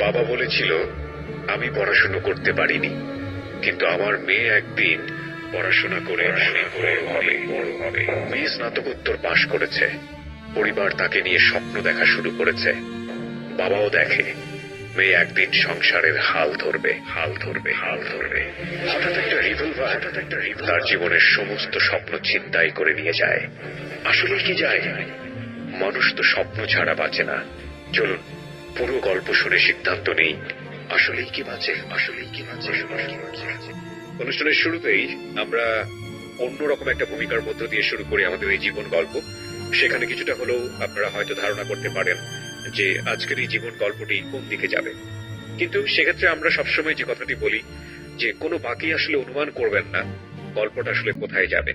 বাবা বলেছিল আমি পড়াশোনা করতে পারিনি, কিন্তু আমার মেয়ে একদিন পড়াশোনা করে বড় হবে। মেয়ে স্নাতকোত্তর পাশ করেছে, পরিবার তাকে নিয়ে স্বপ্ন দেখা শুরু করেছে। বাবাও দেখে মেয়ে একদিন সংসারের হাল ধরবে। হঠাৎ একটা রিভলভার তার জীবনের সমস্ত স্বপ্ন ছিনতাই করে নিয়ে যায়। আসলে কি যায়? মানুষ তো স্বপ্ন ছাড়া বাঁচে না। চলুন পুরো গল্প শুনে সিদ্ধান্ত নেই আসলেই কি বাঁচে। অনুষ্ঠানের শুরুতেই আমরা অন্যরকম একটা ভূমিকার মধ্য দিয়ে শুরু করি আমাদের এই জীবন গল্প। সেখানে কিছুটা হলেও আপনারা হয়তো ধারণা করতে পারেন যে আজকের এই জীবন গল্পটি কোন দিকে যাবে। কিন্তু সেক্ষেত্রে আমরা সবসময় যে কথাটি বলি যে কোনো বাকি আসলে অনুমান করবেন না গল্পটা আসলে কোথায় যাবে।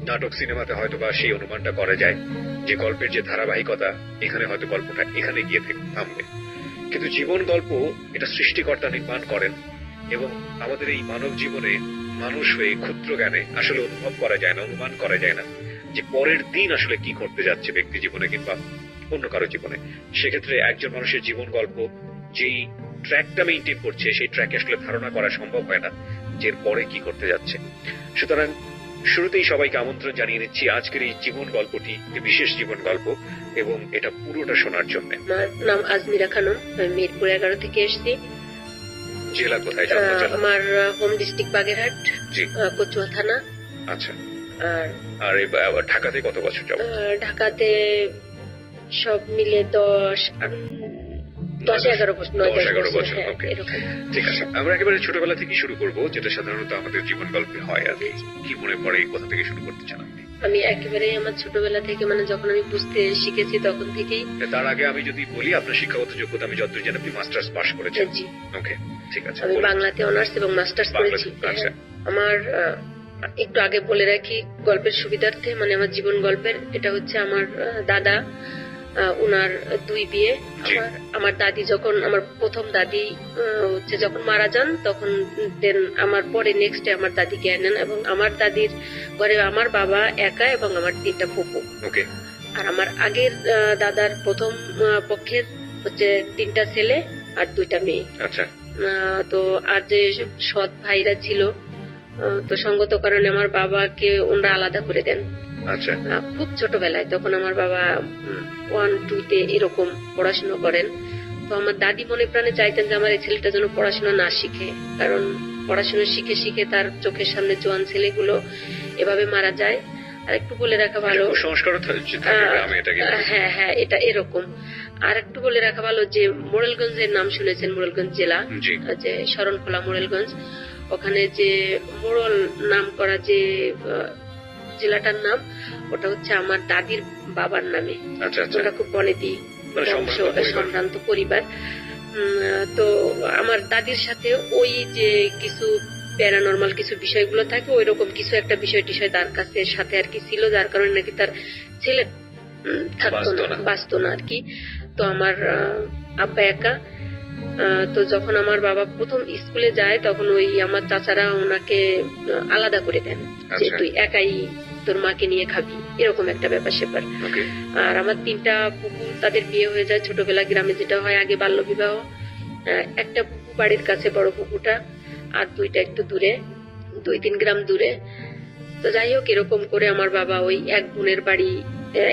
নাটক সিনেমাতে হয়তো বা সেই অনুমানটা করা যায় যে গল্পের যে ধারাবাহিকতা, এখানে হয়তো গল্পটা এখানে গিয়ে থামবে। কিন্তু জীবন গল্প এটা সৃষ্টিকর্তা নির্মাণ করেন, এবং আমাদের এই মানব জীবনে মানুষ হয়ে ক্ষুদ্র জ্ঞানে আসলে অনুভব করা যায় না, অনুমান করা যায় না যে পরের দিন আসলে কি ঘটতে যাচ্ছে ব্যক্তি জীবনে কিংবা অন্য কারো জীবনে। সেক্ষেত্রে একজন মানুষের জীবন গল্প যেই ট্র্যাকটা মেইনটেইন করছে সেই ট্র্যাকে আসলে ধারণা করা সম্ভব হয় না যে এর পরে কি করতে যাচ্ছে। সুতরাং শুরুতেই সবাইকে আমন্ত্রণ জানিয়ে নিচ্ছি আজকের এই জীবন গল্পটি একটি বিশেষ জীবন গল্প, এবং এটা পুরোটা শোনার জন্য। আমার নাম আজমিরা খানম, আমি মিরপুর 11 থেকে এসেছি। জেলা কোথায়? আমার হোম ডিস্ট্রিক্ট বাগেরহাট, কচুয়া থানা। আচ্ছা। আর ঢাকাতে কত বছর যাবো? ঢাকাতে সব মিলে 10-11 বছর। ঠিক আছে, আমরা একেবারে ছোটবেলা থেকে শুরু করবো, যেটা সাধারণত আমাদের জীবন গল্পে হয়। আর কি মনে পড়ে কোথা থেকে শুরু করতে চান আপনি? আমি একেবারেই আমার ছোটবেলা থেকে, মানে যখন আমি বুঝতে শিখেছি তখন থেকেই। তার আগে আমি যদি বলি, আপনার শিক্ষাগত যোগ্যতা আমি যতদূর জানি আপনি মাস্টার্স পাশ করেছেন। জি। ওকে, ঠিক আছে। আমি বাংলাতে অনার্স এবং মাস্টার্স করেছি। আচ্ছা। আমার একটু আগে বলে রাখি গল্পের সুবিধার্থে, মানে আমার জীবন গল্পের, এটা হচ্ছে আমার দাদা, উনার 2 বিয়ে। আমার দাদি যখন, আমার প্রথম দাদি হচ্ছে যখন মারা যান, তখন দেন আমার পরে নেক্সট ডে আমার দাদি জ্ঞান নেন, এবং আমার দাদির ঘরে আমার বাবা একা এবং আমার 3টা ফুপু। আর আমার আগের দাদার প্রথম পক্ষের হচ্ছে 3টা ছেলে আর 2টা মেয়ে। আচ্ছা। তো আর যে সৎ ভাইরা ছিল, তো সঙ্গত কারণে আমার বাবাকে ওনারা আলাদা করে দেন। আচ্ছা। খুব ছোটবেলায়, তখন আমার বাবা 1-2-তে এরকম পড়াশোনা করেন। তো আমার দাদি মনে প্রাণে চাইতেন যে আমার এই ছেলেটা যেন পড়াশোনা না শিখে, কারণ পড়াশোনা শিখে শিখে তার চোখের সামনে জোয়ান ছেলেগুলো এভাবে মারা যায়। আর একটু বলে রাখা ভালো, হ্যাঁ এটা এরকম। আর একটু বলে রাখা ভালো যে মোরেলগঞ্জের নাম শুনেছেন? মোরেলগঞ্জ জেলা, যে শরণখোলা মোরেলগঞ্জ, ওখানে যে মোড়ল নাম করা যে জেলাটার নাম, ওটা হচ্ছে আমার দাদির বাবার নামে। ওটা খুব বনেদি সম্ভ্রান্ত পরিবার। তো আমার দাদির সাথে ওই যে কিছু প্যারানর্মাল কিছু বিষয়গুলো থাকে, ওই রকম কিছু একটা বিষয় তার কাছে সাথে আর কি ছিল, যার কারণে নাকি তার ছেলে থাকতো না, বাঁচতো না আর কি। তো আমার আব্বা একা। তো যখন আমার বাবা প্রথম স্কুলে যায়, তখন ওই আমার চাচারা ওনাকে আলাদা করে দেন যে তুই একাই তোর মাকে নিয়ে খাবি, এরকম একটা ব্যাপার স্যাপার। আর আমার 3টা পুপু, তাদের বিয়ে হয়ে যায় ছোটবেলা, গ্রামে যেটা হয় আগে বাল্য বিবাহ। একটা পুপু বাড়ির কাছে, বড় পুপুটা, আর 2টা একটু দূরে, 2-3 গ্রাম দূরে। তো যাই হোক, এরকম করে আমার বাবা ওই এক বোনের বাড়ি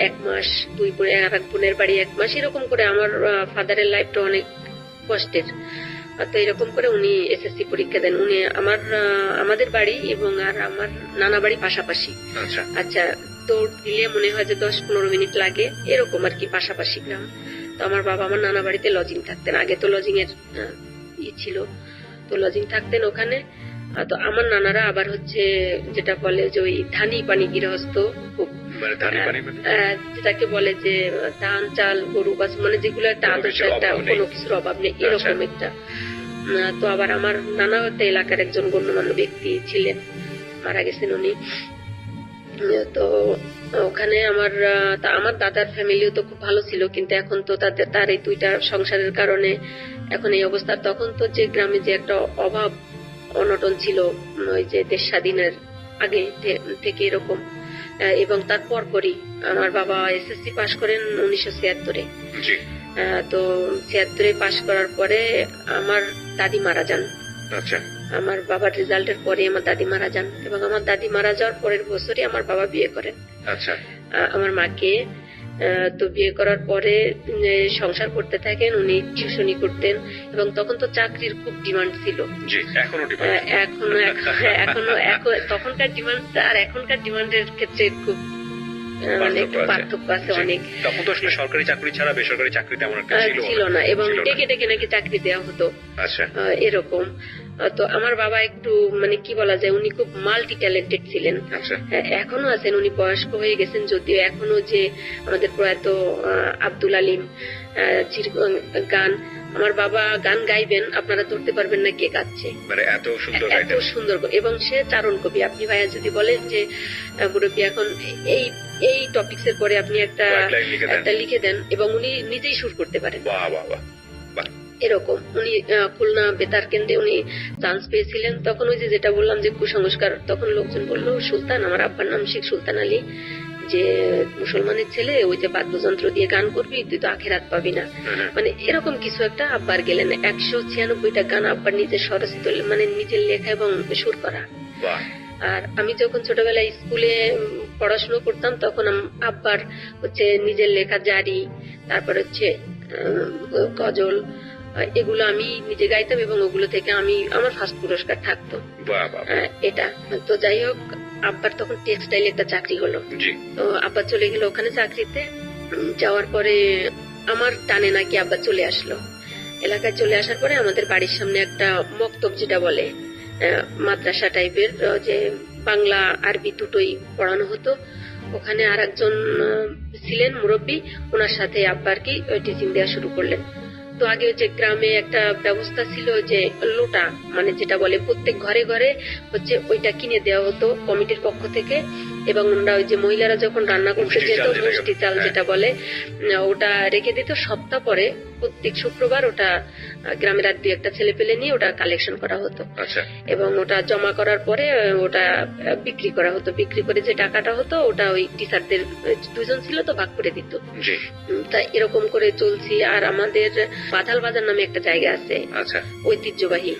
1 মাস, 2 বোনের আর 1 বোনের বাড়ি 1 মাস, এরকম করে আমার ফাদারের লাইফটা অনেক কষ্টের। তো এরকম করে উনি এসএসসি পরীক্ষা দেন। উনি আমাদের বাড়ি এবং আর আমার নানা বাড়ি পাশাপাশি। আচ্ছা, তো দিলে মনে হয় যে 10-15 মিনিট লাগে, এরকম আর কি, পাশাপাশি গ্রাম। তো আমার বাবা আমার নানা বাড়িতে লজিং থাকতেন, আগে তো লজিং এর ছিল, তো লজিং থাকতেন ওখানে। তো আমার নানারা আবার হচ্ছে যেটা বলে যে ওই ধানি পানি গৃহস্থ, যেটাকে বলে যে ধান চাল গরু গাছ, মানে যেগুলো একটা আদর্শ, একটা কোনো কিছুর অভাব নেই, এরকম একটা। তো আবার আমার নানা একটা এলাকার একজন গণ্যমান্য ব্যক্তি ছিলেন, মারা গেছেন উনি। তো ওখানে আমার দাদার ফ্যামিলিও তো খুব ভালো ছিল, কিন্তু এখন তো তার এই 2টা সংসারের কারণে এখন এই অবস্থা। তখন তো যে গ্রামে যে একটা অভাব অনটন ছিল, ওই যে দেশ স্বাধীনের আগে থেকে এরকম, এবং তার পরপরই আমার বাবা এসএসসি পাশ করেন 1976-এ। তো 76-এ পাশ করার পরে আমার দাদি মারা যান। আচ্ছা, আমার বাবার রেজাল্টের পরে আমার দাদি মারা যান এবং আমার দাদি মারা যাওয়ার পরের বছরই আমার বাবা বিয়ে করেন আচ্ছা, আমার মাকে। তো বিয়ে করার পরে সংসার করতে থাকেন, উনি টিউশনি করতেন এবং তখন তো চাকরির খুব ডিমান্ড ছিল। জি, এখনো ডিমান্ড। এখনো তখনকার ডিমান্ড আর এখনকার ডিমান্ডের ক্ষেত্রে খুব অনেক পার্থক্য আছে অনেক। তখন তো আসলে সরকারি চাকরি ছাড়া বেসরকারি চাকরি তেমন একটা ছিল না এবং ডেকে ডেকে নাকি চাকরি দেওয়া হতো। আচ্ছা, এরকম। তো আমার বাবা একটু মানে কি বলা যায়, উনি খুব মাল্টি ট্যালেন্টেড ছিলেন। আচ্ছা, এখনো আছেন, উনি বয়স্ক হয়ে গেছেন যদিও। এখনো যে আমাদের প্রয়াত আব্দুল আলিম গান, আমার বাবা গান গাইবেন, আপনারা ধরতে পারবেন না কে গাচ্ছে, মানে এত সুন্দর এত সুন্দর। এবং সে চারণ কবি। আপনি ভাইয়া যদি বলেন যে মুরব্বী এখন এই টপিকস এর পরে আপনি একটা লিখে দেন, এবং উনি নিজেই সুর করতে পারেন। বাহ বাহ বাহ, এরকম। উনি খুলনা বেতার কেন্দ্রে উনি চান্স পেয়েছিলেন। তখন ওই যেটা বললাম যে কুসংস্কার, তখন লোকজন বললো সুলতান, আমার আব্বার নাম শেখ সুলতান আলী, যে মুসলমানের ছেলে, ওই যে বাদ্যযন্ত্র দিয়ে গান করবি, তুই তো আখেরাত পাবি না। মানে এরকম কিছু একটা। আব্বার গেলেন 196টা গান আব্বার নিজের স্বরচিত, মানে নিজের লেখা এবং সুর করা। আর আমি যখন ছোটবেলায় স্কুলে পড়াশোনা করতাম তখন আব্বার হচ্ছে নিজের লেখা জারি, তারপর হচ্ছে গজল, এগুলো আমি নিজে গাইতাম এবং ওগুলো থেকে আমার ফার্স্ট পুরস্কার থাকতো। এটা তো যাই হোক, আব্বার তখন টেক্সটাইলে একটা চাকরি হলো। তো আব্বা চলে গেল ওখানে চাকরিতে। যাওয়ার পরে আমার টানে নাকি আব্বা চলে আসলো এলাকায়। চলে আসার পরে আমাদের বাড়ির সামনে একটা মক্তব, যেটা বলে মাদ্রাসা টাইপের, যে বাংলা আরবি দুটোই পড়ানো হতো, ওখানে আর একজন ছিলেন মুরব্বী, ওনার সাথে আব্বার কি টিচিং দেওয়া শুরু করলেন। তো আগে হচ্ছে গ্রামে একটা ব্যবস্থা ছিল যে লোটা, মানে যেটা বলে প্রত্যেক ঘরে ঘরে হচ্ছে ওইটা কিনে দেওয়া হতো কমিটির পক্ষ থেকে। এবং ওরা ওই যে মহিলারা যখন রান্না করতে যেত, মুষ্টি চাল যেটা বলে, ওটা রেখে দিত। সপ্তাহ পরে প্রত্যেক শুক্রবার ওটা গ্রামের আর 2-1টা ছেলে পেলে নিয়ে ওটা কালেকশন করা হতো এবং ওটা জমা করার পরে ওটা বিক্রি করা হতো। বিক্রি করে যে টাকাটা হতো ওটা ওই টিচারদের, 2জন ছিল তো, ভাগ করে দিত। তা এরকম করে চলছি। আর আমাদের বাধাল বাজার নামে একটা জায়গা আছে, ঐতিহ্যবাহী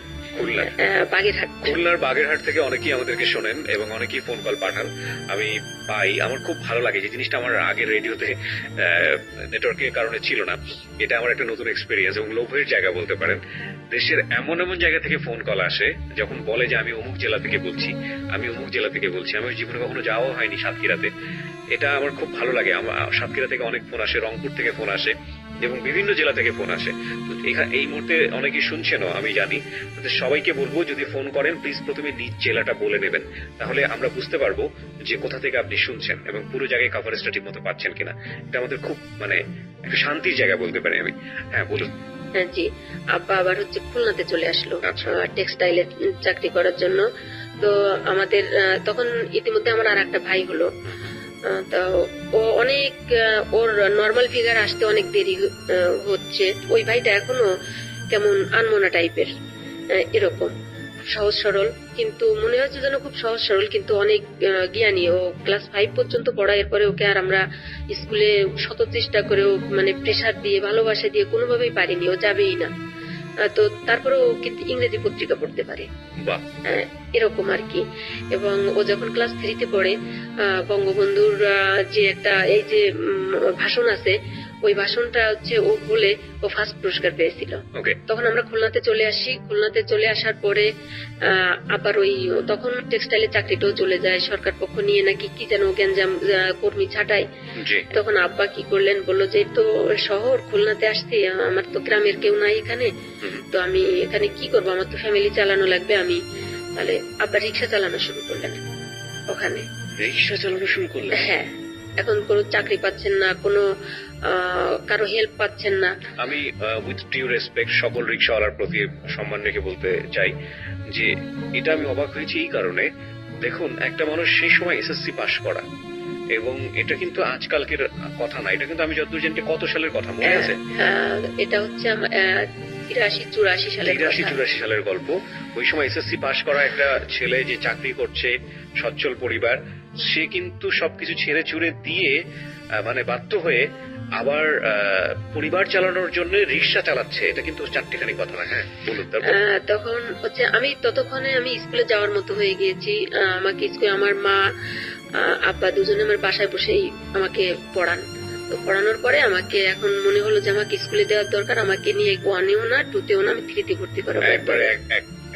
খুলনার বাগেরহাট থেকে অনেকেই আমাদেরকে শোনেন এবং অনেকেই ফোন কল পাঠান, আমি পাই। আমার খুব ভালো লাগে যে জিনিসটা আমার আগের রেডিওতে নেটওয়ার্কের কারণে ছিল না। এটা আমার একটা নতুন এক্সপেরিয়েন্স এবং লোভের জায়গা বলতে পারেন। দেশের এমন এমন জায়গা থেকে ফোন কল আসে যখন বলে যে আমি অমুক জেলা থেকে বলছি, আমি অমুক জেলা থেকে বলছি। আমি জীবনে কখনো যাওয়া হয়নি সাতক্ষীরাতে। এটা আমার খুব ভালো লাগে। সাতক্ষীরা থেকে অনেক ফোন আসে, রংপুর থেকে ফোন আসে এবং বিভিন্ন জেলা থেকে ফোন আসে। এই মুহূর্তে অনেকেই শুনছেনও, আমি জানি। সবাইকে বলবো, যদি ফোন করেন প্লিজ প্রথমে নিজ জেলাটা বলে নেবেন, তাহলে আমরা বুঝতে পারবো যে কোথা থেকে আপনি শুনছেন এবং পুরো জায়গায় কভারেজটা ঠিক মতো পাচ্ছেন কিনা। এটা আমাদের খুব মানে একটা শান্তির জায়গা বলতে পারি আমি। হ্যাঁ, বলুন। জি, আব্বা আবার হচ্ছে খুলনাতে চলে আসলো টেক্সটাইলে চাকরি করার জন্য। তো আমাদের তখন ইতিমধ্যে আমার আর একটা ভাই হলো। তো ও অনেক, ওর নর্মাল ফিগার আসতে অনেক দেরি হচ্ছে। ওই ভাইটা এখনো কেমন আনমনা টাইপের, এরকম সহজ সরল, কিন্তু মনে হচ্ছে যেন খুব সহজ সরল, কিন্তু অনেক জ্ঞানী। ও ক্লাস 5 পর্যন্ত পড়া। এরপরে ওকে আর আমরা স্কুলে শত চেষ্টা করেও মানে প্রেসার দিয়ে ভালোবাসা দিয়ে কোনোভাবেই পারিনি, ও যাবেই না। তো তারপরে ও ইংরেজি পত্রিকা পড়তে পারে, এরকম আর কি। এবং ও যখন ক্লাস 3-তে পড়ে, বঙ্গবন্ধুর যে একটা এই যে ভাষণ আছে, ওই ভাষণটা হচ্ছে ও বলে ও ফার্স্ট পুরস্কার পেয়েছিল। তখন আমরা খুলনাতে চলে আসি। খুলনাতে চলে আসার পরে আবার ওই তখন টেক্সটাইলের চাকরিটাও চলে যায় সরকার পক্ষ নিয়ে, নাকি কি যেন গ্যাঞ্জাম কর্মী ছাটাই। তখন আব্বা কি করলেন, বললো যে তো শহর, খুলনাতে আসছি, আমার তো গ্রামের কেউ নাই এখানে, তো আমি এখানে কি করবো, আমার তো ফ্যামিলি চালানো লাগবে। আমি তাহলে আব্বা রিক্সা চালানো শুরু করলেন ওখানে। রিক্সা চালানো শুরু করলেন? হ্যাঁ। এখন কোনো চাকরি পাচ্ছেন না, কোনো কারো হেল্প পাচ্ছেন না। আমি উইথ ডিউ রেসপেক্ট সকল রিক্সাওয়ালার প্রতি সম্মান রেখে বলতে চাই যে এটা আমি অবাক হয়েছি এই কারণে, দেখুন একটা মানুষ সেই সময় এসএসসি পাশ করা, এবং এটা কিন্তু আজকালকের কথা না, এটা কিন্তু আমি যতদূর জানি কত সালের কথা মনে আছে? এটা হচ্ছে 83-84 সালের গল্প। ওই সময় এসএসসি পাশ করা একটা ছেলে যে চাকরি করছে, সচ্ছল পরিবার, সে কিন্তু সবকিছু ছেড়ে ছুড়ে দিয়ে মানে বাধ্য হয়ে আবার পরিবার চালানোর জন্য রিক্সা চালাচ্ছে, এটা কিন্তু চারটিখানি কথা না। হ্যাঁ বলুন। তারপর তখন হচ্ছে আমি ততক্ষণে আমি স্কুলে যাওয়ার মতো হয়ে গিয়েছি। আমাকে স্কুলে আমার মা আব্বা দুজনে আমার বাসায় বসেই আমাকে পড়ান। তো পড়ানোর পরে আমাকে এখন মনে হলো যে আমাকে স্কুলে দেওয়ার দরকার, আমাকে নিয়ে 1-এও না 2-তেও না, আমি 3-তে ভর্তি করাবো একবারে।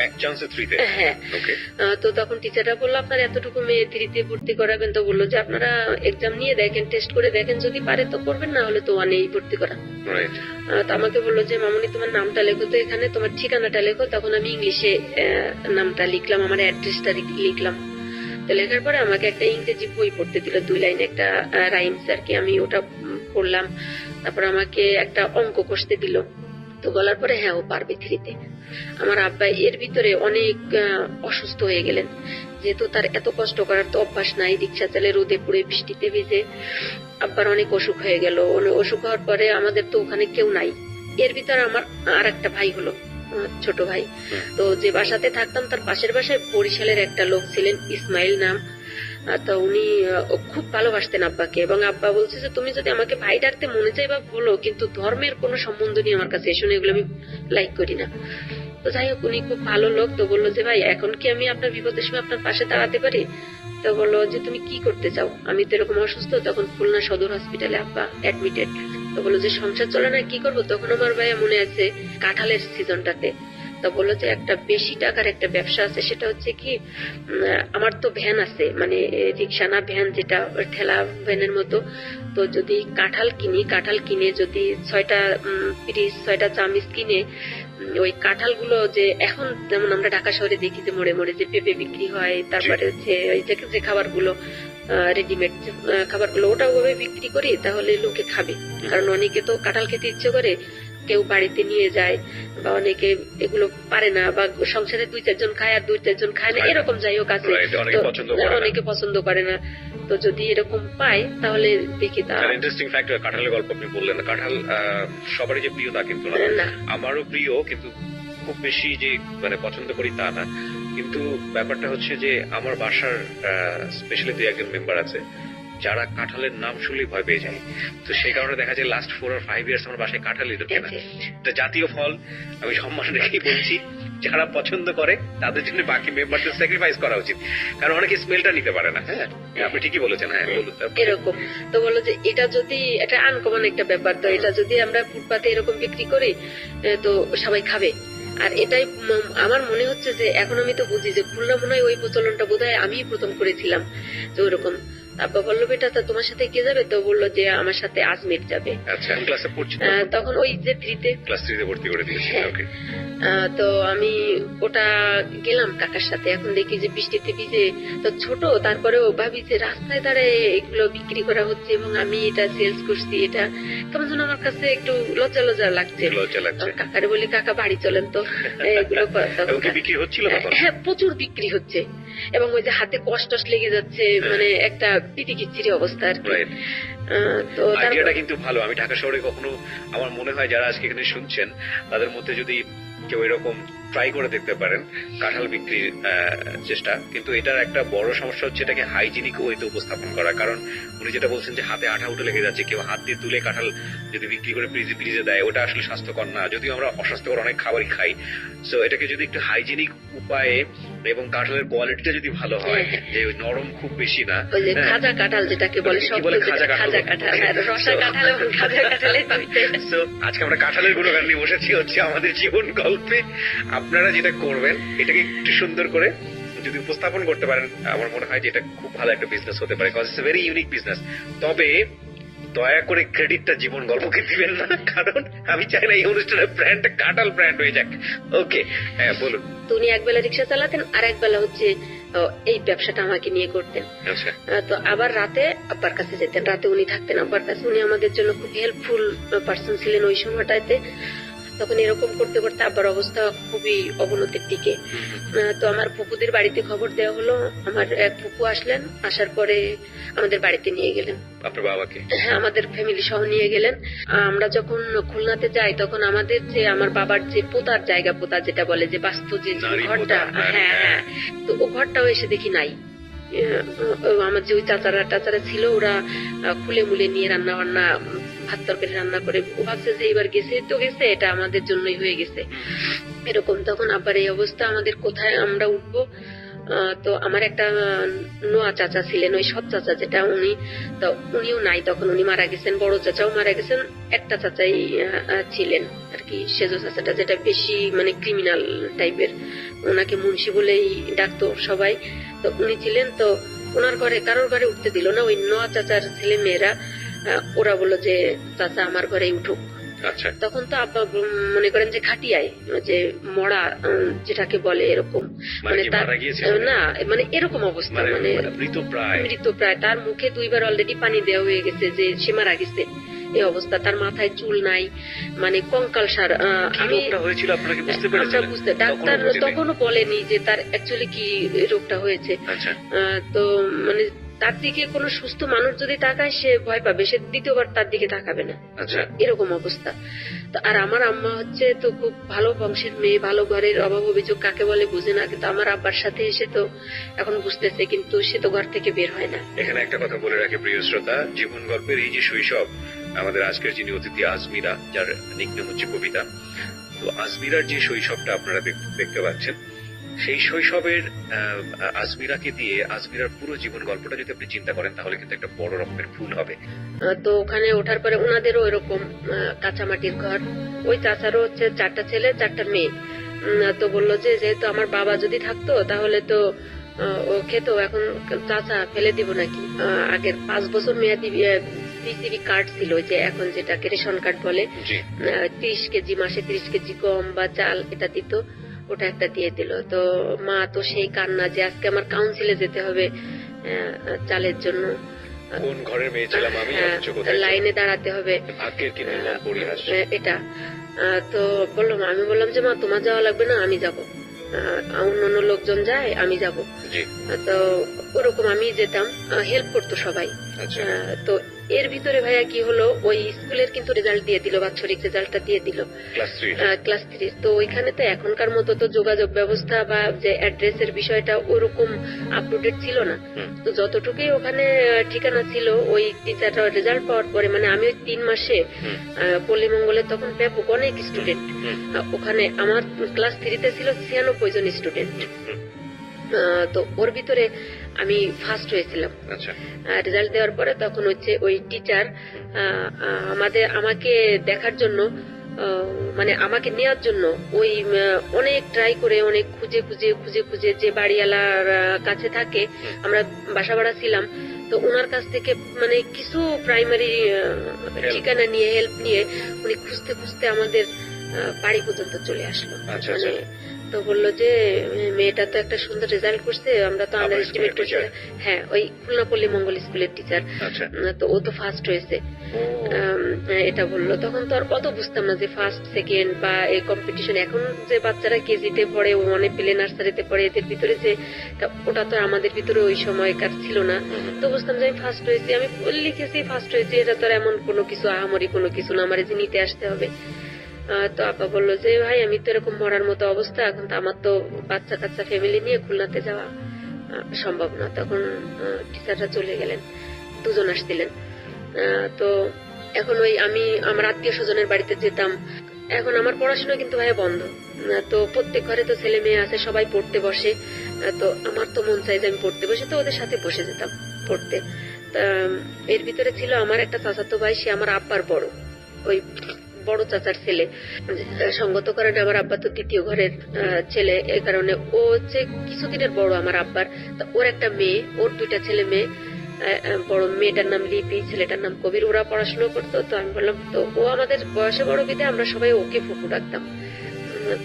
এক চান্সে 3-তে? হ্যাঁ। তো তখন টিচাররা বললো আপনার এতটুকু মেয়ে 3-তে ভর্তি করাবেন, তো বললো যে আপনারা এক্সাম নিয়ে দেখেন, টেস্ট করে দেখেন, যদি পারে তো করবেন, না হলে তো 1-এই ভর্তি করা। তো আমাকে বললো যে মামুনি তোমার নামটা লেখো তো এখানে, তোমার ঠিকানাটা লেখো। তখন আমি ইংলিশে নামটা লিখলাম, আমার অ্যাড্রেসটা লিখলাম। তো লেখার পরে আমাকে একটা ইংরেজি বই পড়তে দিল, 2 লাইন একটা রাইমস আর কি, আমি ওটা পড়লাম। তারপর আমাকে একটা অঙ্ক কষতে দিল। তো বলার পরে হ্যাঁ ও পারবে 3-তে। আমার আব্বা এর ভিতরে অনেক অসুস্থ হয়ে গেলেন, যেহেতু তার এত কষ্ট করার তো অভ্যাস নাই, রিক্সা চালে রোদে পুড়ে বৃষ্টিতে ভিজে আব্বার অনেক অসুখ হয়ে গেল। অসুখ হওয়ার পরে আমাদের তো ওখানে কেউ নাই। এর ভিতরে আমার আর একটা ভাই হলো, ছোট ভাই। তো যে বাসাতে থাকতাম তার পাশের বাসায় বরিশালের একটা লোক ছিলেন, ইসমাইল নাম। তো উনি খুব ভালোবাসতেন আব্বাকে, এবং আব্বা বলছে যে তুমি যদি আমাকে ভাই ডাকতে মনে চাই বা বলো, কিন্তু ধর্মের কোনো সম্বন্ধ নিয়ে আমার কাছে এসো না, এগুলো আমি লাইক করি না। তো যাই হোক উনি খুব ভালো লোক। তো বললো যে ভাই এখন কি আমি আপনার বিপদের সময় আপনার পাশে দাঁড়াতে পারি? তো বললো যে তুমি কি করতে চাও? আমি তো এরকম অসুস্থ, তখন খুলনা সদর হসপিটালে আব্বা অ্যাডমিটেড। তো বললো যে সংসার চলে না, কি করবো? তখন আমার ভাইয়া মনে আছে কাঁঠালের সিজনটাতে। তো বললো যে একটা বেশি টাকার একটা ব্যবসা আছে, সেটা হচ্ছে কি আমার তো ভ্যান আছে, মানে রিক্সা না ভ্যান, যেটা ঠেলা ভ্যানের মতো। তো যদি কাঁঠাল কিনে যদি 6টা পিস 6টা চামিচ কিনে, ওই কাঁঠালগুলো যে এখন যেমন আমরা ঢাকা শহরে দেখি যে মোড়ে মোড়ে যে পেঁপে বিক্রি হয়, তারপরে হচ্ছে ওই যে খাবারগুলো রেডিমেড খাবারগুলো, ওটা ওভাবে বিক্রি করি, তাহলে লোকে খাবে। কারণ অনেকে তো কাঁঠাল খেতে ইচ্ছে করে, কেউ বাড়িতে নিয়ে যায়, বা অনেকে এগুলো পারে না, বা সংসারে 2-4 জন খায় আর 2-4 জন খায় না, এরকম যাই হোক আছে, অনেকে পছন্দ করে না। তো যদি এরকম পাই তাহলে দেখি। তা ইন্টারেস্টিং ফ্যাক্ট, কাঁঠালের গল্প আপনি বললেন না। কাঁঠাল সবারই যে প্রিয় তা কিন্তু না, আমারও প্রিয়, কিন্তু খুব বেশি যে মানে পছন্দ করি তা না। কিন্তু ব্যাপারটা হচ্ছে যে আমার বাসার স্পেশালি 2-1 মেম্বার আছে যারা কাঁঠালের নাম শুনলেই ভয় পেয়ে যায়। তো সেই কারণে দেখা যায় লাস্ট 4 or 5 ইয়ার্স আমার বাসায় কাঁঠালই ঢোকে না। এটা জাতীয় ফল, আমি সম্মান রেখেই বলছি, যারা পছন্দ করে তাদের জন্য বাকি মেম্বারদের স্যাক্রিফাইস করা উচিত, কারণ অনেকে স্মেলটা নিতে পারে না। হ্যাঁ আপনি ঠিকই বলেছেন। হ্যাঁ বলুন। এরকম তো বলো যে এটা যদি একটা আনকমন একটা ব্যাপার, তো এটা যদি আমরা ফুটপাতে এরকম বিক্রি করি তো সবাই খাবে। আর এটাই আমার মনে হচ্ছে যে এখন আমি তো বুঝি যে খুলনা মনে হয় ওই প্রচলনটা বোধহয় আমি প্রথম করেছিলাম, যে ওইরকম। আব্বা বললো বেটা তা তোমার সাথে কে যাবে? তো বললো যে আমার সাথে আজমির যাবে। আচ্ছা, ক্লাসে পড়ছি তখন ওই যে 3-তে, ক্লাস 3-তে ভর্তি করে দিয়েছি। ওকে। তো আমি ওটা গেলাম কাকার সাথে। এখন দেখি যে বৃষ্টিতে ভিজে, তো ছোট, তারপরেও ভাবি যে রাস্তায় দাঁড়ায় এগুলো বিক্রি করা হচ্ছে এবং আমি এটা সেলস করছি, এটা কেমন যেন আমার কাছে একটু লজ্জা লজ্জা লাগছে। কাকারে বলি কাকা বাড়ি চলেন তো, এগুলো বিক্রি হচ্ছিল। হ্যাঁ প্রচুর বিক্রি হচ্ছে, এবং ওই যে হাতে কষ্ট লেগে যাচ্ছে, মানে একটা পিটিকিচ্ছিরি অবস্থা আর কি। তো আইডিয়াটা কিন্তু ভালো। আমি ঢাকা শহরে কখনো, আমার মনে হয় যারা আজকে এখানে শুনছেন তাদের মধ্যে যদি কেউ এরকম ট্রাই করে দেখতে পারেন কাঁঠাল বিক্রির চেষ্টা। কিন্তু এটার একটা বড় সমস্যা হচ্ছে এটাকে হাইজিনিক ওয়েতে উপস্থাপন করা। কারণ উনি যেটা বলছেন যে হাতে আঠা উঠে লেগে যাচ্ছে, কেউ হাত দিয়ে তুলে কাঁঠাল যদি বিক্রি করে ফ্রিজে দেয়, ওটা আসলে স্বাস্থ্যকর না, যদিও আমরা অস্বাস্থ্যকর অনেক খাবারই খাই। সো এটাকে যদি একটু হাইজিনিক উপায়ে, এবং কাঁঠালের কোয়ালিটিটা যদি ভালো হয়, যে নরম খুব বেশি না, খাজা কাঁঠাল যেটাকে বলে, খাজা কাঁঠাল, রসা কাঁঠাল এবং খাজা কাঁঠালের দুইটাই। সো আজকে আমরা কাঁঠালের গুণগান নিয়ে বসেছি হচ্ছে আমাদের জীবন গল্পে। আপনারা যেটা করবেন এটাকে একটু সুন্দর করে যদি উপস্থাপন করতে পারেন, আমার মনে হয় যে এটা খুব ভালো একটা বিজনেস হতে পারে, cause it's a very unique business. তবে দয়া করে ক্রেডিটটা জীবন গল্পকে দিবেন না, কারণ আমি চাই না এই অনুষ্ঠানের ব্র্যান্ডটা কাঁঠাল ব্র্যান্ড হয়ে যাক। ওকে, হ্যাঁ বলুন। তো উনি একবেলা রিক্সা চালাতেন, আর একবেলা হচ্ছে এই ব্যবসাটা আমাকে নিয়ে করতেন। তো আবার রাতে আব্বার কাছে যেতেন, রাতে উনি থাকতেন আব্বার কাছে। উনি আমাদের জন্য খুব হেল্পফুল পার্সন ছিলেন ওই সময়টাতে। তখন এরকম করতে করতে আব্বার অবস্থা খুবই অবনতির দিকে। তো আমার ফুপুদের বাড়িতে খবর দেওয়া হলো। আমার এক ফুপু আসলেন, আসার পরে আমাদের বাড়িতে নিয়ে গেলেন। আপনার বাবাকে? হ্যাঁ, আমাদের ফ্যামিলি সহ নিয়ে গেলেন। আমরা যখন খুলনাতে যাই তখন আমাদের যে আমার বাবার যে পোতার জায়গা, পোতা যেটা বলে, যে বাস্তু যে ঘরটা, হ্যাঁ, তো ও ঘরটাও এসে দেখি নাই। আমার যে ওই চাচারা ছিল, ওরা খুলে মুলে নিয়ে রান্না বান্না ভাত তরকারি রান্না করে। ও ভাবছে যে এবার গেছে তো গেছে, এটা আমাদের জন্যই হয়ে গেছে এরকম। তখন আবার এই অবস্থা, আমাদের কোথায় আমরা উঠবো। তো আমার একটা নোয়া চাচা ছিলেন, ওই সৎ চাচা যেটা, উনি তো উনিও নাই তখন, উনি মারা গেছেন। বড় চাচাও মারা গেছেন, একটা চাচাই ছিলেন আর কি, সেজো চাচাটা, যেটা বেশি মানে ক্রিমিনাল টাইপের, ওনাকে মুন্সি বলেই ডাকতো সবাই। তো উনি ছিলেন, তো ওনার ঘরে কারোর ঘরে উঠতে দিল না। ওই নোয়া চাচার ছেলে মেয়েরা ওরা বললো যে চাচা আমার ঘরেই উঠুক। আচ্ছা, তখন তো আব্বা মনে করেন যে খাটিয়ায়, যে মরা যেটাকে বলে এরকম, মানে তার না মানে এরকম অবস্থা, মানে মৃতপ্রায়। তার মুখে 2 বার অলরেডি পানি দেওয়া হয়ে গেছে যে সে মারা গেছে, এই অবস্থা। তার মাথায় চুল নাই, মানে কঙ্কাল সার। আমি বুঝতে, ডাক্তার তখনও বলেনি যে তার অ্যাকচুয়ালি কি রোগটা হয়েছে। তো মানে তার দিকে কোন সুস্থ মানুষ যদি তাকায় সে ভয় পাবে, সে দ্বিতীয়বার তার দিকে তাকাবে না, এরকম অবস্থা। তো আর আমার আম্মা হচ্ছে তো খুব ভালো বংশের মেয়ে, ভালো ঘরের, অভাব অভিযোগ কাকে বলে বুঝে না, কিন্তু আমার আব্বার সাথে এসে তো এখন বুঝতেছে, কিন্তু সে তো ঘর থেকে বের হয় না। এখানে একটা কথা বলে রাখে প্রিয় শ্রোতা, জীবন গল্পের এই যে শৈশব, আমাদের আজকের যিনি অতিথি আজমিরা, যার নিকনেম হচ্ছে কবিতা, তো আজমিরার যে শৈশবটা আপনারা দেখতে পাচ্ছেন, সেই শৈশবের আজমিরাকে দিয়ে আজমিরার পুরো জীবন গল্পটা যদি আপনি চিন্তা করেন তাহলে কিন্তু একটা বড় রকমের ভুল হবে। তো ওখানে ওঠার পরে ওনাদেরও এরকম কাঁচামাটির ঘর, ওই চাচারও হচ্ছে 4টা ছেলে 4টা মেয়ে। তো বললো যে যেহেতু আমার বাবা যদি থাকতো তাহলে তো ও খেত, এখন চাচা ফেলে দিব নাকি। আগের 5 বছর মেয়াদি বিসিবি কার্ড ছিল, যে এখন যেটাকে রেশন কার্ড বলে, 30 কেজি মাসে 30 কেজি গম বা চাল এটা দিত, ওটা একটা দিয়ে দিল। তো মা তো সেই কান্না যে আজকে আমার কাউন্সিলে যেতে হবে চালের জন্য, কোন ঘরের মেয়ে ছিলাম আমি, লাইনে দাঁড়াতে হবে, এটা। তো বললাম, আমি বললাম যে মা তোমার যাওয়া লাগবে না, আমি যাব, অন্যান্য লোকজন যায় আমি যাব। তো ওরকম আমি যেতাম, হেল্প করতো সবাই। তো এর ভিতরে ভাইয়া কি হলো, ওই স্কুলের কিন্তু রেজাল্ট দিয়ে দিল, বাৎসরিক রেজাল্টটা দিয়ে দিল ক্লাস 3। তো ওইখানে তো এখনকার মতো তো যোগাযোগ ব্যবস্থা বা যে অ্যাড্রেসের বিষয়টা ওরকম আপ টু ডেট ছিল না। তো যতটুকুই ওখানে ঠিকানা ছিল, ওই টিচাররা রেজাল্ট পাওয়ার পরে, মানে আমি ওই 3 মাসে পল্লীমঙ্গলে তখন ব্যাপক অনেক স্টুডেন্ট, ওখানে আমার ক্লাস 3-তে ছিল 96 জন স্টুডেন্ট। তো ওর ভিতরে আমি ফার্স্ট হয়েছিলাম। রেজাল্ট দেওয়ার পরে তখন হচ্ছে ওই টিচার আমাকে দেখার জন্য, মানে আমাকে নেওয়ার জন্য ওই অনেক ট্রাই করে, অনেক খুঁজে খুঁজে খুঁজে খুঁজে, যে বাড়িওয়ালার কাছে থাকে, আমরা বাসা ভাড়া ছিলাম, তো ওনার কাছ থেকে মানে কিছু প্রাইমারি ঠিকানা নিয়ে, হেল্প নিয়ে, উনি খুঁজতে খুঁজতে আমাদের বাড়ি পর্যন্ত চলে আসলো। মানে তো বললো যে মেয়েটা তো একটা সুন্দর রেজাল্ট করছে, আমরা তো আন্ডার এস্টিমেট করছি। হ্যাঁ, ওই খুলনা পল্লী মঙ্গল স্কুলের টিচার, তো ও তো ফার্স্ট হয়েছে, এটা বললো। তখন তো আর অত বুঝতাম না যে ফার্স্ট সেকেন্ড বা এই কম্পিটিশন। এখন যে বাচ্চারা কেজিতে পড়ে, অনেক প্লে নার্সারিতে পড়ে, এদের ভিতরে যে ওটা তো আমাদের ভিতরে ওই সময়কার ছিল না। তো বুঝতাম যে আমি ফার্স্ট হয়েছি, আমি লিখেছি ফার্স্ট হয়েছি, এটা তো এমন কোনো কিছু আহামরি কোনো কিছু না, আমার যে নিতে আসতে হবে। তো আপা বললো যে ভাই আমি তো এরকম মরার মতো অবস্থা, এখন তো আমার তো বাচ্চা কাচ্চা ফ্যামিলি নিয়ে খুলনাতে যাওয়া সম্ভব না। তখন টিচাররা চলে গেলেন, 2 জন আসছিলেন। তো এখন ওই আমি আমার আত্মীয় স্বজনের বাড়িতে যেতাম। এখন আমার পড়াশোনা কিন্তু ভাই বন্ধ, তো প্রত্যেক ঘরে তো ছেলে মেয়ে আছে, সবাই পড়তে বসে। তো আমার তো মন চাই যে আমি পড়তে বসে, তো ওদের সাথে বসে যেতাম পড়তে। এর ভিতরে ছিল আমার একটা চাচাতো ভাই, সে আমার আব্বার বড়, ওই বড় চাচার ছেলে। সঙ্গত কারণে আমার আব্বা তো 2য় ঘরের ছেলে, এই কারণে ও হচ্ছে কিছুদিনের বড় আমার আব্বার। ওর একটা মেয়ে, ওর 2টা ছেলে মেয়ে, বড় মেয়েটার নাম লিপি, ছেলেটার নাম কবির, ওরা পড়াশোনা করতো। তো আমি বললাম, তো ও আমাদের বয়সে বড় বিধে আমরা সবাই ওকে ফুপু ডাকতাম।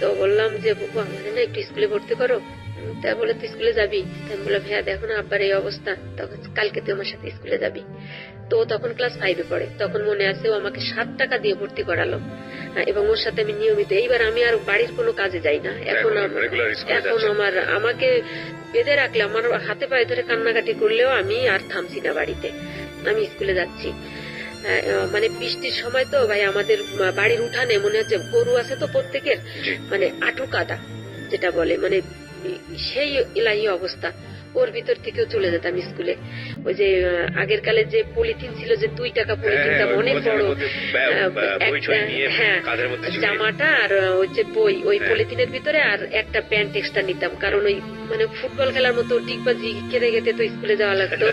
তো বললাম যে ফুপু আমাদের না একটু স্কুলে ভর্তি করো। তা বলে তুই স্কুলে যাবি? আমি বললাম হ্যাঁ, দেখো না আব্বার এই অবস্থা, তখন কালকে তুই আমার সাথে স্কুলে যাবি। তো তখন ক্লাস 5-এ পড়ে। তখন মনে আছে ও আমাকে 7 টাকা দিয়ে ভর্তি করালো, এবং ওর সাথে আমি নিয়মিত। এইবার আমি আর বাড়ির কোনো কাজে যাই না, এখন আমাকে বেঁধে রাখলে, আমার হাতে পায়ে ধরে কান্নাকাটি করলেও আমি আর থামছি না বাড়িতে, আমি স্কুলে যাচ্ছি। মানে বৃষ্টির সময় তো ভাই আমাদের বাড়ির উঠানে মনে হচ্ছে গরু আছে তো প্রত্যেকের, মানে আঁটু কাদা যেটা বলে, মানে সেই ইলাহি অবস্থা। ওর ভিতর থেকেও চলে যেতাম স্কুলে। ওই যে আগের কালে যে পলিথিন ছিল, যে 2 টাকা পলিথিনটা অনেক বড়, হ্যাঁ জামাটা আর ওই যে বই, ওই পলিথিনের ভিতরে আর একটা প্যান্ট এক্সট্রা নিতাম, কারণ ওই মানে ফুটবল খেলার মতো ডিগবাজি খেতে খেতে তো স্কুলে যাওয়া লাগতো।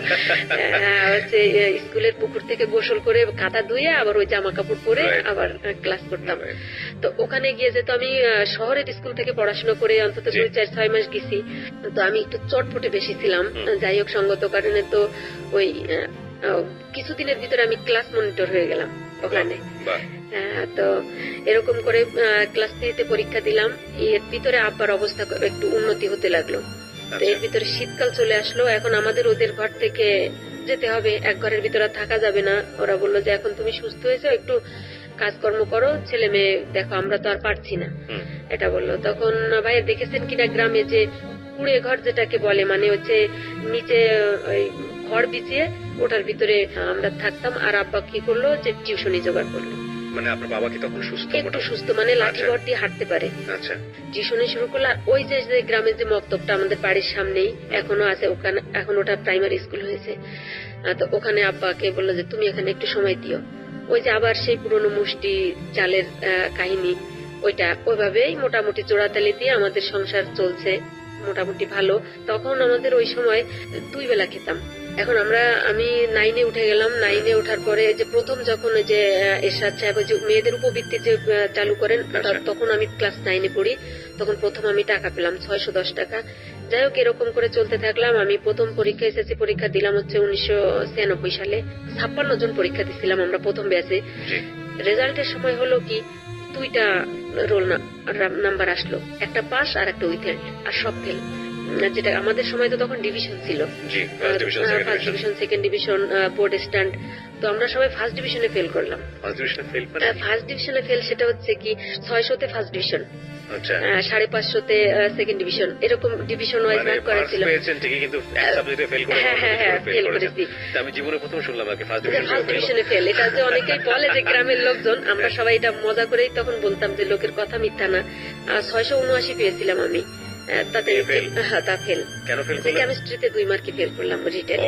হচ্ছে স্কুলের পুকুর থেকে গোসল করে কাদা ধুয়ে আবার ওই জামা কাপড় পরে আবার ক্লাস করতাম। তো ওখানে গিয়ে যেহেতু আমি শহরের স্কুল থেকে পড়াশোনা করে অন্তত 2-4-6 মাস গেছি, তো আমি একটু চটপটে বেশি ছিলাম। যাই হোক, সঙ্গত কারণে তো ওই কিছুদিনের ভিতরে আমি ক্লাস মনিটর হয়ে গেলাম ওখানে। তো এরকম করে ক্লাস 3-তে পরীক্ষা দিলাম। এর ভিতরে আব্বার অবস্থা একটু উন্নতি হতে লাগলো। তো এর ভিতরে শীতকাল চলে আসলো। এখন আমাদের ওদের ঘর থেকে যেতে হবে, এক ঘরের ভিতরে থাকা যাবে না। ওরা বললো যে এখন তুমি সুস্থ হয়েছো, একটু কাজকর্ম করো, ছেলে মেয়ে দেখো, আমরা তো আর পারছি না, এটা বললো। তখন ভাই দেখেছেন কিনা গ্রামে যে কুড়ে ঘর যেটাকে বলে, মানে হচ্ছে নিচে ঘর বিছিয়ে ওটার ভিতরে আমরা থাকতাম। আর আব্বা কি করলো, যে টিউশনি জোগাড় করলো। মানে আপনার বাবা কি তখন সুস্থ? একটু সুস্থ, মানে লাঠি ভর দিয়ে হাঁটতে পারে। আচ্ছা, টিউশনি শুরু করলো। আর ওই যে গ্রামের যে মক্তবটা আমাদের বাড়ির সামনেই এখনো আছে, ওখানে এখন ওটা প্রাইমারি স্কুল হয়েছে। তো ওখানে আব্বাকে বললো যে তুমি এখানে একটু সময় দিও। ওই যে আবার সেই পুরনো মুষ্টি চালের কাহিনী, ওইটা ওইভাবেই মোটামুটি জোড়াতালি দিয়ে আমাদের সংসার চলছে মোটামুটি ভালো। তখন আমাদের ওই সময় 2 বেলা খেতাম। এখন আমি 9-এ উঠে গেলাম। 9-এ ওঠার পরে যে প্রথম যখন যে এরশাদ সাহেব যে মেয়েদের উপবৃত্তি যে চালু করেন, তখন আমি ক্লাস 9-এ পড়ি। তখন প্রথম আমি টাকা পেলাম 610 টাকা। যাই হোক, এরকম করে চলতে থাকলাম। আমি প্রথম পরীক্ষা এসএসসি পরীক্ষা দিলাম হচ্ছে 1996 সালে। 56 জন পরীক্ষা দিছিলাম আমরা প্রথম ব্যাচে। রেজাল্টের সময় হলো কি, 2টা রোল নাম্বার আসলো, একটা পাস আর একটা উইথহেল্ড, আর সব ফেল। যেটা আমাদের সময় তো তখন ডিভিশন ছিল, first division, second division, board stand. তো আমরা সবাই ফার্স্ট ডিভিশনে ফেল করলাম। ফার্স্ট ডিভিশনে ফেল সেটা হচ্ছে কি 600-তে ফার্স্ট ডিভিশন, 550-তে সেকেন্ড ডিভিশন, এরকম ডিভিশন ওয়াইজ ভাগ করা ছিল। ফেল করেছি আমি জীবনে প্রথম শুনলাম ফার্স্ট ডিভিশনে ফেল। এটা যে অনেকেই বলে যে গ্রামের লোকজন, আমরা সবাই এটা মজা করেই তখন বলতাম যে লোকের কথা মিথ্যা না। 679 পেয়েছিলাম আমি, তাতে তা ফেল। কেমিস্ট্রিতে 2 মার্কে ফেল করলাম, রিটেন।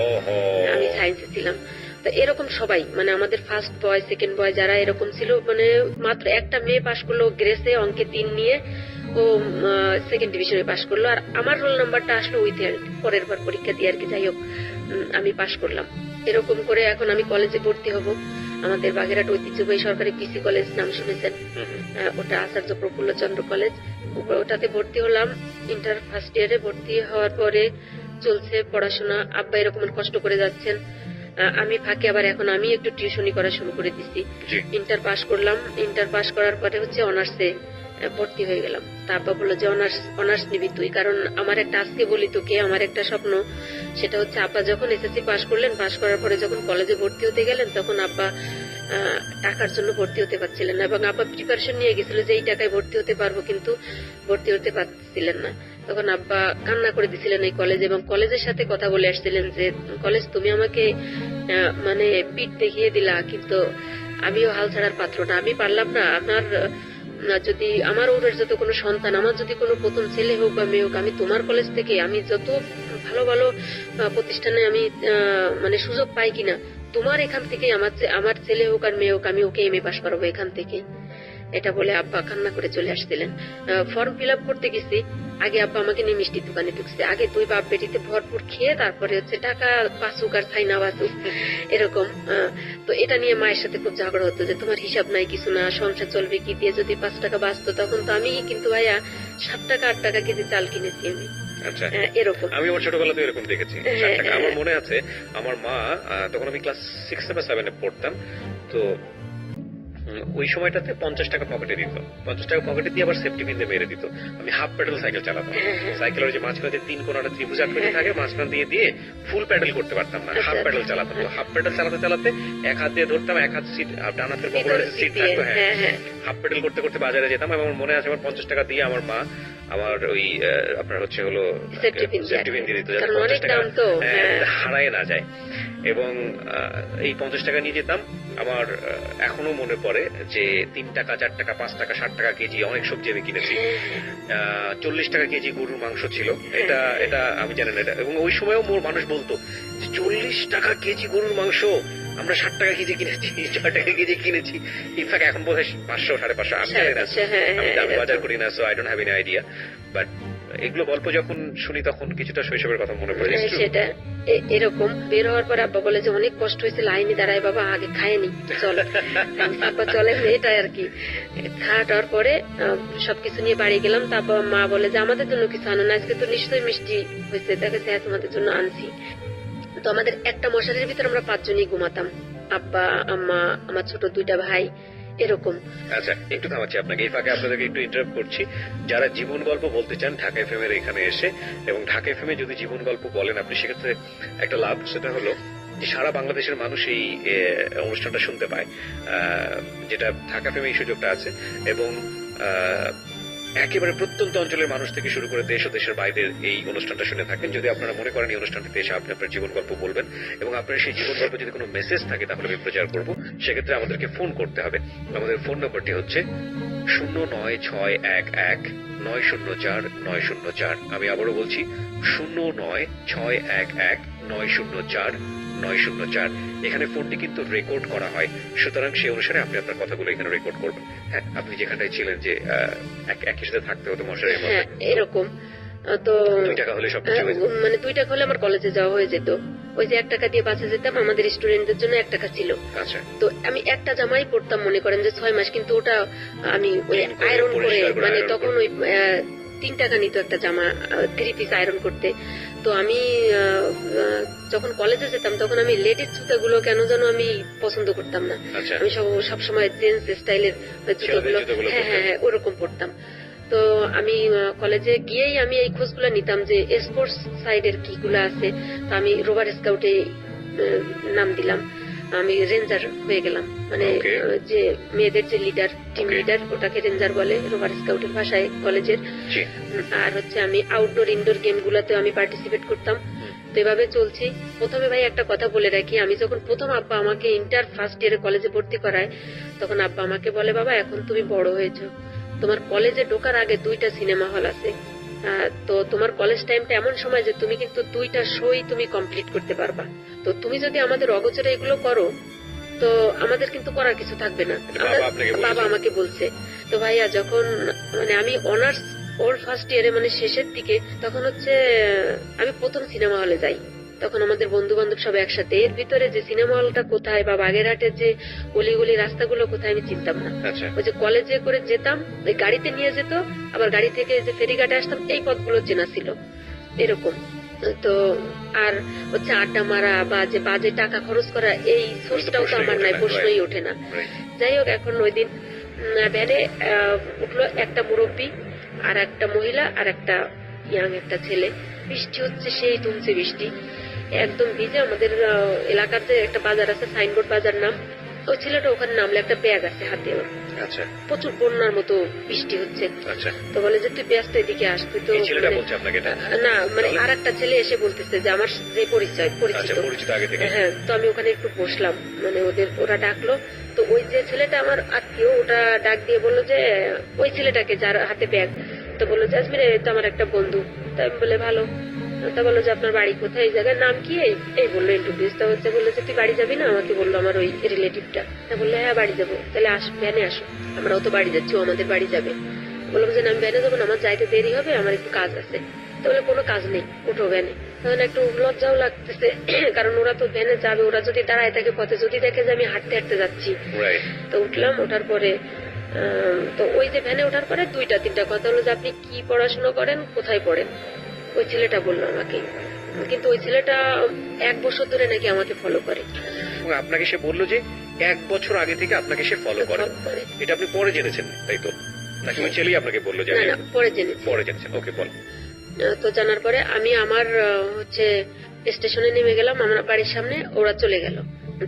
আমি সায়েন্সে ছিলাম। তো এরকম সবাই, মানে আমাদের ফার্স্ট বয় সেকেন্ড বয় যারা এরকম ছিল, মানে মাত্র একটা মেয়ে পাশ করলো গ্রেসে, অঙ্কে 3 নিয়ে, ও সেকেন্ড ডিভিশনে পাশ করলো। আর আমার রোল নাম্বারটা আসলো উইথহেল্ড, পরের বার পরীক্ষা দিয়ে আর কি। যাই হোক, আমি পাশ করলাম। এরকম করে এখন আমি কলেজে ভর্তি হব। আমাদের বাগেরহাট ঐতিহ্যবাহী সরকারি পিসি কলেজ, নাম শুনেছেন? ওটা আচার্য প্রফুল্ল চন্দ্র কলেজ। ওটাতে ভর্তি হলাম। ইন্টার ফার্স্ট ইয়ারে ভর্তি হওয়ার পরে চলছে পড়াশোনা। আব্বা এরকম কষ্ট করে যাচ্ছেন, আমি ফাঁকে আবার এখন আমি একটু টিউশনি করা শুরু করে দিছি। ইন্টার পাস করলাম। ইন্টার পাস করার পরে হচ্ছে অনার্সে ভর্তি হয়ে গেলাম। তা আব্বা বললো যে অনার্স নিবি তুই, কারণ আমার একটা, আজকে বলি তোকে, আমার একটা স্বপ্ন। সেটা হচ্ছে আব্বা যখন এসএসসি পাস করলেন, পাস করার পরে যখন কলেজে ভর্তি হতে গেলেন, তখন আব্বা টাকার জন্য ভর্তি হতে পারছিলেন না, এবং আব্বা প্রিপারেশন নিয়ে গেছিল যে এই টাকায় ভর্তি হতে পারবো, কিন্তু ভর্তি হতে পারছিলেন না। তখন আব্বা কান্না করে দিছিলেন এই কলেজে, এবং কলেজের সাথে কথা বলে আসছিলেন যে কলেজ তুমি আমাকে মানে পিঠ দেখিয়ে দিলা, কিন্তু আমিও হাল ছাড়ার পাত্র না, আমি পারলাম না। যদি আমার ওদের যত কোনো সন্তান, আমার যদি কোনো প্রথম ছেলে হোক বা মেয়ে হোক, আমি তোমার কলেজ থেকে আমি যত ভালো ভালো প্রতিষ্ঠানে আমি মানে সুযোগ পাই কিনা, তোমার এখান থেকে আমার ছেলে হোক আর মেয়ে হোক, আমি ওকে এমএ পাস করাবো এখান থেকে। এটা বলে আব্বা কান্না করে চলে আসছিলেন। ফর্ম ফিল আপ করতে গেছি, আগে আব্বা আমাকে নিয়ে মিষ্টির দোকানে ঢুকছে। আগে তুই বাপ বেটিতে ভরপুর খেয়ে তারপরে হচ্ছে টাকা বাঁচুক আর ছাই না বাঁচুক, এরকম। তো এটা নিয়ে মায়ের সাথে খুব ঝগড়া হতো যে তোমার হিসাব নাই কিছু না, সংসার চলবে কি দিয়ে, যদি 5 টাকা বাঁচতো। তখন তো আমি কিন্তু ভাইয়া 7 টাকা 8 টাকা কেজি চাল কিনেছি আমি। এরকম আমি আমার ছোটবেলাতে এরকম দেখেছি। আমার মনে আছে আমার মা, তখন আমি ক্লাস 6-7 পড়তাম, তো ওই সময়টাতে 50 টাকা পকেটে দিত। 50 টাকা পকেটে দিয়ে আবার সেফটি পিন দিয়ে মেরে দিত। আমি হাফ প্যাডেল সাইকেল চালাতাম। সাইকেলের যে মাঝখানে 3 কোণাটা ত্রিভুজ আকৃতি থাকে, মাঝখান দিয়ে দিয়ে ফুল প্যাডেল করতে পারতাম না, হাফ প্যাডেল চালাতাম। তো হাফ প্যাডেল চালাতে চালাতে এক হাত দিয়ে ধরতাম, এক হাত সিট, ডান হাতের পকেটে সিট থাকতো। হাফ প্যাডেল করতে করতে বাজারে যেতাম, এবং মনে আছে আমার 50 টাকা দিয়ে আমার মা আমার ওই আপনার হচ্ছে হলো সেফটি পিন দিয়ে দিত, যাতে 50 টাকা হারায় না যায়। এবং এই 50 টাকা নিয়ে যেতাম। আমার এখনো মনে পড়ে যে 3 টাকা 4 টাকা 5 টাকা 60 টাকা কেজি অনেক সবজি আমি কিনেছি। 40 টাকা কেজি গরুর মাংস ছিল, এটা এটা আমি জানি না এটা। এবং ওই সময়ও মানুষ বলতো যে 40 টাকা কেজি গরুর মাংস আমরা 60 টাকা কেজি কিনেছি, 6 টাকা কেজি কিনেছি। ইনফ্যাক্ট এখন বোধ হয় 500 550 আমি জানি না, আমি বাজার করি না, so I don't have any idea. But এগুলো গল্প যখন শুনি তখন কিছুটা শৈশবের কথা মনে পড়ে। সেটা এরকম বের হওয়ার পর আব্বা বলে যে অনেক কষ্ট হয়েছে, লাইনে দাঁড়ায় বাবা, আগে খায়নি, চল আব্বা চলে, এটা আর কি। খাওয়ার পরে সবকিছু নিয়ে বাড়ি গেলাম। তারপর মা বলে যে আমাদের জন্য কিছু আনো না, আজকে তো নিশ্চয়ই মিষ্টি হয়েছে, দেখেছে হ্যাঁ তোমাদের জন্য আনছি। তো আমাদের একটা মশারির ভিতরে আমরা 5 জনই ঘুমাতাম, আব্বা আম্মা আমার ছোট 2টা ভাই এরকম। আচ্ছা, একটু থামাচ্ছি আপনাকে, এই ফাঁকে আপনাদেরকে একটু ইন্টারাপ্ট করছি। যারা জীবন গল্প বলতে চান ঢাকা এফএম এর এখানে এসে, এবং ঢাকা এফএম এ যদি জীবন গল্প বলেন আপনি, সেক্ষেত্রে একটা লাভ, সেটা হলো যে সারা বাংলাদেশের মানুষ এই অনুষ্ঠানটা শুনতে পায়, যেটা ঢাকা এফএম এই সুযোগটা আছে। এবং একেবারে প্রত্যন্ত অঞ্চলের মানুষ থেকে শুরু করে দেশ ও দেশের বাইরের এই অনুষ্ঠানটা শুনে থাকেন। যদি আপনারা মনে করেন এই অনুষ্ঠানটিতে এসে আপনি আপনার জীবন গল্প বলবেন, এবং আপনার সেই জীবন গল্প যদি কোনো মেসেজ থাকে তাহলে আমি প্রচার করব, সেক্ষেত্রে আমাদেরকে ফোন করতে হবে। আমাদের ফোন নম্বরটি হচ্ছে 09611904904। আমি আবারও বলছি 09611904904। এখানে ফোনটি কিন্তু রেকর্ড করা হয়, সুতরাং সেই অনুসারে আপনি আপনার কথাগুলো এখানে রেকর্ড করবেন। হ্যাঁ, আপনি যেখানটায় ছিলেন যে একই সাথে থাকতে হতো মশারির মধ্যে, এরকম। তো 2 টাকা হলে সবকিছু মানে 2 টাকা হলে আমার কলেজে যাওয়া হয়ে যেত। ওই যে 1 টাকা দিয়ে বাসে যেতাম, আমাদের স্টুডেন্টদের জন্য 1 টাকা ছিল। আচ্ছা, তো আমি একটা জামাই পরতাম মনে করেন যে 6 মাস, কিন্তু ওটা আমি ওই আয়রন করে, মানে তখন ওই 3 টাকা নিত একটা জামা 3 পিস আয়রন করতে। তো আমি যখন কলেজে যেতাম তখন আমি লেডিস জুতাগুলো কেন যেন আমি পছন্দ করতাম না। আমি সবসময় জেন্টস স্টাইলের জুতোগুলো, হ্যাঁ ওরকম পরতাম। তো আমি কলেজে গিয়েই আমি এই খোঁজগুলো নিতাম যে স্পোর্টস সাইডের কিগুলো আছে। তো আমি রোভার স্কাউটে নাম দিলাম, আমি রেঞ্জার হয়ে গেলাম, মানে যে মেয়েদের যে লিডার, টিম লিডার, ওটাকে রেঞ্জার বলে রোভার স্কাউটের ভাষায় কলেজের। আর হচ্ছে আমি আউটডোর ইনডোর গেম গুলাতে আমি পার্টিসিপেট করতাম। তো এভাবে চলছি। প্রথমে ভাই একটা কথা বলে রাখি, আমি যখন প্রথম আব্বা আমাকে ইন্টার ফার্স্ট ইয়ারে কলেজে ভর্তি করায়, তখন আব্বা আমাকে বলে বাবা এখন তুমি বড় হয়েছো, তোমার কলেজে ঢোকার আগে 2টা সিনেমা হল আছে, তো তোমার কলেজ টাইমটা এমন সময় যে তুমি কিন্তু 2টা শোই তুমি কমপ্লিট করতে পারবা। তো তুমি যদি আমাদের অগোচরে এগুলো করো তো আমাদের কিন্তু করার কিছু থাকবে না। বাবা আমাকে বলছে। তো ভাইয়া যখন মানে আমি অনার্স ওর ফার্স্ট ইয়ারে মানে শেষের দিকে, তখন হচ্ছে আমি প্রথম সিনেমা হলে যাই। তখন আমাদের বন্ধু বান্ধব সব একসাথে, এর ভিতরে যে সিনেমা হলটা কোথায় বা বাগেরহাটের যে গলিগুলি রাস্তাগুলো কোথায় আমি চিনতাম না। ওই যে কলেজে করে যেতাম, ওই গাড়িতে নিয়ে যেত, আবার গাড়ি থেকে যে ফেরিঘাটে আসতাম, এই পথগুলো চেনা ছিল এরকম। তো আর হচ্ছে আড্ডা মারা বা যে বাজে টাকা খরচ করা, এই সোর্সটাও তো আমার নাই, প্রশ্নই ওঠে না। যাই হোক, এখন ওই দিন ভ্যানে উঠলো একটা মুরব্বী আর একটা মহিলা আর একটা ইয়াং একটা ছেলে। বৃষ্টি হচ্ছে, সেই তুমছে বৃষ্টি, একদম ভিজে। আমাদের এলাকার যে একটা বাজার আছে, সাইনবোর্ড বাজার নাম, ওই ছেলেটা ওখানে নামলে একটা ব্যাগ আছে হাতে, প্রচুর বন্যার মতো বৃষ্টি হচ্ছে। তো বলে যে তুই ব্যস্ত এদিকে আস। তুই তো না, মানে আর একটা ছেলে এসে বলতেছে যে আমার যে পরিচিত, হ্যাঁ। তো আমি ওখানে একটু বসলাম, মানে ওরা ডাকলো। তো ওই যে ছেলেটা আমার আত্মীয়, ওটা ডাক দিয়ে বললো যে ওই ছেলেটাকে যার হাতে ব্যাগ, তো বললো যে আজমির তো আমার একটা বন্ধু। তো আমি বলে ভালো। তা বললো যে আপনার বাড়ি কোথায়, এই জায়গার নাম কি, এই বললো ইন্ট্রোডিউস। তা হচ্ছে বললো যে তুই বাড়ি যাবি না, আমাকে বললো আমার ওই রিলেটিভটা। তা বললো হ্যাঁ বাড়ি যাবো। তাহলে ভ্যানে আসো, আমরাও তো বাড়ি যাচ্ছি, ও আমাদের বাড়ি যাবে। বললাম যে আমি ভ্যানে যাবো না, আমার যাইতে দেরি হবে, আমার একটু কাজ আছে। তো বলে কোনো কাজ নেই, ওঠো ভ্যানে। তখন একটু লজ্জাও লাগতেছে, কারণ ওরা তো ভ্যানে যাবে, ওরা যদি দাঁড়ায় থাকে পথে, যদি দেখে যে আমি হাঁটতে হাঁটতে যাচ্ছি। তো উঠলাম, ওঠার পরে তো ওই যে ভ্যানে ওঠার পরে 2-3টা কথা হলো যে আপনি কি পড়াশোনা করেন, কোথায় পড়েন। ওই ছেলেটা বললো আমাকে, কিন্তু ওই ছেলেটা 1 বছর ধরে নাকি আমাকে ফলো করে। আপনাকে সে বললো যে 1 বছর আগে থেকে আপনাকে সে ফলো করে, এটা আপনি পরে জেনেছেন তাই তো, নাকি ওই ছেলেই আপনাকে বললো? না, পরে জেনেছেন। ওকে, বল। তো জানার পরে আমি আমার হচ্ছে স্টেশনে নেমে গেলাম, আমার বাড়ির সামনে, ওরা চলে গেল।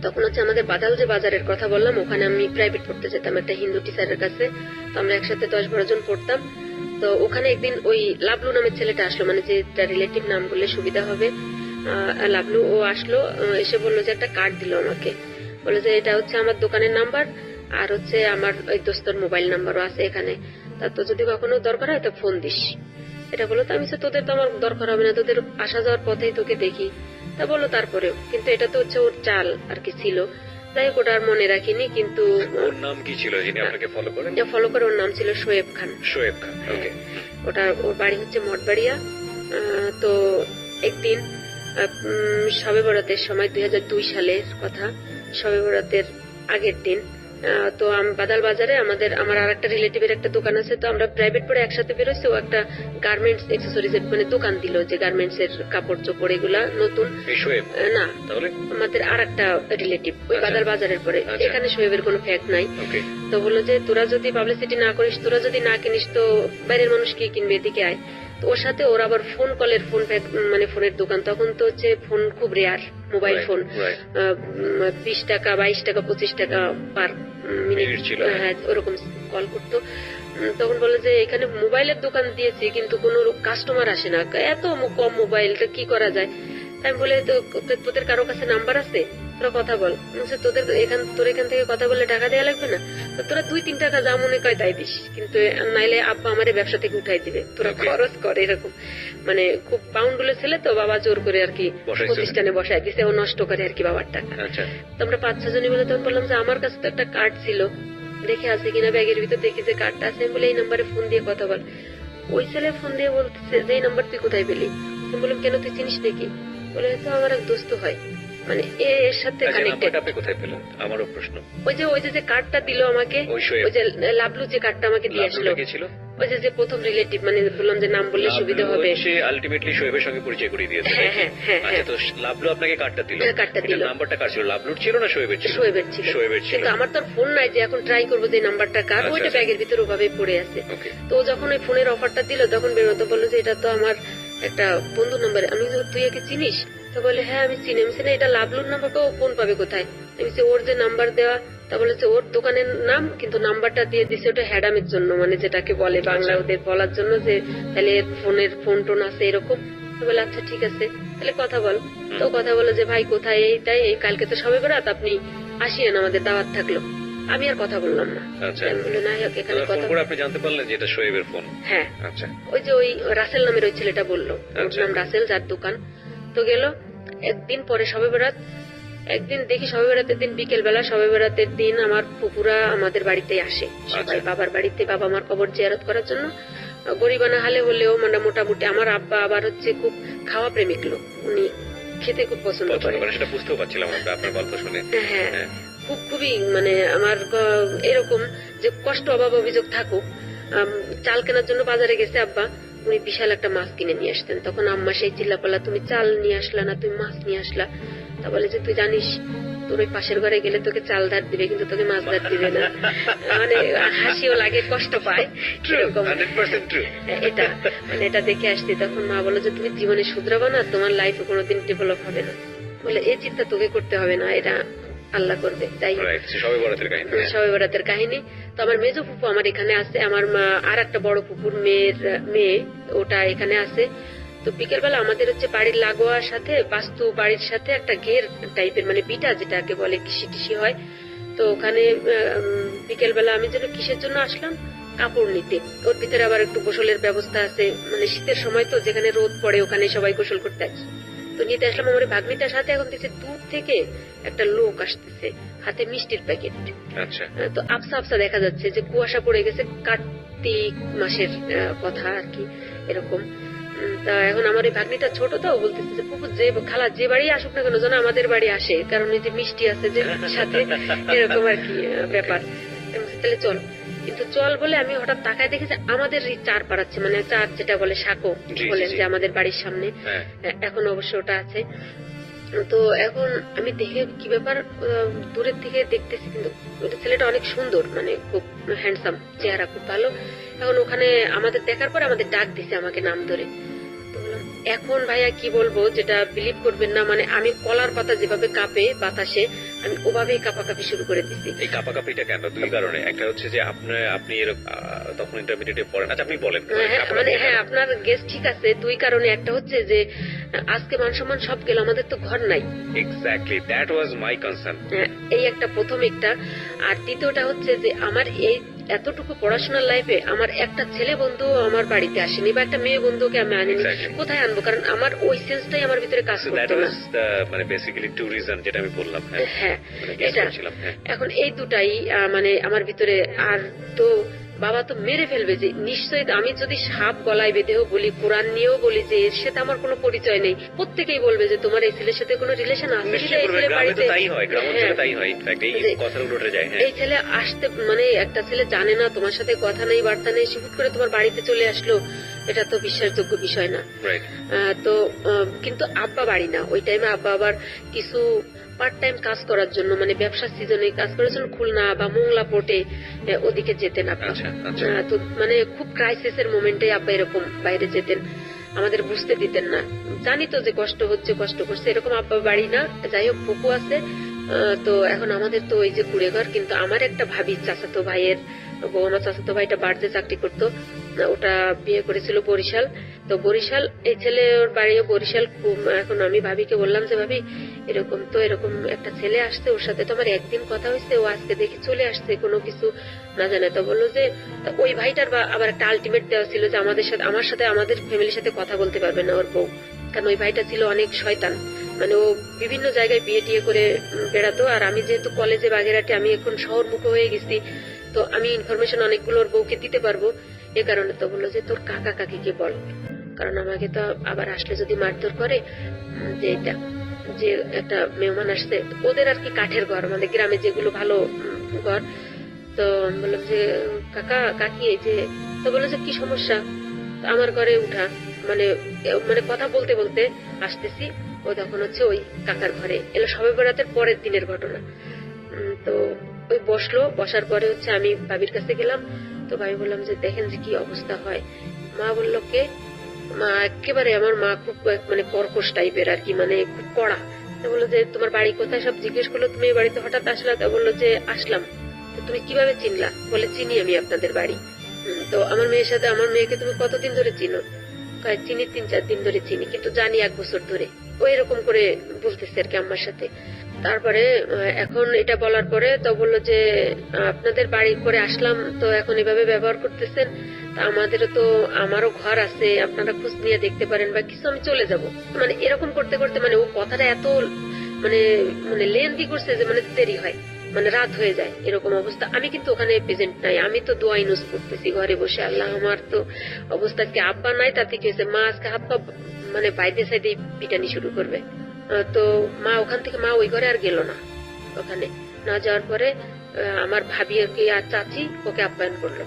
তখন হচ্ছে আমাদের বাদাল যে বাজারের কথা বললাম, ওখানে আমি প্রাইভেট পড়তে যেতাম একটা হিন্দু টিচারের কাছে। তো আমরা একসাথে 10-12 জন পড়তাম। তো ওখানে একদিন ওই লাবলু নামের ছেলেটা আসলো, মানে যে রিলেটিভ নাম বললে সুবিধা হবে। লাভলু ও আসলো, এসে বললো যে একটা কার্ড দিল আমাকে, বলে যে এটা হচ্ছে আমার দোকানের নাম্বার আর হচ্ছে আমার ওই দোস্তর মোবাইল নাম্বারও আছে এখানে, তা তো যদি কখনো দরকার হয় তো ফোন দিস। এটা বলো তো আমি তোদের তো আমার দরকার হবে না, তোদের আসা যাওয়ার পথেই তোকে দেখি। তা বলো তারপরেও কিন্তু এটা তো হচ্ছে ওর চাল আর কি ছিল, যাই হোক ওটা আর মনে রাখিনি। কিন্তু ওর নাম কি ছিল যিনি আপনাকে ফলো করেন? ফলো করে ওর নাম ছিল শোয়েব খান। শোয়েব খান, ওকে। ওটা ওর বাড়ি হচ্ছে মঠবাড়িয়া। তো একদিন শবে বরাতের সময় 2002 সালের কথা, শবে বরাতের আগের দিন, তো বাদাল বাজারে আমার আর একটা রিলেটিভের একটা দোকান আছে, তো আমরা প্রাইভেট পড়ে একসাথে বেরোচ্ছি। ও একটা গার্মেন্টস এক্সেসরিজ এর মানে দোকান দিল, যে গার্মেন্টস এর কাপড় চোপড় এগুলা নতুন। না, আমাদের আর একটা রিলেটিভ ওই বাদাল বাজারের পরে, এখানে শোয়েবের কোনো ফ্যাক্ট নাই। তো বললো যে তোরা যদি পাবলিসিটি না করিস, তোরা যদি না কিনিস তো বাইরের মানুষ কি কিনবে, এদিকে আয়। তো ওর সাথে ওর আবার ফোন কলের ফোন মানে ফোনের দোকান, তখন তো হচ্ছে ফোন খুব রেয়ার, মোবাইল ফোন 20 টাকা 22 টাকা 25 টাকা পার মিনিট ছিল, হ্যাঁ ওরকম কল করতো। তখন বলে যে এখানে মোবাইলের দোকান দিয়েছি কিন্তু কোনো কাস্টমার আসে না, এত কম মোবাইলটা কি করা যায়। আমি বলে তো তোদের কারো কাছে নাম্বার আছে, তোরা কথা বল। তোর এখান থেকে কথা বললে টাকা দেওয়া লাগবে না, তোরা 2-3 টাকা যা মনে করে তাই দিস, কিন্তু নাইলে আব্বা আমার ব্যবসা থেকে উঠাই দিবে, তোরা খরচ করে। এরকম মানে খুব পাউন্ড গুলো ছেলে তো, বাবা জোর করে আর কি প্রতিষ্ঠানে বসায় দিছে, ও নষ্ট করে আর কি বাবার টাকা। তো আমরা 5-6 জনই বলে তখন বললাম যে আমার কাছে তো একটা কার্ড ছিল, দেখে আছে কিনা ব্যাগের ভিতর, দেখি যে কার্ডটা আছে। বলে এই নাম্বারে ফোন দিয়ে কথা বল। ওই ছেলে ফোন দিয়ে বলতেছে যে এই নাম্বার তুই কোথায় পেলি? বললাম কেন, তুই চিনিস নাকি? বলে তো আমার এক দোস্ত হয়, মানে এর সাথে কানেক্টেড। আপনি কোথায় পেলেন? আমারও প্রশ্ন। ওই যে কার্ডটা দিল আমাকে, ওই যে লাভলু যে কার্ডটা আমাকে দিয়ে আসলো, ওই যে প্রথম রিলেটিভ, মানে বললাম যে নাম বললে সুবিধা হবে, সে আলটিমেটলি শোয়েবের সঙ্গে পরিচয় করিয়ে দিয়েছে। আচ্ছা, তো লাভলু আপনাকে কার্ডটা দিল, নাম্বারটা কার ছিল? লাভলুর ছিল না শোয়েবের ছিল? শোয়েবের ছিল। কিন্তু আমার তো ফোন নাই যে এখন ট্রাই করবো যে নাম্বারটা কার, ওইটা ব্যাগের ভিতরে ওভাবেই পড়ে আছে। তো যখন ওই ফোনের অফারটা দিল তখন বেরোতে বললো যে এটা তো আমার একটা বন্ধুর নাম্বার। আমি তুই একে চিনিস? তো বলে হ্যাঁ আমি চিনি। আমি চিনি, এটা লাভলুর নাম্বার, ও ফোন পাবে কোথায়? আমি ওর যে নাম্বার দেওয়া, তা বলেছে ওর দোকানের নাম, কিন্তু নাম্বারটা দিয়ে দিছে ওটা হ্যাডামের জন্য, মানে যেটাকে বলে বাংলা ওদের বলার জন্য যে তাহলে ফোনের ফোন টোন আছে এরকম। তো বলে আচ্ছা ঠিক আছে তাহলে কথা বল। তো কথা বলে যে ভাই কোথায়, এইটাই, এই কালকে তো সবে বেরাত, আপনি আসিয়েন, আমাদের দাওয়াত থাকলো। আমি আর কথা বললাম না। বলে না এখানে কথা বলে আপনি জানতে পারলেন যে এটা শোয়েবের ফোন। হ্যাঁ, ওই যে ওই রাসেল নামের ওই ছেলেটা বললো, ওর নাম রাসেল, যার দোকান। তো গেল একদিন পরে শবে বেরাত, একদিন দেখি শবে বেরাতের দিন বিকেল বেলা, শবে বেরাতের দিন আমার ফুপুরা আমাদের বাড়িতে আসে সবাই, বাবার বাড়িতে, বাবা আমার কবর জিয়ারত করার জন্য। গরিবানা হালে হলেও মানে মোটামুটি, আমার আব্বা আবার হচ্ছে খুব খাওয়া প্রেমিক লোক, উনি খেতে খুব পছন্দ করে, সেটা বুঝতেও পারছিলাম আপনার গল্প শুনে। হ্যাঁ, খুবই মানে আমার এরকম যে কষ্ট অভাব অভিযোগ থাকুক, চাল কেনার জন্য বাজারে গেছে আব্বা, উনি বিশাল একটা মাছ কিনে নিয়ে আসতেন। তখন আম্মা সেই চিল্লাপাল্লা, তুমি চাল নিয়ে আসলা না, তুমি মাছ নিয়ে আসলা। তা বলে যে তুই জানিস তোর ওই পাশের ঘরে গেলে তোকে চাল ধার দিবে কিন্তু তোকে মাছ ধার দিবে না। মানে হাসিও লাগে, কষ্ট পায় এরকম। এটা মানে এটা দেখে আসছি। তখন মা বলে যে তুমি জীবনে শুধরাবা না, তোমার লাইফে কোনোদিন ডেভেলপ হবে না। বলে এই চিন্তা তোকে করতে হবে না, এটা আল্লাহ করবে। তাই শবে বরাতের কাহিনী। তো আমার মেজো ফুপু আমার এখানে আছে, আমার আর একটা বড় ফুপুর মেয়ে ওটা এখানে আছে। তো বিকেল বেলা আমাদের হচ্ছে বাড়ির লাগোয়ার সাথে, বাস্তু বাড়ির সাথে একটা ঘের টাইপের, মানে বিটা যেটাকে বলে, কৃষি টিসি হয়। তো ওখানে বিকেল বেলা আমি যেন কিসের জন্য আসলাম, কাপড় নিতে। ওর ভিতরে আবার একটু গোসলের ব্যবস্থা আছে, মানে শীতের সময় তো যেখানে রোদ পড়ে ওখানে সবাই গোসল করতে আসে। তো নিতে আসলাম আমার ভাগ্নিটার সাথে। এখন দেখছি দূর থেকে একটা লোক আসতেছে, হাতে মিষ্টির প্যাকেট। তো আফসা আফসা দেখা যাচ্ছে যে কুয়াশা পড়ে গেছে, কার্তিক মাসের কথা আর কি এরকম। তা এখন আমার এই ভাগ্নিটা ছোট, তো বলতেছে যে পুকুর যে খালা যে বাড়ি আসুক না কেন যেন আমাদের বাড়ি আসে, কারণ এই যে মিষ্টি আছে যে সাথে, এরকম আর কি ব্যাপার। তাহলে চল, কিন্তু চল বলে আমি হঠাৎ তাকায় দেখি যে আমাদের চার পাড়াচ্ছে, মানে চার যেটা বলে সাঁকো বলেন, যে আমাদের বাড়ির সামনে এখন অবশ্য ওটা আছে। তো এখন আমি দেখে কি ব্যাপার, দূরের থেকে দেখতেছি, কিন্তু ওটা ছেলেটা অনেক সুন্দর, মানে খুব হ্যান্ডসাম, চেহারা খুব ভালো। এখন ওখানে আমাদের দেখার পর আমাদের ডাক দিছে আমাকে নাম ধরে। তো তো বললাম, এখন ভাইয়া কি বলবো, যেটা বিলিভ করবেন না, মানে আমি কলার পাতা যেভাবে কাঁপে বাতাসে, আমি ওভাবেই কাঁপাকাঁপি শুরু করে দিচ্ছি। এই কাঁপাকাঁপিটা কেন? দুই কারণে। একটা হচ্ছে যে আপনি তখন ইন্টারমিডিয়েটে পড়েন। আচ্ছা, আপনি বলেন। মানে হ্যাঁ, আপনার গেস ঠিক আছে। দুই কারণে। একটা হচ্ছে যে আজকে মান সম্মান সব গেল, আমাদের তো ঘর নাই। Exactly, that was my concern. এই একটা প্রথম একটা। আর দ্বিতীয়টা হচ্ছে যে আমার এই এতটুকু পড়াশোনার লাইফে আমার একটা ছেলে বন্ধু আমার বাড়িতে আসেনি, বা একটা মেয়ে বন্ধুকে আমি আনিনি। কোথায় আনবো? কারণ আমার ওই সেন্সটাই আমার ভিতরে কাজ করতো না। মানে বেসিক্যালি টু রিজন, যেটা আমি বললাম। হ্যাঁ, এটা। এখন এই দুটাই মানে আমার ভিতরে। আর তো বাবা তো মেরে ফেলবে যে নিশ্চয়ই, আমি যদি সাপ গলায় বেঁধেও বলি, কোরআন নিয়েও বলি যে এর সাথে আমার কোনো পরিচয় নেই, প্রত্যেকেই বলবে যে তোমার এই ছেলের সাথে কোনো রিলেশন আছে। এই ছেলে আসতে, মানে একটা ছেলে জানে না তোমার সাথে কথা নেই, বার্তা নেই, হুট করে তোমার বাড়িতে চলে আসলো, এটা তো বিশ্বাসযোগ্য বিষয় না। তো কিন্তু আব্বা বাড়ি না ওই টাইমে। আব্বা আবার কিছু পার্ট টাইম কাজ করার জন্য, মানে ব্যবসার সিজনে কাজ করার জন্য খুলনা বা মোংলা পোর্টে ওদিকে যেতেন আব্বা। তো মানে খুব ক্রাইসিসের মোমেন্টে আব্বা এরকম বাইরে যেতেন, আমাদের বুঝতে দিতেন না। জানি তো যে কষ্ট হচ্ছে, কষ্ট করছে, এরকম আব্বা বাড়ি না। যাই হোক, ফুপু আছে। তো এখন আমাদের তো ওই যে কুড়ে ঘর। কিন্তু আমার একটা ভাবি, চাচাতো ভাইয়ের বউ, আমার চাচাতো ভাইটা বাড়িতে চাকরি করতো, ওটা বিয়ে করেছিল বরিশাল। তো বরিশাল, এই ছেলে ওর বাড়িও বরিশাল। এখন আমি ভাবিকে বললাম যে ভাবি, এরকম তো এরকম একটা ছেলে আসছে, ওর সাথে তো আমার একদিন কথা হয়েছে, ও আজকে দেখি চলে আসছে কোনো কিছু না জানে। তো বললো যে ওই ভাইটার আবার একটা আলটিমেট দেওয়া ছিল যে আমার সাথে আমাদের ফ্যামিলির সাথে কথা বলতে পারবে না ওর বউ, কারণ ওই ভাইটা ছিল অনেক শয়তান। মানে ও বিভিন্ন জায়গায় বিয়ে টিয়ে করে বেড়াতো। আর আমি যেহেতু কলেজে বাগেরহাটে, আমি এখন শহরমুখী হয়ে গেছি, তো আমি ইনফরমেশন অনেকগুলো ওর বউকে দিতে পারবো, এ কারণে। তো বললো যে তোর কাকা কাকিকে বল, কারণ আমাকে তো আবার আসলে যদি মারধর করে, যে এটা যে একটা মেহমান আসছে, ওদের আর কি কাঠের ঘর, আমাদের গ্রামে যেগুলো ভালো ঘর। তো বললাম যে কাকা কাকি এই যে, তো বললো যে কি সমস্যা, আমার ঘরে উঠা। মানে মানে কথা বলতে বলতে আসতেছি, ও তখন হচ্ছে ওই কাকার ঘরে এলো। সবে বরাতের পরের দিনের ঘটনা। তো ওই বসলো, বসার পরে হচ্ছে আমি ভাবির কাছে গেলাম। তো ভাবি বললাম যে দেখেন যে কি অবস্থা হয়। মা বললো কে? মা একেবারে, আমার মা খুব মানে কর্কশ টাইপের আর কি, মানে খুব কড়া। তো বললো যে তোমার বাড়ি কোথায়, সব জিজ্ঞেস করলো। তুমি এই বাড়িতে হঠাৎ আসলা? তো বললো যে আসলাম। তো তুমি কিভাবে চিনলা? বলে চিনি আমি আপনাদের বাড়ি। তো আমার মেয়ের সাথে, আমার মেয়েকে তুমি কতদিন ধরে চিনো? চিনি 3-4 দিন ধরে চিনি, কিন্তু জানি 1 বছর ধরে। ও এরকম করে বলতেছে আর কি আমার সাথে। তারপরে এখন এটা বলার পরে তো বললো যে আপনাদের বাড়ি করে আসলাম, তো এখন এভাবে ব্যবহার করতেছেন, তা আমাদেরও তো, আমারও ঘর আছে, আপনারা খোঁজ নিয়ে দেখতে পারেন বা কিছু, আমি চলে যাব। মানে এরকম করতে করতে, মানে ও কথাটা এত মানে মানে লেন্দি করছে যে মানে দেরি হয়, মানে রাত হয়ে যায়, এরকম অবস্থা। আমি কিন্তু ওখানে প্রেজেন্ট নাই, আমি তো দোয়া ইউজ করতেছি ঘরে বসে। আল্লাহ, আমার তো অবস্থা কি, আব্বা নাই তাতে কি হয়েছে, মা আজকে হাত পা মানে বাইরে সাইডে পিটানি শুরু করবে। তো মা ওখান থেকে, মা ওই ঘরে আর গেল না। ওখানে না যাওয়ার পরে আমার ভাবি আর চাচি ওকে আপ্যায়ন করলো।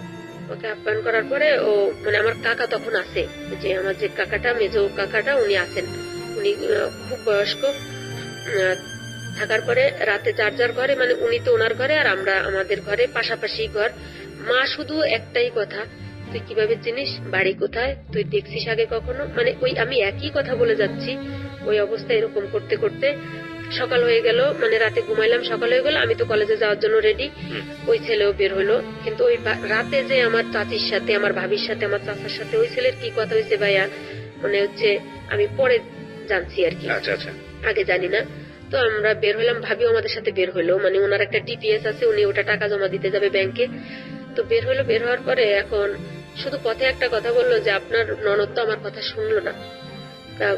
ওকে আপ্যায়ন করার পরে ও, মানে আমার কাকা তখন আছে, যে আমার যে কাকাটা, মেজো কাকাটা, উনি আছেন। উনি খুব বয়স্ক। থাকার পরে রাতে যার যার ঘরে, মানে উনি তো ওনার ঘরে আর আমরা আমাদের ঘরে, পাশাপাশি ঘর। মা শুধু একটাই কথা, তুই কিভাবে চিনিস, বাড়ি কোথায়, তুই দেখছিস আগে কখনো? মানে ওই আমি একই কথা বলে যাচ্ছি। ওই অবস্থা এরকম করতে করতে সকাল হয়ে গেল, মানে রাতে ঘুমাইলাম, সকাল হয়ে গেল, আমি তো কলেজে যাওয়ার জন্য রেডি। ওই ছেলেও বের হলো। কিন্তু ওই রাতে যে আমার চাচির সাথে, আমার ভাবির সাথে, আমার চাচার সাথে ওই ছেলের কি কথা হয়েছে ভাইয়া, মানে হচ্ছে আমি পরে জানছি আর কি, আগে জানি না। তো আমরা বের হলাম, ভাবিও আমাদের সাথে বের হলো। মানে ওনার একটা টিপিএস আছে, উনি ওটা টাকা জমা দিতে যাবে ব্যাংকে। তো বের হলো। বের হওয়ার পরে এখন শুধু পথে একটা কথা বললো যে আপনার ননদ তো আমার কথা শুনলো না।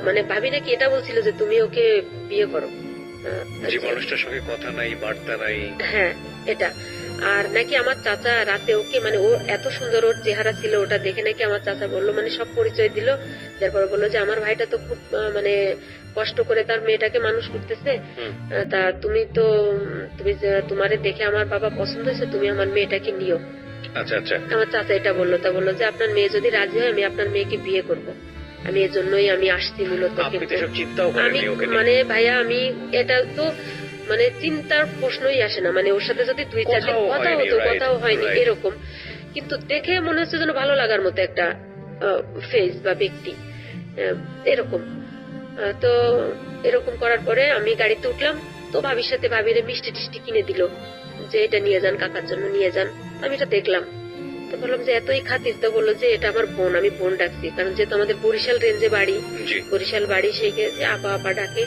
মানে ভাবি নাকি এটা বলছিল যে তুমি ওকে বিয়ে করো, যে মানুষটার সঙ্গে কথা নাই, বার্তা নাই। হ্যাঁ, এটা। আর নাকি আমার চাচা রাতে ওকে, মানে ও এত সুন্দর ওর চেহারা ছিল, ওটা দেখে নাকি আমার চাচা বললো, মানে সব পরিচয় দিল। তারপরে বললো যে আমার ভাইটা তো খুব মানে কষ্ট করে তার মেয়েটাকে মানুষ করতেছে, তা তুমি তো, তুমি তোমারে দেখে আমার বাবা পছন্দ হয়েছে, তুমি আমার মেয়েটাকে নিও। আচ্ছা আচ্ছা। আমার চাচা এটা বললো। তা বললো যে আপনার মেয়ে যদি রাজি হয়, আমি আপনার মেয়েকে বিয়ে করব। আমি এর জন্যই আমি আসছি মূলত। আমি মানে ভাইয়া, আমি এটা তো মানে চিন্তার প্রশ্নই আসে না। মানে ওর সাথে যদি 2-4 দিন কথা হতো, কথাও হয়নি এরকম, কিন্তু দেখে মনে হচ্ছে যেন ভালো লাগার মতো একটা ফেস বা ব্যক্তি। এরকম। তো এরকম করার পরে আমি গাড়িতে উঠলাম, তো ভাবির সাথে ভাবিরে মিষ্টি টিষ্টি কিনে দিল যে এটা নিয়ে যান, কাকার জন্য নিয়ে যান। আমি এটা দেখলাম, তো বললাম যে এতই খাতির, তো বললো যে এটা আমার বোন, আমি বোন ডাকছি, কারণ যেহেতু আমাদের বরিশাল রেঞ্জে বাড়ি, বরিশাল বাড়ি, সেই যে আপা আপা ডাকে।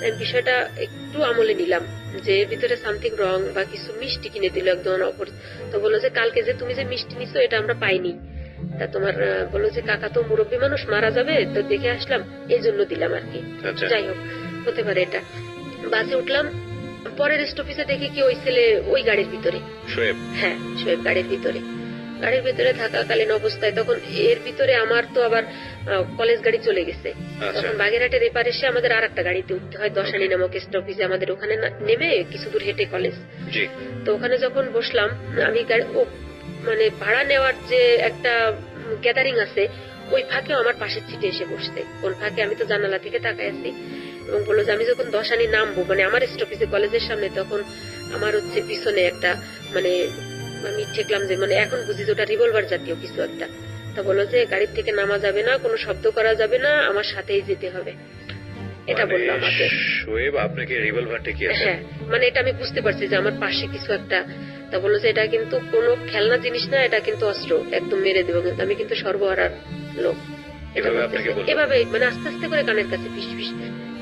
আমি বিষয়টা একটু আমলে নিলাম যে এর ভিতরে সামথিং রং, বা কিছু মিষ্টি কিনে দিল একদম অপর। তো বললো যে কালকে যে তুমি যে মিষ্টি নিছো এটা আমরা পাইনি, তা তোমার বললো যে কাকা তো মুরব্বী মানুষ, মারা যাবে, তো দেখে আসলাম, এই জন্য দিলাম আর কি। যাই হোক, হতে পারে এটা। বাসে উঠলাম, পরের স্টপেজে দেখি কি ওই ছেলে ওই গাড়ির ভিতরে, হ্যাঁ শোয়েব গাড়ির ভিতরে। গাড়ির ভিতরে থাকাকালীন অবস্থায় তখন এর ভিতরে আমার তো আবার কলেজ গাড়ি চলে গেছে। তখন বাগেরহাটের এপারে এসে আমাদের আর একটা গাড়িতে উঠতে হয়, দশানি নামক স্টপেজে, আমাদের ওখানে নেমে কিছু দূর হেঁটে কলেজ। তো ওখানে যখন বসলাম আমি, মানে ভাড়া নেওয়ার যে একটা গ্যাদারিং আছে, ওই ফাঁকে আমার পাশের সিটে এসে বসছে। কোন ফাঁকে আমি তো জানালা থেকে তাকায় আছি, এবং বললো যে আমি যখন দশানি নামবো, মানে আমার স্টপেজে কলেজের সামনে, তখন আমার হচ্ছে পিছনে একটা, মানে আমি ঠেকলাম যে, মানে এখন বুঝি যে ওটা রিভলভার জাতীয় কিছু একটা। তা বললো যে গাড়ির থেকে নামা যাবে না, কোনো শব্দ করা যাবে না, আমার সাথেই যেতে হবে, এটা বললো আমাকে। শোয়েব আপনাকে রিভলভার ঠেকিয়েছে? হ্যাঁ, মানে এটা আমি বুঝতে পারছি যে আমার পাশে কিছু একটা। তা বললো যে এটা কিন্তু কোনো খেলনা জিনিস না, এটা কিন্তু অস্ত্র, একদম মেরে দেবো, কিন্তু আমি কিন্তু সর্বহারার লোক। এভাবে মানে আস্তে আস্তে করে কানের কাছে ফিস ফিস।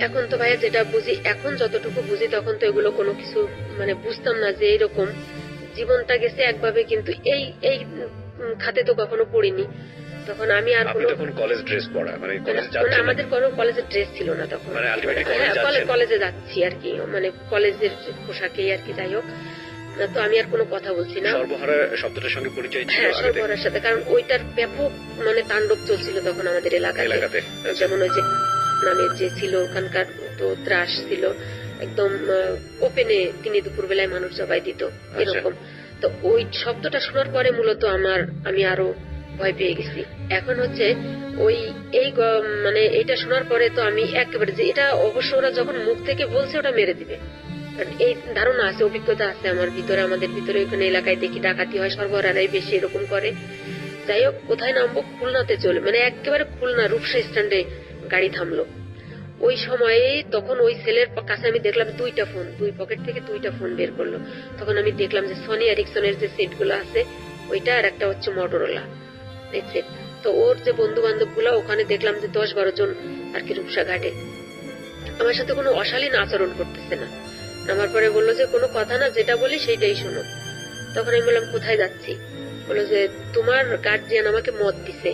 এখন তো ভাইয়া যেটা বুঝি, এখন যতটুকু বুঝি, তখন তো এগুলো কোনো কিছু মানে বুঝতাম না যে এইরকম জীবনটা গেছে একভাবে, কিন্তু এই এই খাতে তো কখনো পড়িনি। তখন আমি আর কোনো কলেজ ড্রেস পরা, মানে আমাদের কোনো কলেজের ড্রেস ছিল না তখন, কলেজে যাচ্ছি আর কি, মানে কলেজের পোশাকেই আর কি। যাই হোক, তো আমি আর কোনো কথা বলছি না। সর্বহারা শব্দটার সঙ্গে পরিচয় ছিল? হ্যাঁ, সর্বহারার সাথে, কারণ ওইটার ব্যাপক মানে তাণ্ডব চলছিল তখন আমাদের এলাকাতে। যেমন ওই যে নামের যে ছিল ওখানকার, তো ত্রাস ছিল একদম ওপেনে, তিনি দুপুর বেলায় মানুষ জবাই দিত এরকম। তো ওই শব্দটা শোনার পরে মূলত আমি আরো ভয় পেয়ে গেছি। এখন হচ্ছে ওই এই মানে এটা শোনার পরে তো আমি একেবারে, যে এটা অবশ্য ওরা যখন মুখ থেকে বলছে ওটা মেরে দিবে, এই ধারণা আছে, অভিজ্ঞতা আছে আমার ভিতরে, আমাদের ভিতরে। ওখানে এলাকায় দেখি ডাকাতি হয়, সর্বহারাই বেশি এরকম করে। যাই হোক, কোথায় নামবো, খুলনাতে চলে, মানে একেবারে খুলনা রূপসা স্ট্যান্ডে গাড়ি থামলো। ওই সময়ে তখন ওই ছেলের কাছে আমি দেখলাম দুইটা ফোন, দুই পকেট থেকে দুইটা ফোন বের করলো। তখন আমি দেখলাম যে সনি এরিকসনের যে সেট গুলো আছে ওইটা, আর একটা হচ্ছে মটোরোলা সেট। তো ওর যে বন্ধু বান্ধব গুলা, ওখানে দেখলাম যে 10-12 জন আর কি রূপসা ঘাটে। আমার সাথে কোনো অশালীন আচরণ করতেছে না। আমার পরে বললো যে কোনো কথা না, যেটা বলি সেইটাই শোনো। তখন আমি বললাম কোথায় যাচ্ছি? বললো যে তোমার গার্জিয়ান আমাকে মত দিছে,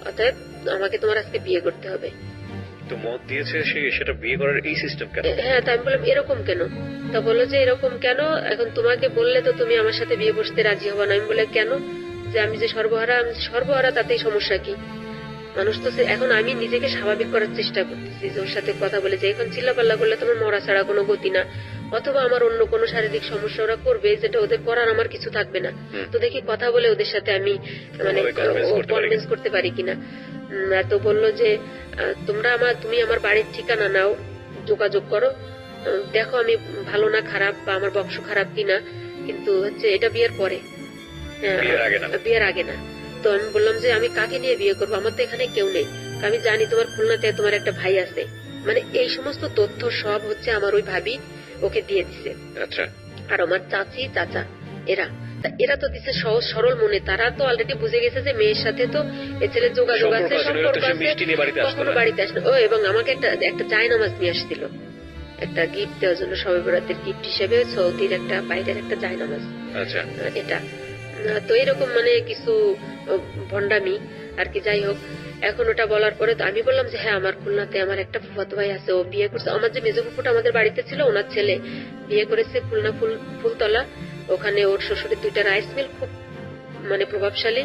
অর্থাৎ আমাকে তোমার আজকে বিয়ে করতে হবে। তো মত দিয়েছে সে, সেটা বিয়ে করার এই সিস্টেম কেন? হ্যাঁ, তা আমি বললাম এরকম কেন? তা বললো যে এরকম কেন, এখন তোমাকে বললে তো তুমি আমার সাথে বিয়ে বসতে রাজি হবা না। আমি বলে কেন? যে আমি যে সর্বহারা, তাতেই সমস্যা কি? মানুষ তো এখন আমি নিজেকে স্বাভাবিক করার চেষ্টা করতেছি, যে ওর সাথে কথা বলে যে এখন চিল্লাপাল্লা করলে তোমার মরা ছাড়া কোনো গতি না, অথবা আমার অন্য কোনো শারীরিক সমস্যা ওরা করবে, যেটা ওদের করার আমার কিছু থাকবে না। তো দেখি কথা বলে ওদের সাথে আমি মানে কনভিন্স করতে পারি কিনা। তো বললো যে তুমি আমার বাড়ির ঠিকানা নাও, যোগাযোগ করো, দেখো আমি ভালো না খারাপ, বা আমার বংশ খারাপ কিনা, কিন্তু হচ্ছে এটা বিয়ের পরে, বিয়ের আগে না। তো আমি বললাম যে আমি কাকে নিয়ে বিয়ে করবো, আমার তো এখানে কেউ নেই, আমি জানি তোমার খুলনাতে তোমার একটা ভাই আছে। মানে এই সমস্ত তথ্য সব হচ্ছে আমার ওই ভাবি ওকে দিয়ে দিছে। আচ্ছা। আর আমার চাচি চাচা এরা তো দিচ্ছে সহজ সরল মনে, তারা তো অলরেডি বুঝে গেছে যে মেয়ের সাথে তো এ ছেলের যোগাযোগ আছে, সম্পর্ক আছে, কখনো বাড়িতে আসলো। ও এবং আমাকে একটা জায়নামাজ নিয়ে আসছিল, একটা গিফট দেওয়ার জন্য, শবে বরাতের গিফট হিসেবে, সৌদির একটা বাইরের একটা জায়নামাজ। আচ্ছা। এটা তো এরকম মানে কিছু ভণ্ডামি আর কি। যাই হোক, এখন ওটা বলার পরে তো আমি বললাম যে হ্যাঁ, আমার খুলনাতে আমার একটা ফুফাতো ভাই আছে, ও বিয়ে করছে। আমার যে মেজো ফুফুটা আমাদের বাড়িতে ছিল, ওনার ছেলে বিয়ে করেছে খুলনা ফুলতলা, ওখানে ওর শ্বশুরের 2টা রাইস মিল, খুব মানে প্রভাবশালী।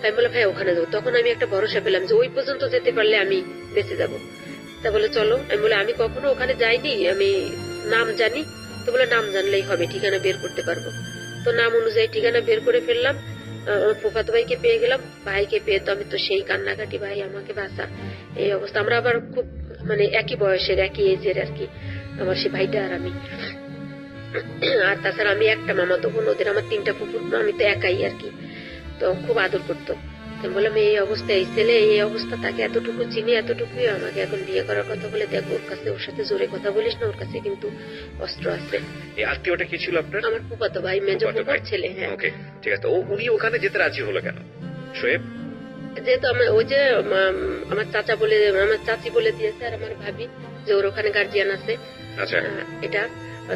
তাই বলে ভাই ওখানে যাবো। তখন আমি একটা ভরসা পেলাম যে ওই পর্যন্ত যেতে পারলে আমি বেঁচে যাব। তা বলে চলো। আমি বলে আমি কখনো ওখানে যাইনি, আমি নাম জানি। তো বলে নাম জানলেই হবে, ঠিকানা বের করতে পারবো। তো নাম অনুযায়ী ঠিকানা বের করে ফেললাম, ফুফাতো ভাইকে পেয়ে গেলাম। ভাইকে পেয়ে তো আমি তো সেই কান্নাকাটি, ভাই আমাকে বাঁচা, এই অবস্থা। আমরা আবার খুব মানে একই বয়সের, একই এজের আর কি, আমার সে ভাইটা আর আমি। আর তাছাড়া আমি একটা মামাতো বোন, ওদের আমার 3টা ফুফুর, আমি তো একাই আর কি। তো খুব আদর করতো। তো বললাম এই অবস্থা, এই ছেলে এই অবস্থা, তাকে এতটুকু চিনি, এতটুকুই আমাকে এখন বিয়ে করার কথা বলে, দেখ ওর কাছে, ওর সাথে জোরে কথা বলিস না, ওর কাছে কিন্তু অস্ত্র আছে। এই আত্মীয়টা কি ছিল আপনার? আমার ফুফাতো ভাই, মেজো ফুফার ছেলে। হ্যাঁ, ওকে, ঠিক আছে। উনি ওখানে যেতে রাজি হলো কেন শোয়েব? যেহেতু ওই যে আমার চাচা বলে, আমার চাচি বলে দিয়েছে আর আমার ভাবি যে ওর ওখানে গার্জিয়ান আছে। আচ্ছা, এটা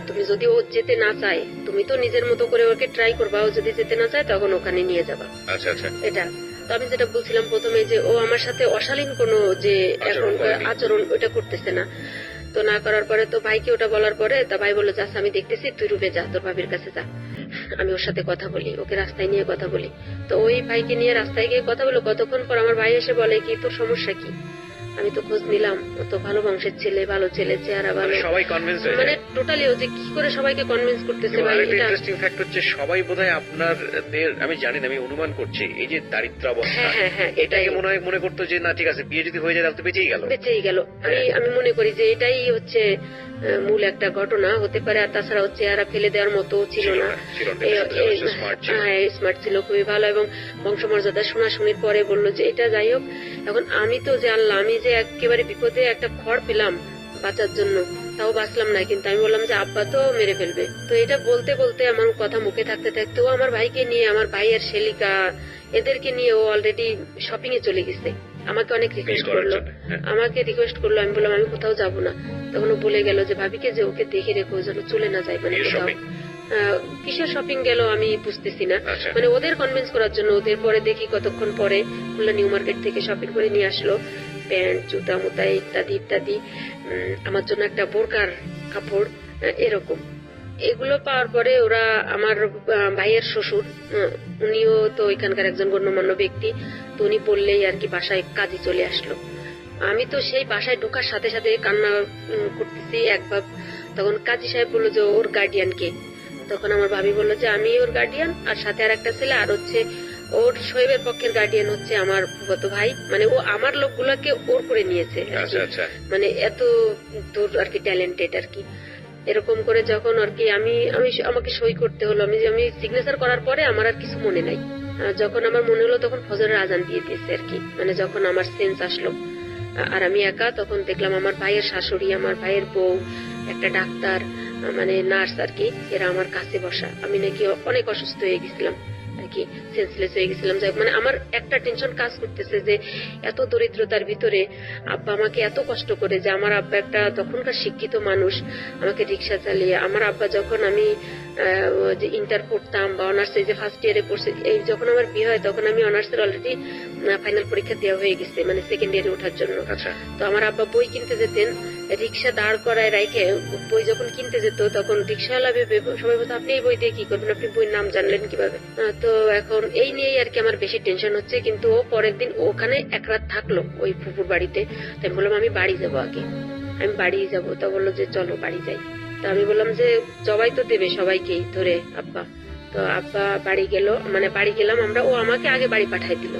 তুমি যদি ও যেতে না চায়, তুমি তো নিজের মতো করে ওকে ট্রাই করবা, ও যদি যেতে না চায় তখন ওখানে নিয়ে যাবা। আচ্ছা আচ্ছা। এটা তো আমি যেটা বলছিলাম প্রথমে, যে ও আমার সাথে অশালীন কোনো যে এখন আচরণ ওটা করতেছে না। তো না করার পরে তো ভাইকে ওটা বলার পরে তা ভাই বললো, যাস আমি দেখতেছি, তুই রুমে যা, তোর ভাবির কাছে যা, আমি ওর সাথে কথা বলি, ওকে রাস্তায় নিয়ে কথা বলি। তো ওই ভাইকে নিয়ে রাস্তায় গিয়ে কথা বলো, কতক্ষণ পর আমার ভাই এসে বলে কি তোর সমস্যা কি। আমি তো খোঁজ নিলাম, ও তো ভালো বংশের ছেলে, ভালো ছেলে, চেহারা ভালো, সবাই কনভিন্স হয়ে যায়। মানে টোটালি ও যে কি করে সবাইকে কনভিন্স করতেছে ভাই। এটা ইন্টারেস্টিং ফ্যাক্ট হচ্ছে সবাই বোধহয় আপনাদের, আমি জানি না, আমি অনুমান করছি, এই যে দারিদ্রাবস্থা, এটাকে মনে হয় মনে করতো যে না ঠিক আছে, বিয়ে যদি হয়ে যায় তাহলে তো বেঁচেই গেল, বেঁচেই গেল। আমি মনে করি যে এটাই হচ্ছে মূল একটা ঘটনা হতে পারে। আর তাছাড়া হচ্ছে চেহারা ফেলে দেওয়ার মতো ছিল না, স্মার্ট ছিল, খুবই ভালো, এবং বংশমর্যাদা শোনাশুনির পরে বললো যে এটা যাই হোক। এখন আমি তো জানলাম, আমি যে একেবারে বিপদে একটা খড় পেলাম বাঁচার জন্য, তাও বাঁচলাম না, কিন্তু আমি বললাম যে আব্বা তো মেরে ফেলবে। তো এটা বলতে বলতে আমার কথা মুখে থাকতে থাকতে ও আমার ভাইকে নিয়ে, আমার ভাইয়ের শেলিকা, এদেরকে নিয়ে ও অলরেডি শপিং এ চলে গেছে। আমাকে অনেক রিকোয়েস্ট করলো, আমি বললাম আমি কোথাও যাবো না। তখন ও বলে গেল যে ভাবিকে যে ওকে দেখে রেখো, যেন চলে না যায়, মানে কোথাও। কিসের শপিং গেল আমি বুঝতেছি না, মানে ওদের কনভিন্স করার জন্য। ওদের পরে দেখি কতক্ষণ পরে খুলনা নিউ মার্কেট থেকে শপিং করে নিয়ে আসলো, প্যান্ট, জুতা মুতা ইত্যাদি ইত্যাদি, আমার জন্য একটা বোরকার কাপড়, এরকম। এগুলো পাওয়ার পরে ওরা, আমার ভাইয়ের শ্বশুর, উনিও তো এখানকার একজন গণ্যমান্য ব্যক্তি, তো উনি বললেই আর কি বাসায় কাজে চলে আসলো। আমি তো সেই বাসায় ঢোকার সাথে সাথে কান্না করতেছি একবার। তখন কাজী সাহেব বললো যে ওর গার্ডিয়ান কে। তখন আমার ভাবি বললো যে আমি ওর গার্ডিয়ান, আর সাথে আর একটা ছেলে, আর হচ্ছে ওর শোয়েবের পক্ষের গার্ডিয়ান হচ্ছে আমার ফুফাতো ভাই, মানে ও আমার লোকগুলাকে ওর করে নিয়েছে, মানে এত দূর আর কি ট্যালেন্টেড আর কি। এরকম করে যখন আর কি আমাকে সই করতে হলো, আমি সিগনেচার করার পরে আমার আর কিছু মনে নাই। যখন আমার মনে হলো তখন ফজরের আজান দিয়ে দিয়েছে আর কি, মানে যখন আমার সেন্স আসলো। আর আমি একা, তখন দেখলাম আমার ভাইয়ের শাশুড়ি, আমার ভাইয়ের বউ, একটা ডাক্তার, মানে নার্স আর কি, এরা আমার কাছে বসা। আমি নাকি অনেক অসুস্থ হয়ে গেছিলাম আর কি, সেন্সলেস হয়ে গেছিলাম। যাই হোক, মানে আমার একটা টেনশন কাজ করতেছে যে এত দরিদ্রতার ভিতরে আব্বা আমাকে এত কষ্ট করে, যে আমার আব্বা একটা তখনকার শিক্ষিত মানুষ, আমাকে রিক্সা চালিয়ে, আমার আব্বা যখন আমি যে ইন্টার পড়তাম বা অনার্সে যে ফার্স্ট ইয়ারে পড়ছে, এই যখন আমার বিয়ে হয় তখন আমি অনার্সের অলরেডি ফাইনাল পরীক্ষা দেওয়া হয়ে গেছে, মানে সেকেন্ড ইয়ারে ওঠার জন্য। তো আমার আব্বা বই কিনতে যেতেন, রিক্সা দাঁড় করায় রাইখে বই যখন কিনতে যেত, তখন রিক্সাওয়ালা ভেবে সবাই বলতো আপনি এই বই দিয়ে কি করবেন, আপনি বইয়ের নাম জানলেন কিভাবে। তো এখন এই নিয়েই আর কি আমার বেশি টেনশন হচ্ছে। কিন্তু ও পরের দিন ওখানে এক রাত থাকলো ওই ফুপুর বাড়িতে। তাই বললাম আমি বাড়ি যাবো, আগে আমি বাড়ি যাবো। তা বললো যে চলো বাড়ি যাই। তা আমি বললাম যে জবাই তো দেবে সবাইকেই ধরে আব্বা। তো আব্বা বাড়ি গেল, মানে বাড়ি গেলাম আমরা, ও আমাকে আগে বাড়ি পাঠাই দিল,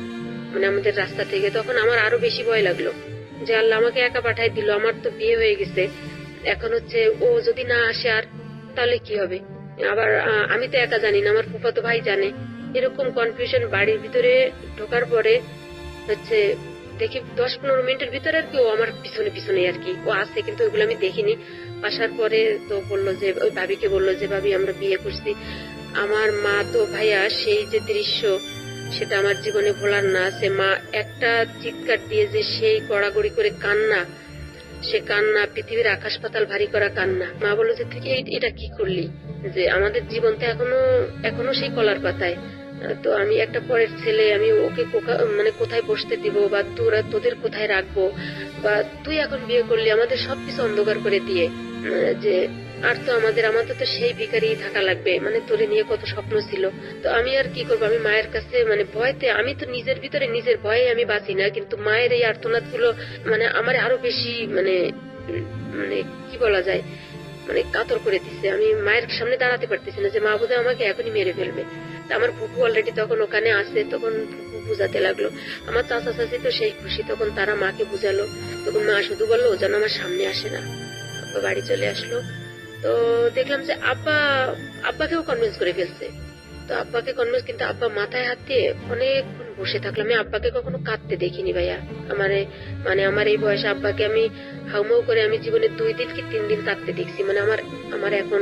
মানে আমাদের রাস্তা থেকে। তখন আমার আরো বেশি ভয় লাগলো যে আল্লাহ আমাকে একা পাঠাই দিল, আমার তো বিয়ে হয়ে গেছে, এখন হচ্ছে ও যদি না আসে আর তাহলে কি হবে। আবার আমি তো একা জানি না, আমার ফুফাতো ভাই জানে। এরকম কনফিউশন। বাড়ির ভিতরে ঢোকার পরে হচ্ছে দেখি 10-15 মিনিটের ভিতরে আর কি ও আমার পিছনে পিছনে আর কি ও আসছে, কিন্তু ওইগুলো আমি দেখিনি। আসার পরে তো বললো যে, ওই ভাবিকে বললো যে ভাবি আমরা বিয়ে করছি। আমার মা তো ভাইয়া সেই যে দৃশ্য, সেটা আমার জীবনে ভোলার না। সে মা একটা চিৎকার দিয়ে যে সেই গড়াগড়ি করে কান্না, সে কান্না পৃথিবীর আকাশ পাতাল ভারী করা কান্না। মা বললো যে তুই এটা কি করলি, যে আমাদের জীবন তো এখনো সেই কলার পাতায়। তো আমি একটা পরের ছেলে, আমি ওকে মানে কোথায় বসতে দিব, বা তোদের কোথায় রাখবো, বা তুই এখন বিয়ে করলি আমাদের সবকিছু অন্ধকার করে দিয়ে, যে আর তো আমাদের তো সেই ভিখারি থাকা লাগবে, মানে তোরে নিয়ে কত স্বপ্ন ছিল। তো আমি আর কি করবো, আমি মায়ের কাছে মানে ভয়তে, আমি তো নিজের ভিতরে নিজের ভয়ে আমি বাঁচি না, কিন্তু মায়ের এই আর্তনাদ গুলো মানে আমার আরো বেশি মানে মানে কি বলা যায়, মানে কাতর করে দিচ্ছে। আমি মায়ের সামনে দাঁড়াতে পারতেছি না, যে মা বোধহয় আমাকে এখনই মেরে ফেলবে। আমার ফুপু অলরেডি তখন ওখানে আসে, তখন ফুপু বুঝাতে লাগলো। আমার চাচা চাচি তো সেই খুশি, তখন তারা মাকে বুঝালো। তখন মা শুধু বললো ও যেন আমার সামনে আসে না। আব্বা বাড়ি চলে আসলো। তো দেখলাম যে আব্বাকেও কনভিন্স করে ফেলছে। তো আব্বাকে কনভিন্স, কিন্তু আব্বা মাথায় হাত দিয়ে অনেকক্ষণ বসে থাকলাম। আমি আব্বাকে কখনো কাঁদতে দেখিনি ভাইয়া। আমার এই বয়সে আব্বাকে আমি হাউমাউ করে আমি জীবনে 2 দিন কি 3 দিন কাঁদতে দেখছি। মানে আমার এখন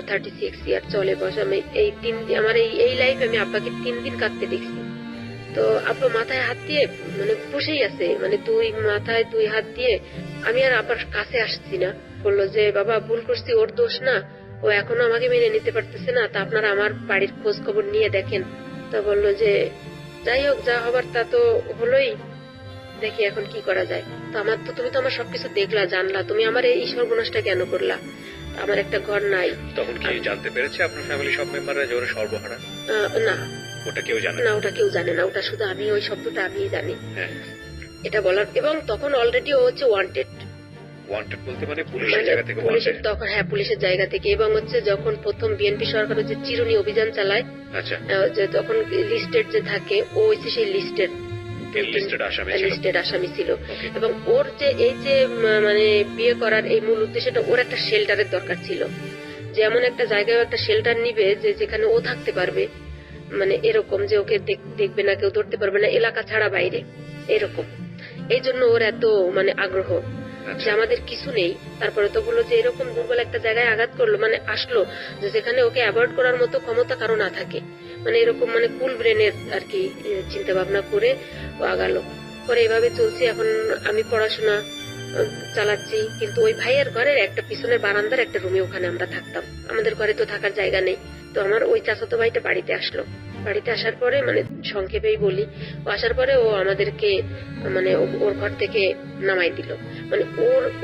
36 ইয়ার চলে বয়স। আমি আমার এই লাইফে আমি আব্বাকে 3 দিন কাঁদতে দেখছি। তো আব্বা মাথায় হাত দিয়ে মানে বসেই আছে, মানে মাথায় 2 হাত দিয়ে। আমি আর আব্বার কাছে আসছি না। বললো যে বাবা ভুল করছি, ওর দোষ না, ও এখনো আমাকে মেনে নিতে পারতেছে না, তা আপনারা আমার বাড়ির খোঁজ খবর নিয়ে দেখেন। তো বললো যে যাই হোক, যা হবার তা তো হলোই, দেখি এখন কি করা যায়। তো তুমি তো আমার সবকিছু দেখলা, জানলা, তুমি আমার এই সর্বনাশটা কেন করলা? আমার একটা ঘর নাই। তখন কি জানতে পেরেছে আপনার ফ্যামিলি সব মেম্বাররা যে ওরা সর্বহারা? না, ওটা কেউ জানে না, ওটা কেউ জানে না। ওটা শুধু আমি, ওই শব্দটা আমিই জানি এটা বলার। এবং তখন অলরেডি ও হচ্ছে ওয়ান্টেড বলতে মানে পুলিশের জায়গা থেকে? তখন হ্যাঁ, পুলিশের জায়গা থেকে। এবং হচ্ছে যখন প্রথম বিএনপি সরকার যে চিরুনি অভিযান চালায়, তখন লিস্টেড যে থাকে, ও হচ্ছে সেই লিস্টেড আসামি ছিল। এবং ওর যে এই যে মানে বিয়ে করার এই মূল উদ্দেশ্যটা, ওর একটা শেল্টারের দরকার ছিল, যে এমন একটা জায়গায় একটা শেল্টার নিবে যে যেখানে ও থাকতে পারবে, মানে এরকম যে ওকে দেখবে না, কেউ ধরতে পারবে না, এলাকা ছাড়া বাইরে, এরকম। এই জন্য ওর এত মানে আগ্রহ যে আমাদের কিছু নেই, তারপরে তো বললো যে এরকম দুর্বল একটা জায়গায় আঘাত করলো, মানে আসলো যে যেখানে ওকে অ্যাভয়েড করার মতো ক্ষমতা কারো না থাকে, মানে এরকম মানে কুল ব্রেনের আর কি চিন্তা ভাবনা করে ও আগালো। পরে এভাবে চলছে। এখন আমি পড়াশোনা চালাচ্ছি, কিন্তু ওই ভাইয়ের ঘরের একটা পিছনের বারান্দার একটা রুমে ওখানে আমরা থাকতাম। আমাদের ঘরে তো থাকার জায়গা নেই। তো আমার ওই চাচাতো ভাইটা বাড়িতে আসলো। বাড়িতে আসার পরে, মানে সংক্ষেপেই বলি, ও আসার পরে ও আমাদেরকে মানে ওর ঘর থেকে নামাই দিল। মানে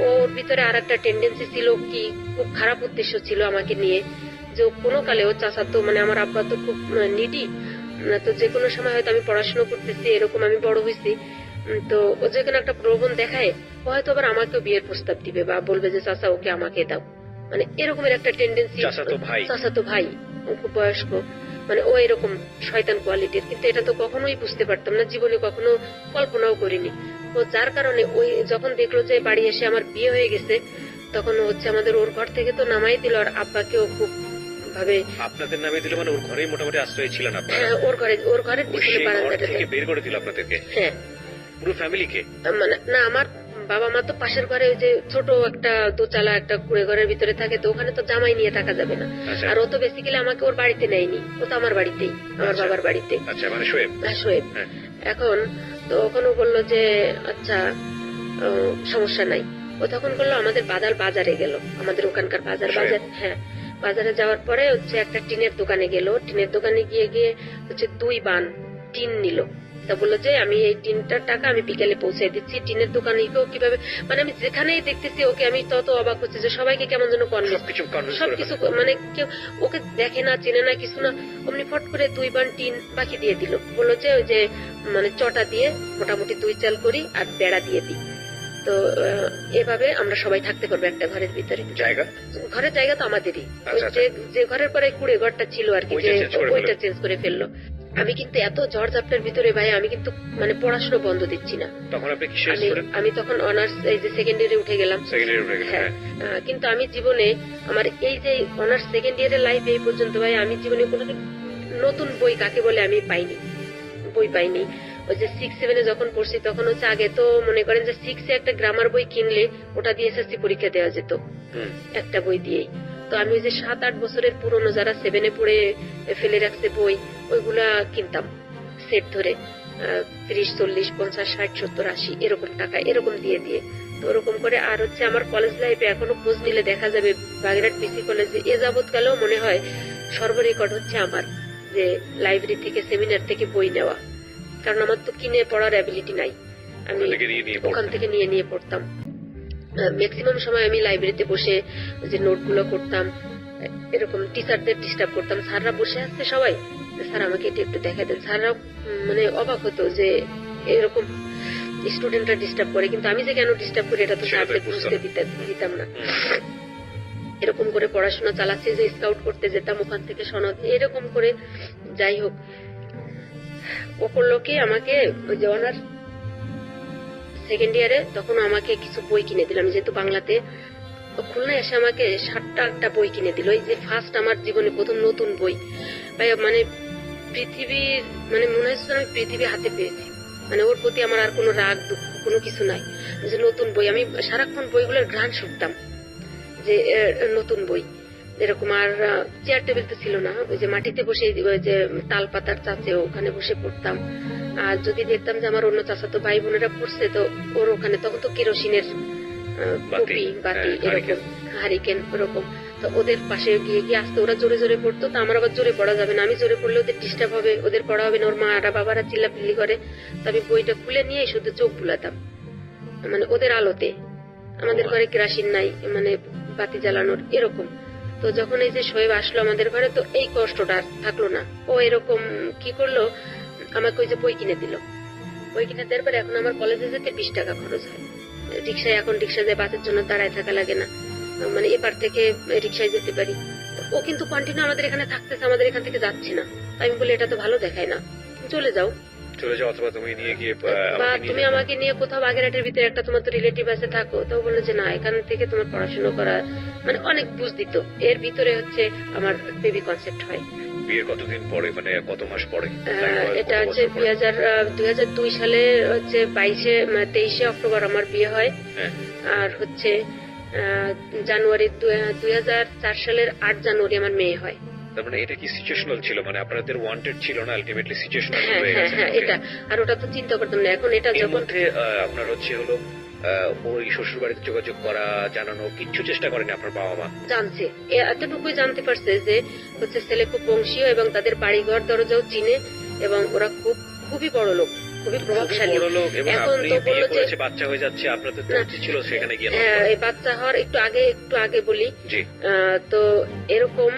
ওর ভিতরে আর একটা টেন্ডেন্সি ছিল, কি খুব খারাপ উদ্দেশ্য ছিল আমাকে নিয়ে, যে কোনো কালে ও চাচাতো, মানে আমার আব্বা তো খুব নিডি, তো যে কোনো সময় হয়তো আমি পড়াশোনা করতেছি, এরকম আমি বড় হয়েছি, তো ও যে কোনো একটা প্রলোভন দেখায়, ও হয়তো আবার আমাকেও বিয়ের প্রস্তাব দিবে বা বলবে যে চাচা ওকে আমাকে দাও, মানে এরকমের একটা টেন্ডেন্সি। চাচাতো ভাই, ও খুব বয়স্ক, মানে ও এরকম শয়তান কোয়ালিটির। কিন্তু এটা তো কখনোই বুঝতে পারতাম না, জীবনে কখনো কল্পনাও করিনি। তো যার কারণে ওই যখন দেখলো যে বাড়ি এসে আমার বিয়ে হয়ে গেছে, তখন হচ্ছে আমাদের ওর ঘর থেকে তো নামাই দিল। আর আব্বাকেও খুব ভাবে আপনাদের নামে দিল, মানে ওর ঘরেই মোটামুটি আশ্রয় ছিলেন আপনারা? হ্যাঁ, ওর ঘরের পিছনে বারান্দাটা থেকে বের করে দিল আপনাদেরকে? হ্যাঁ, পুরো ফ্যামিলিকে? মানে না, আমার বাবা মা তো পাশের ঘরে ওই যে ছোট একটা দোচালা একটা কুড়ে ঘরের ভিতরে থাকে, তো ওখানে তো জামাই নিয়ে থাকা যাবে না। আর ও তো বেসিক্যালি আমাকে ওর বাড়িতে নেয়নি, ও তো আমার বাড়িতেই, আমার বাবার বাড়িতে। মানে শোয়েব? হ্যাঁ, শোয়েব। এখন তো ওখানে বললো যে আচ্ছা সমস্যা নাই। ও তখন বললো আমাদের বাজারে গেল, আমাদের ওখানকার বাজার। হ্যাঁ, বাজারে যাওয়ার পরে হচ্ছে একটা টিনের দোকানে গেল। টিনের দোকানে গিয়ে হচ্ছে 2 বান টিন নিল। তা বললো যে আমি এই টিনটার টাকা আমি বিকেলে পৌঁছে দিচ্ছি। টিনের দোকানে কিভাবে, মানে আমি যেখানেই দেখতেছি ওকে, আমি তত অবাক হচ্ছে যে সবাইকে কেমন যেন সবকিছু, মানে কেউ ওকে দেখে না, চেনে না, কিছু না, অমনি ফট করে 2 বান টিন বাকি দিয়ে দিল। বললো যে ওই যে মানে চটা দিয়ে মোটামুটি 2 চাল করি আর বেড়া দিয়ে দিই, তো এভাবে আমরা সবাই থাকতে পারবো একটা ঘরের ভিতরে। ঘরের জায়গা তো আমাদেরই, যে ঘরের পরে কুড়ে ঘরটা ছিল আর কি, ওইটা চেঞ্জ করে ফেললো। আমি কিন্তু এত ঝড় ঝাপটার ভিতরে ভাই, আমি কিন্তু মানে পড়াশোনা বন্ধ দিচ্ছি না। আমি তখন অনার্স এই যে সেকেন্ড ইয়ারে উঠে গেলাম। হ্যাঁ, কিন্তু আমি জীবনে আমার এই যে অনার্স সেকেন্ড ইয়ারের লাইফ এই পর্যন্ত ভাই, আমি জীবনে কোনো নতুন বই কাকে বলে আমি বই পাইনি। ওই যে 6-7 যখন পড়ছি, তখন হচ্ছে আগে তো মনে করেন যে 6 একটা গ্রামার বই কিনলে ওটা দিয়ে এসএসসি পরীক্ষা দেওয়া যেত একটা বই দিয়েই। তো আমি ওই যে 7-8 বছরের পুরনো যারা 7-এ পড়ে ফেলে রাখছে বই, ওইগুলা কিনতাম সেট ধরে 30, 40, 50, 60, 70, 80 এরকম টাকা এরকম দিয়ে। তো ওরকম করে। আর হচ্ছে আমার কলেজ লাইফে এখনো খোঁজ নিলে দেখা যাবে বাগেরহাট পিসি কলেজে এ যাবৎ কালেও মনে হয় সর্বরেকর্ড হচ্ছে আমার, যে লাইব্রেরি থেকে সেমিনার থেকে বই নেওয়া। কারণ আমার তো কিনে পড়ার অ্যাবিলিটি নাই, আমি ওখান থেকে নিয়ে পড়তাম। ম্যাক্সিমাম সময় আমি লাইব্রেরিতে বসে যে নোটগুলো করতাম, এরকম টিচারদের ডিস্টার্ব করতাম। স্যাররা বসে আসছে সবাই, স্যার আমাকে এটা একটু দেখা দেন। স্যাররা মানে অবাক হতো যে এরকম স্টুডেন্টরা ডিস্টার্ব করে, কিন্তু আমি যে কেন ডিস্টার্ব করি এটা তো স্যারদের বুঝতে দিতাম না। এরকম করে পড়াশোনা চালাচ্ছি। যে স্কাউট করতে যেতাম, ওখান থেকে সনদ, এরকম করে। যাই হোক, ও করলো কি আমাকে ওই যে অনার্স সেকেন্ড ইয়ারে তখন আমাকে কিছু বই কিনে দিলাম, যেহেতু বাংলাতে। খুলনায় এসে আমাকে 7টা 8টা বই কিনে দিল। এই যে ফার্স্ট আমার জীবনে প্রথম নতুন বই ভাই, মানে পৃথিবীর মানে মনে হচ্ছে আমি পৃথিবী হাতে পেয়েছি। মানে ওর প্রতি আমার আর কোনো রাগ দুঃখ কোনো কিছু নাই। যে নতুন বই, আমি সারাক্ষণ বইগুলোর ঘ্রাণ শুনতাম, যে নতুন বই এরকম। আর চেয়ার টেবিল তো ছিল না, ওই যে মাটিতে বসে ওই যে তাল পাতার চাচে ওখানে বসে পড়তাম। আর যদি দেখতাম যে আমার অন্য চাচাতো ভাই বোনেরা পড়ছে, তো ওর ওখানে তখন তো কেরোসিনের বাতি এরকম হারিকেন ওরকম, তো ওদের পাশে গিয়ে গিয়ে আসতে ওরা জোরে জোরে পড়তো। তো আমার আবার জোরে পড়া যাবে না, আমি জোরে পড়লে ওদের ডিস্টার্ব হবে, ওদের পড়া হবে না, ওর মারা বাবারা চিল্লাপিল্লি করে। তো আমি বইটা খুলে নিয়ে শুধু চোখ বুলাতাম, মানে ওদের আলোতে। আমাদের ঘরে কেরাসিন নাই, মানে বাতি জ্বালানোর এরকম। তো যখন এই যে শোয়েব আসলো আমাদের ঘরে, তো এই কষ্টটা আর থাকলো না। ও এরকম কি করলো, আমাকে ওই যে বই কিনে দিল। বই কিনে দেওয়ার পরে এখন আমার কলেজে যেতে 20 টাকা খরচ হয় রিক্সায়। এখন রিক্সা দিয়ে বাসের জন্য দাঁড়ায় থাকা লাগে না, মানে এপার থেকে রিক্সায় যেতে পারি। ও কিন্তু কন্টিনিউ আমাদের এখানে থাকতেছে, আমাদের এখান থেকে যাচ্ছে না। তাই আমি বলি এটা তো ভালো দেখায় না, চলে যাও অথবা তুমি নিয়ে গিয়ে বা তুমি আমাকে নিয়ে কোথাও বাগেরহাটের ভিতরে একটা তোমার তো রিলেটিভ আছে থাকো। তো বললো যে না, এখান থেকে তোমার পড়াশোনা করা, মানে অনেক বুঝ দিত। এর ভিতরে হচ্ছে আমার বেবি কনসেপ্ট হয়। বিয়ের কতদিন পরে, মানে কত মাস পরে? এটা হচ্ছে 2002 সালে হচ্ছে 23 অক্টোবর আমার বিয়ে হয়। আর হচ্ছে জানুয়ারি 2004 সালের 8 জানুয়ারি আমার মেয়ে হয়। তার মানে এটা কি সিচুয়েশনাল ছিল, মানে আপনাদের ওয়ান্টেড ছিল না, আলটিমেটলি সিচুয়েশনাল হয়ে গেছে? হ্যাঁ, এটা আর ওটা তো চিন্তা করতাম না। এখন এটা যখন আপনার হচ্ছে হলো ওই শ্বশুর বাড়িতে যোগাযোগ করা, জানানো, কিচ্ছু চেষ্টা করেনি আপনার বাবা মা? জানছে, এতটুকুই জানতে পারছে যে হচ্ছে ছেলে খুব বংশীয় এবং তাদের বাড়িঘর দরজাও চিনে, এবং ওরা খুবই বড় লোক, খুবই প্রভাবশালী। এখন তো বললো যে বাচ্চা হয়ে যাচ্ছে, আপনাদের তো উচিত ছিল সেখানে গিয়ে। এই বাচ্চা হওয়ার একটু আগে বলি, তো এরকম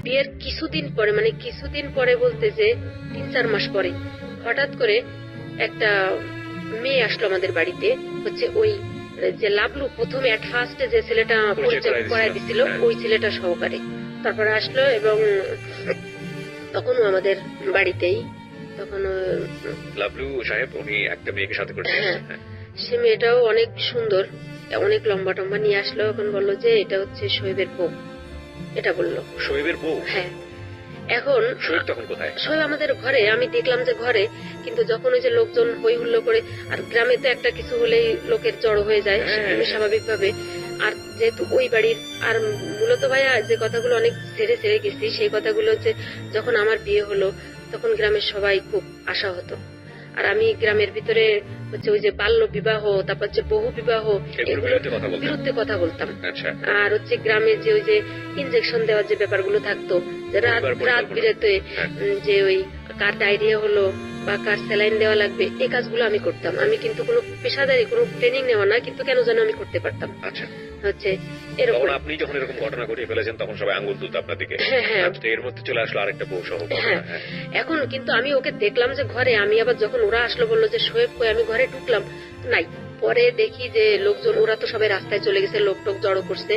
বিয়ের কিছুদিন পরে বলতে যে 3-4 মাস পরে হঠাৎ করে একটা মেয়ে আসলো আমাদের বাড়িতে। হচ্ছে ওই যে লাবলু প্রথমে এট ফার্স্টে যে ছেলেটা পরিচয় করায় দিছিল, ওই ছেলেটা সহকারে তারপরে আসলো, এবং তখনও আমাদের বাড়িতেই। তখন লাবলু সাহেব উনি একটা মেয়েকে সাথে করেছেন। সে মেয়েটাও অনেক সুন্দর, অনেক লম্বা টম্বা নিয়ে আসলো। এখন বললো যে এটা হচ্ছে শোয়েবের বউ, এটা বললো। শোয়েবের বউ? হ্যাঁ। এখন শোয়েব তখন কোথায়? শোয়েব আমাদের ঘরে, আমি দেখলাম যে ঘরে, কিন্তু যখন ওই যে লোকজন হই হুল্লো করে, আর গ্রামে তো একটা কিছু হলেই লোকের জড়ো হয়ে যায় স্বাভাবিক ভাবে। আর যেহেতু ওই বাড়ির, আর মূলত ভাইয়া যে কথাগুলো অনেক ছেড়ে গেছি, সেই কথাগুলো হচ্ছে যখন আমার বিয়ে হলো তখন গ্রামের সবাই খুব আশা হতো। আর আমি গ্রামের ভিতরে হচ্ছে ওই যে বাল্য বিবাহ, তারপর হচ্ছে বহু বিবাহ, এগুলোর বিরুদ্ধে কথা বলতাম। আর হচ্ছে গ্রামে যে ওই যে ইনজেকশন দেওয়ার যে ব্যাপারগুলো থাকতো, যে রাত বিরেতে যে ওই কার ডায়রিয়া হলো বা কার স্যালাইন দেওয়া লাগবে, এই কাজগুলো আমি করতাম। আমি কিন্তু কোনো পেশাদারি কোনো ট্রেনিং নেওয়া না, কিন্তু কেন যেন আমি করতে পারতাম। হচ্ছে এরকম। আপনি যখন এরকম ঘটনা ঘটিয়ে ফেলেছেন তখন সবাই আঙ্গুল তুলতো আপনার দিকে। এর মধ্যে চলে আসলো আরেকটা বউ সহ। এখন কিন্তু আমি ওকে দেখলাম যে ঘরে, আমি আবার যখন ওরা আসলো বললো যে শোয়েব কই, আমি ঘরে ঢুকলাম, নাই। পরে দেখি যে লোকজন, ওরা তো সবাই রাস্তায় চলে গেছে, লোক টোক জড়ো করছে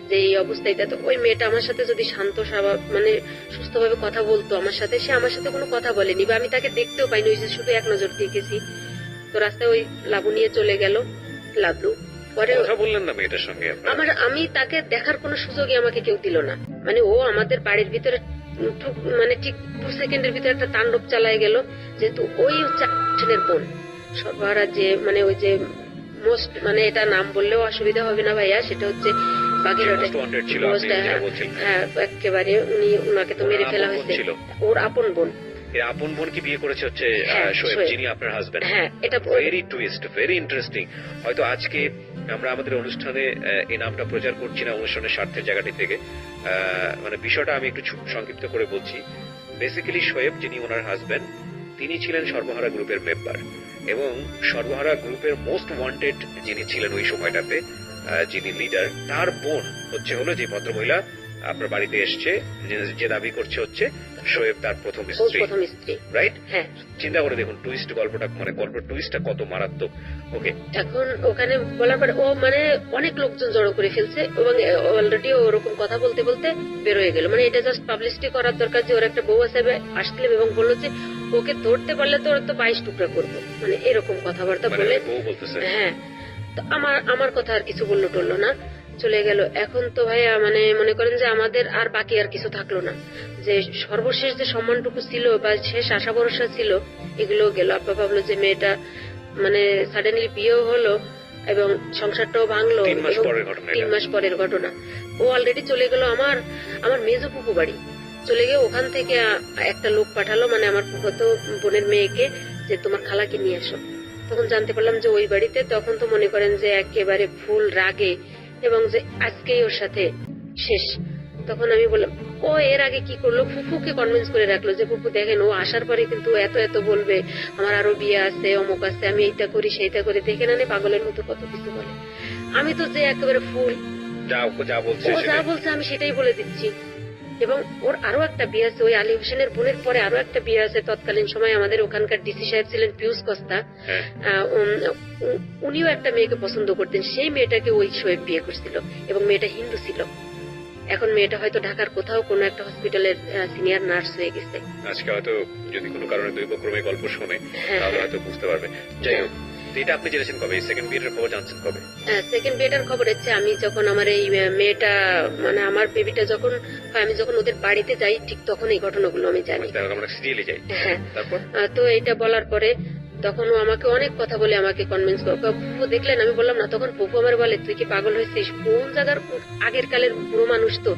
যে এই অবস্থায়। তো ওই মেয়েটা আমার সাথে যদি শান্ত স্বভাব, মানে সুস্থভাবে কথা বলতো আমার সাথে, সে আমার সাথে কোনো কথা বলেনি, বা আমি তাকে দেখতেও পাইনি, ওই যে শুধু এক নজর দেখেছি। তো রাস্তায় ওই লাবু নিয়ে চলে গেল, লাবলু। পরে কথা বললেন না মেয়েটার সঙ্গে? আমি তাকে দেখার কোনো সুযোগই আমাকে কেউ দিল না। মানে ও আমাদের বাড়ির ভিতরে মানে ঠিক 2 সেকেন্ডের ভিতরে একটা তাণ্ডব চালায় গেল। যেহেতু ওই হচ্ছে বোন সর্বহারা, যে মানে ওই যে মোস্ট, মানে এটা নাম বললেও অসুবিধা হবে না ভাইয়া, সেটা হচ্ছে বাগেরহাটে। হ্যাঁ, একেবারে উনাকে তো মেরে ফেলা হয়েছে। ওর আপন বোন। আপন বোনকে বিয়ে করেছে হচ্ছে শোয়েব, যিনি আপনার হাজবেন্ড। হ্যাঁ, এটা ভেরি টুইস্ট, ভেরি ইন্টারেস্টিং। হয়তো আজকে আমরা আমাদের অনুষ্ঠানে এই নামটা প্রচার করছি না অনুষ্ঠানের স্বার্থের জায়গাটি থেকে, মানে বিষয়টা আমি একটু সংক্ষিপ্ত করে বলছি। বেসিক্যালি শোয়েব, যিনি ওনার হাজবেন্ড, তিনি ছিলেন সর্বহারা গ্রুপের মেম্বার, এবং সর্বহারা গ্রুপের মোস্ট ওয়ান্টেড যিনি ছিলেন ওই সময়টাতে, যিনি লিডার, তার বোন হচ্ছে হলো যে ভদ্রমহিলা আপনার বাড়িতে এসছে, যে দাবি করছে হচ্ছে শোয়েব তার প্রথম স্ত্রী, রাইট? হ্যাঁ। চিন্তা করে দেখুন টুইস্ট, গল্পটা মানে গল্পের টুইস্টটা কত মারাত্মক। ওকে, এখন ওখানে বলার পরে ও মানে অনেক লোকজন জড়ো করে ফেলছে, এবং অলরেডি ওরকম কথা বলতে বলতে বের হয়ে গেল। মানে এটা জাস্ট পাবলিসিটি করার দরকার যে ওর একটা বউ আছে, আসলে, এবং বললো যে ওকে ধরতে পারলে তো ওর তো 22 টুকরা করবো, মানে এরকম কথাবার্তা বলে। বউ বলতেছে। হ্যাঁ। তো আমার কথা আর কিছু বললো টললো না, চলে গেল। এখন তো ভাইয়া মানে মনে করেন যে আমাদের আর বাকি আর কিছু থাকলো না, যে সর্বশেষ যে সম্মানটুকু ছিল বা শেষ আশা ভরসা ছিল এগুলো গেল। আব্বা ভাবলো যে মেয়েটা মানে সাডেনলি বিয়েও হলো এবং সংসারটাও ভাঙলো। 3 মাস পরের ঘটনা। 3 মাস পরের ঘটনা। ও অলরেডি চলে গেল আমার মেজো ফুপু বাড়ি। চলে গিয়ে ওখান থেকে একটা লোক পাঠালো, মানে আমার ফুফাতো বোনের মেয়েকে, যে তোমার খালাকে নিয়ে আসো। তখন জানতে পারলাম যে ওই বাড়িতে, তখন তো মনে করেন যে একেবারে ফুল রাগে এবং যে আজকেই ওর সাথে শেষ। তখন আমি বললাম, ও এর আগে কি করলো, ফুফুকে কনভিন্স করে রাখলো যে ফুফু দেখেন ও আসার পরে কিন্তু এত এত বলবে, আমার আরো বিয়ে আছে, অমুক আছে, আমি এইটা করি সেইটা করি, দেখে না পাগলের মতো কত কিছু বলে। আমি তো যে একেবারে ফুল, যা বলছে আমি সেটাই বলে দিচ্ছি। এবং ওর আরো একটা বিয়ে আছে, ওই আলী হোসেনের বোনের পরে আরো একটা বিয়ে আছে। তৎকালীন সময় আমাদের ওখানকার ডিসি সাহেব ছিলেন পিউস কস্তা। উনিও একটা মেয়েকে পছন্দ করতেন, সেই মেয়েটাকে ওই শোয়েব বিয়ে করছিল এবং মেয়েটা হিন্দু ছিল। এখন মেয়েটা হয়তো ঢাকার কোথাও কোনো একটা হসপিটালের সিনিয়র নার্স হয়ে গেছে। আজকে হয়তো যদি কোনো কারণে দৈবক্রমে গল্প শোনে তাহলে হয়তো বুঝতে পারবে। যাই হোক, এটা আপনি জেনেছেন কবে? সেকেন্ড বিয়েটার খবর জানছেন কবে? সেকেন্ড বিয়েটার খবর হচ্ছে আমি যখন আমার এই মেয়েটা মানে আমার বেবিটা যখন আমি যখন ওদের বাড়িতে যাই, ঠিক তখন এই ঘটনাগুলো আমি জানি। আমরা সিরিয়ালে যাই। তারপর তো এটা বলার পরে তখন ও আমাকে অনেক কথা বলে আমাকে কনভিন্স করে। ফুফু দেখলেন, আমি বললাম না, তখন ফুফু আমার বলে তুই কি পাগল হয়েছিস? কোন জায়গার আগের কালের বুড়ো মানুষ, তো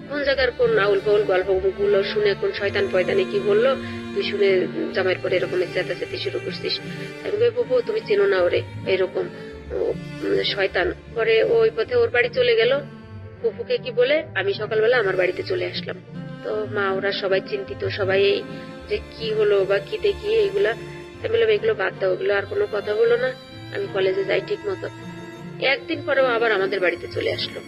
কোন জায়গার কোন আউল বাউল গল্প গুলো শুনে কোন শয়তান পয়তানি কি বললো তুই শুনে জামাইয়ের পরে এরকম চেঁচাচেঁচি শুরু করছিস। আমি কই ফুফু তুমি চেনো না ওরে, এরকম শয়তান। পরে ওই পথে ওর বাড়ি চলে গেল। ফুফুকে কি বলে আমি সকালবেলা আমার বাড়িতে চলে আসলাম। তো মা ওরা সবাই চিন্তিত, সবাই এই যে কি হলো বা কি দেখি এগুলা। আমি বললাম এগুলো বাদ দাও, ওগুলো আর কোনো কথা বলো না, আমি কলেজে যাই ঠিক মতো। একদিন পরেও আবার আমাদের বাড়িতে চলে আসলো।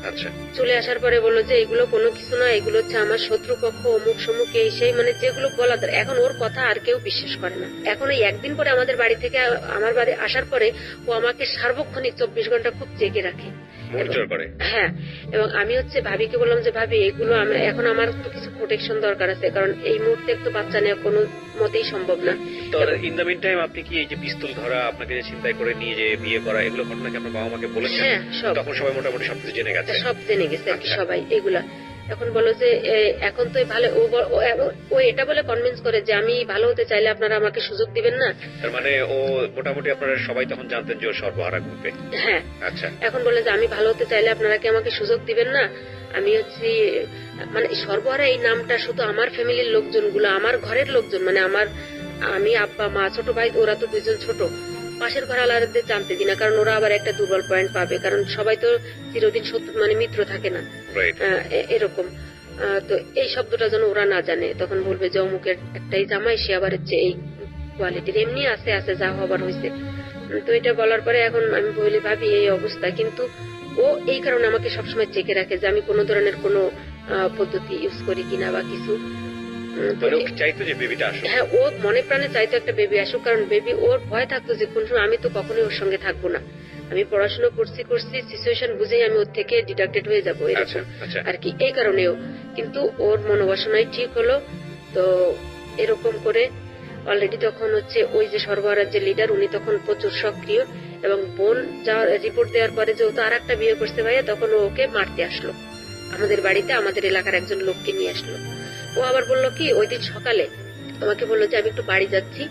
আচ্ছা, চলে আসার পরে বললো যে এগুলো কোনো কিছু না, এগুলো হচ্ছে আমার শত্রুপক্ষ, অমুক সমুক এই সেই, মানে যেগুলো বলা। এখন ওর কথা আর কেউ বিশ্বাস করে না। এখন এই একদিন পরে আমাদের বাড়ি থেকে আমার বাড়ি আসার পরে ও আমাকে সার্বক্ষণিক 24 ঘন্টা খুব জেগে রাখে। হ্যাঁ, এবং আমি হচ্ছে ভাবিকে বললাম যে ভাবি এগুলো এখন আমার তো কিছু প্রোটেকশন দরকার আছে, কারণ এই মুহূর্তে তো বাচ্চা নেওয়া কোনো মতেই সম্ভব না। তো ইন দ্য মিন টাইম আপনি কি এই যে পিস্তল ধরা, আপনাকে যে চিন্তাই করে নিয়ে যে বিয়ে করা, এগুলো ঘটনা কি আপনার বাবা মাকে বলেছেন? হ্যাঁ, তখন সবাই মোটামুটি সবকিছু জেনে গেছে। সব জেনে গেছে আর কি সবাই এগুলা। এখন বলো যে এখন তো ভালো, ও এটা বলে কনভিন্স করে যে আমি ভালো হতে চাইলে আপনারা আমাকে সুযোগ দিবেন না। তার মানে ও মোটামুটি আপনারা সবাই তখন জানতেন যে ও সর্বহারা গ্রুপে। হ্যাঁ, আচ্ছা। এখন বলে যে আমি ভালো হতে চাইলে আপনারা কি আমাকে সুযোগ দিবেন না। আমি হচ্ছি মানে সর্বহারা এই নামটা শুধু আমার ফ্যামিলির লোকজনগুলো, আমার ঘরের লোকজন, মানে আমি আব্বা মা ছোট ভাই, ওরা তো দুইজন ছোট, পাশের ঘর আলাদাদের জানতে দিই না, কারণ ওরা আবার একটা দুর্বল পয়েন্ট পাবে, কারণ সবাই তো চিরদিন শত্রু মানে মিত্র থাকে না এরকম। তো এই শব্দটা যেন ওরা না জানে, তখন বলবে যে অমুকের একটাই জামাই, সে আবার হচ্ছে এই কোয়ালিটির, এমনি আছে যা হবার হয়েছে। তো এটা বলার পরে এখন আমি বলি ভাবি এই অবস্থা, কিন্তু ও এই কারণে আমাকে সবসময় চেকে রাখে যে আমি কোন ধরনের কোন পদ্ধতি ইউজ করি কিনা বা কিছু। হ্যাঁ, ও মনে প্রাণে চাইতো একটা বেবি আসুক, কারণ বেবি ওর ভয় থাকতো যে কোন সময় আমি তো কখনোই ওর সঙ্গে থাকবো না, আমি পড়াশোনা করছি সিচুয়েশন বুঝেই আমি ওর থেকে ডিডাক্টেড হয়ে যাবো এরকম আর কি। এই কারণেও কিন্তু ওর মনোবাসনাই ঠিক হলো। তো এরকম করে অলরেডি তখন হচ্ছে ওই যে সর্বহারার যে লিডার, উনি তখন প্রচুর সক্রিয়, এবং বোন যাওয়ার রিপোর্ট দেওয়ার পরে যে ও তো আর একটা বিয়ে করতে ভাইয়া, তখন ওকে মারতে আসলো আমাদের বাড়িতে, আমাদের এলাকার একজন লোককে নিয়ে আসলো। ও আবার বললো কি ওই দিন সকালে আমাকে বললো যে আমি একটু বাড়ি যাচ্ছি,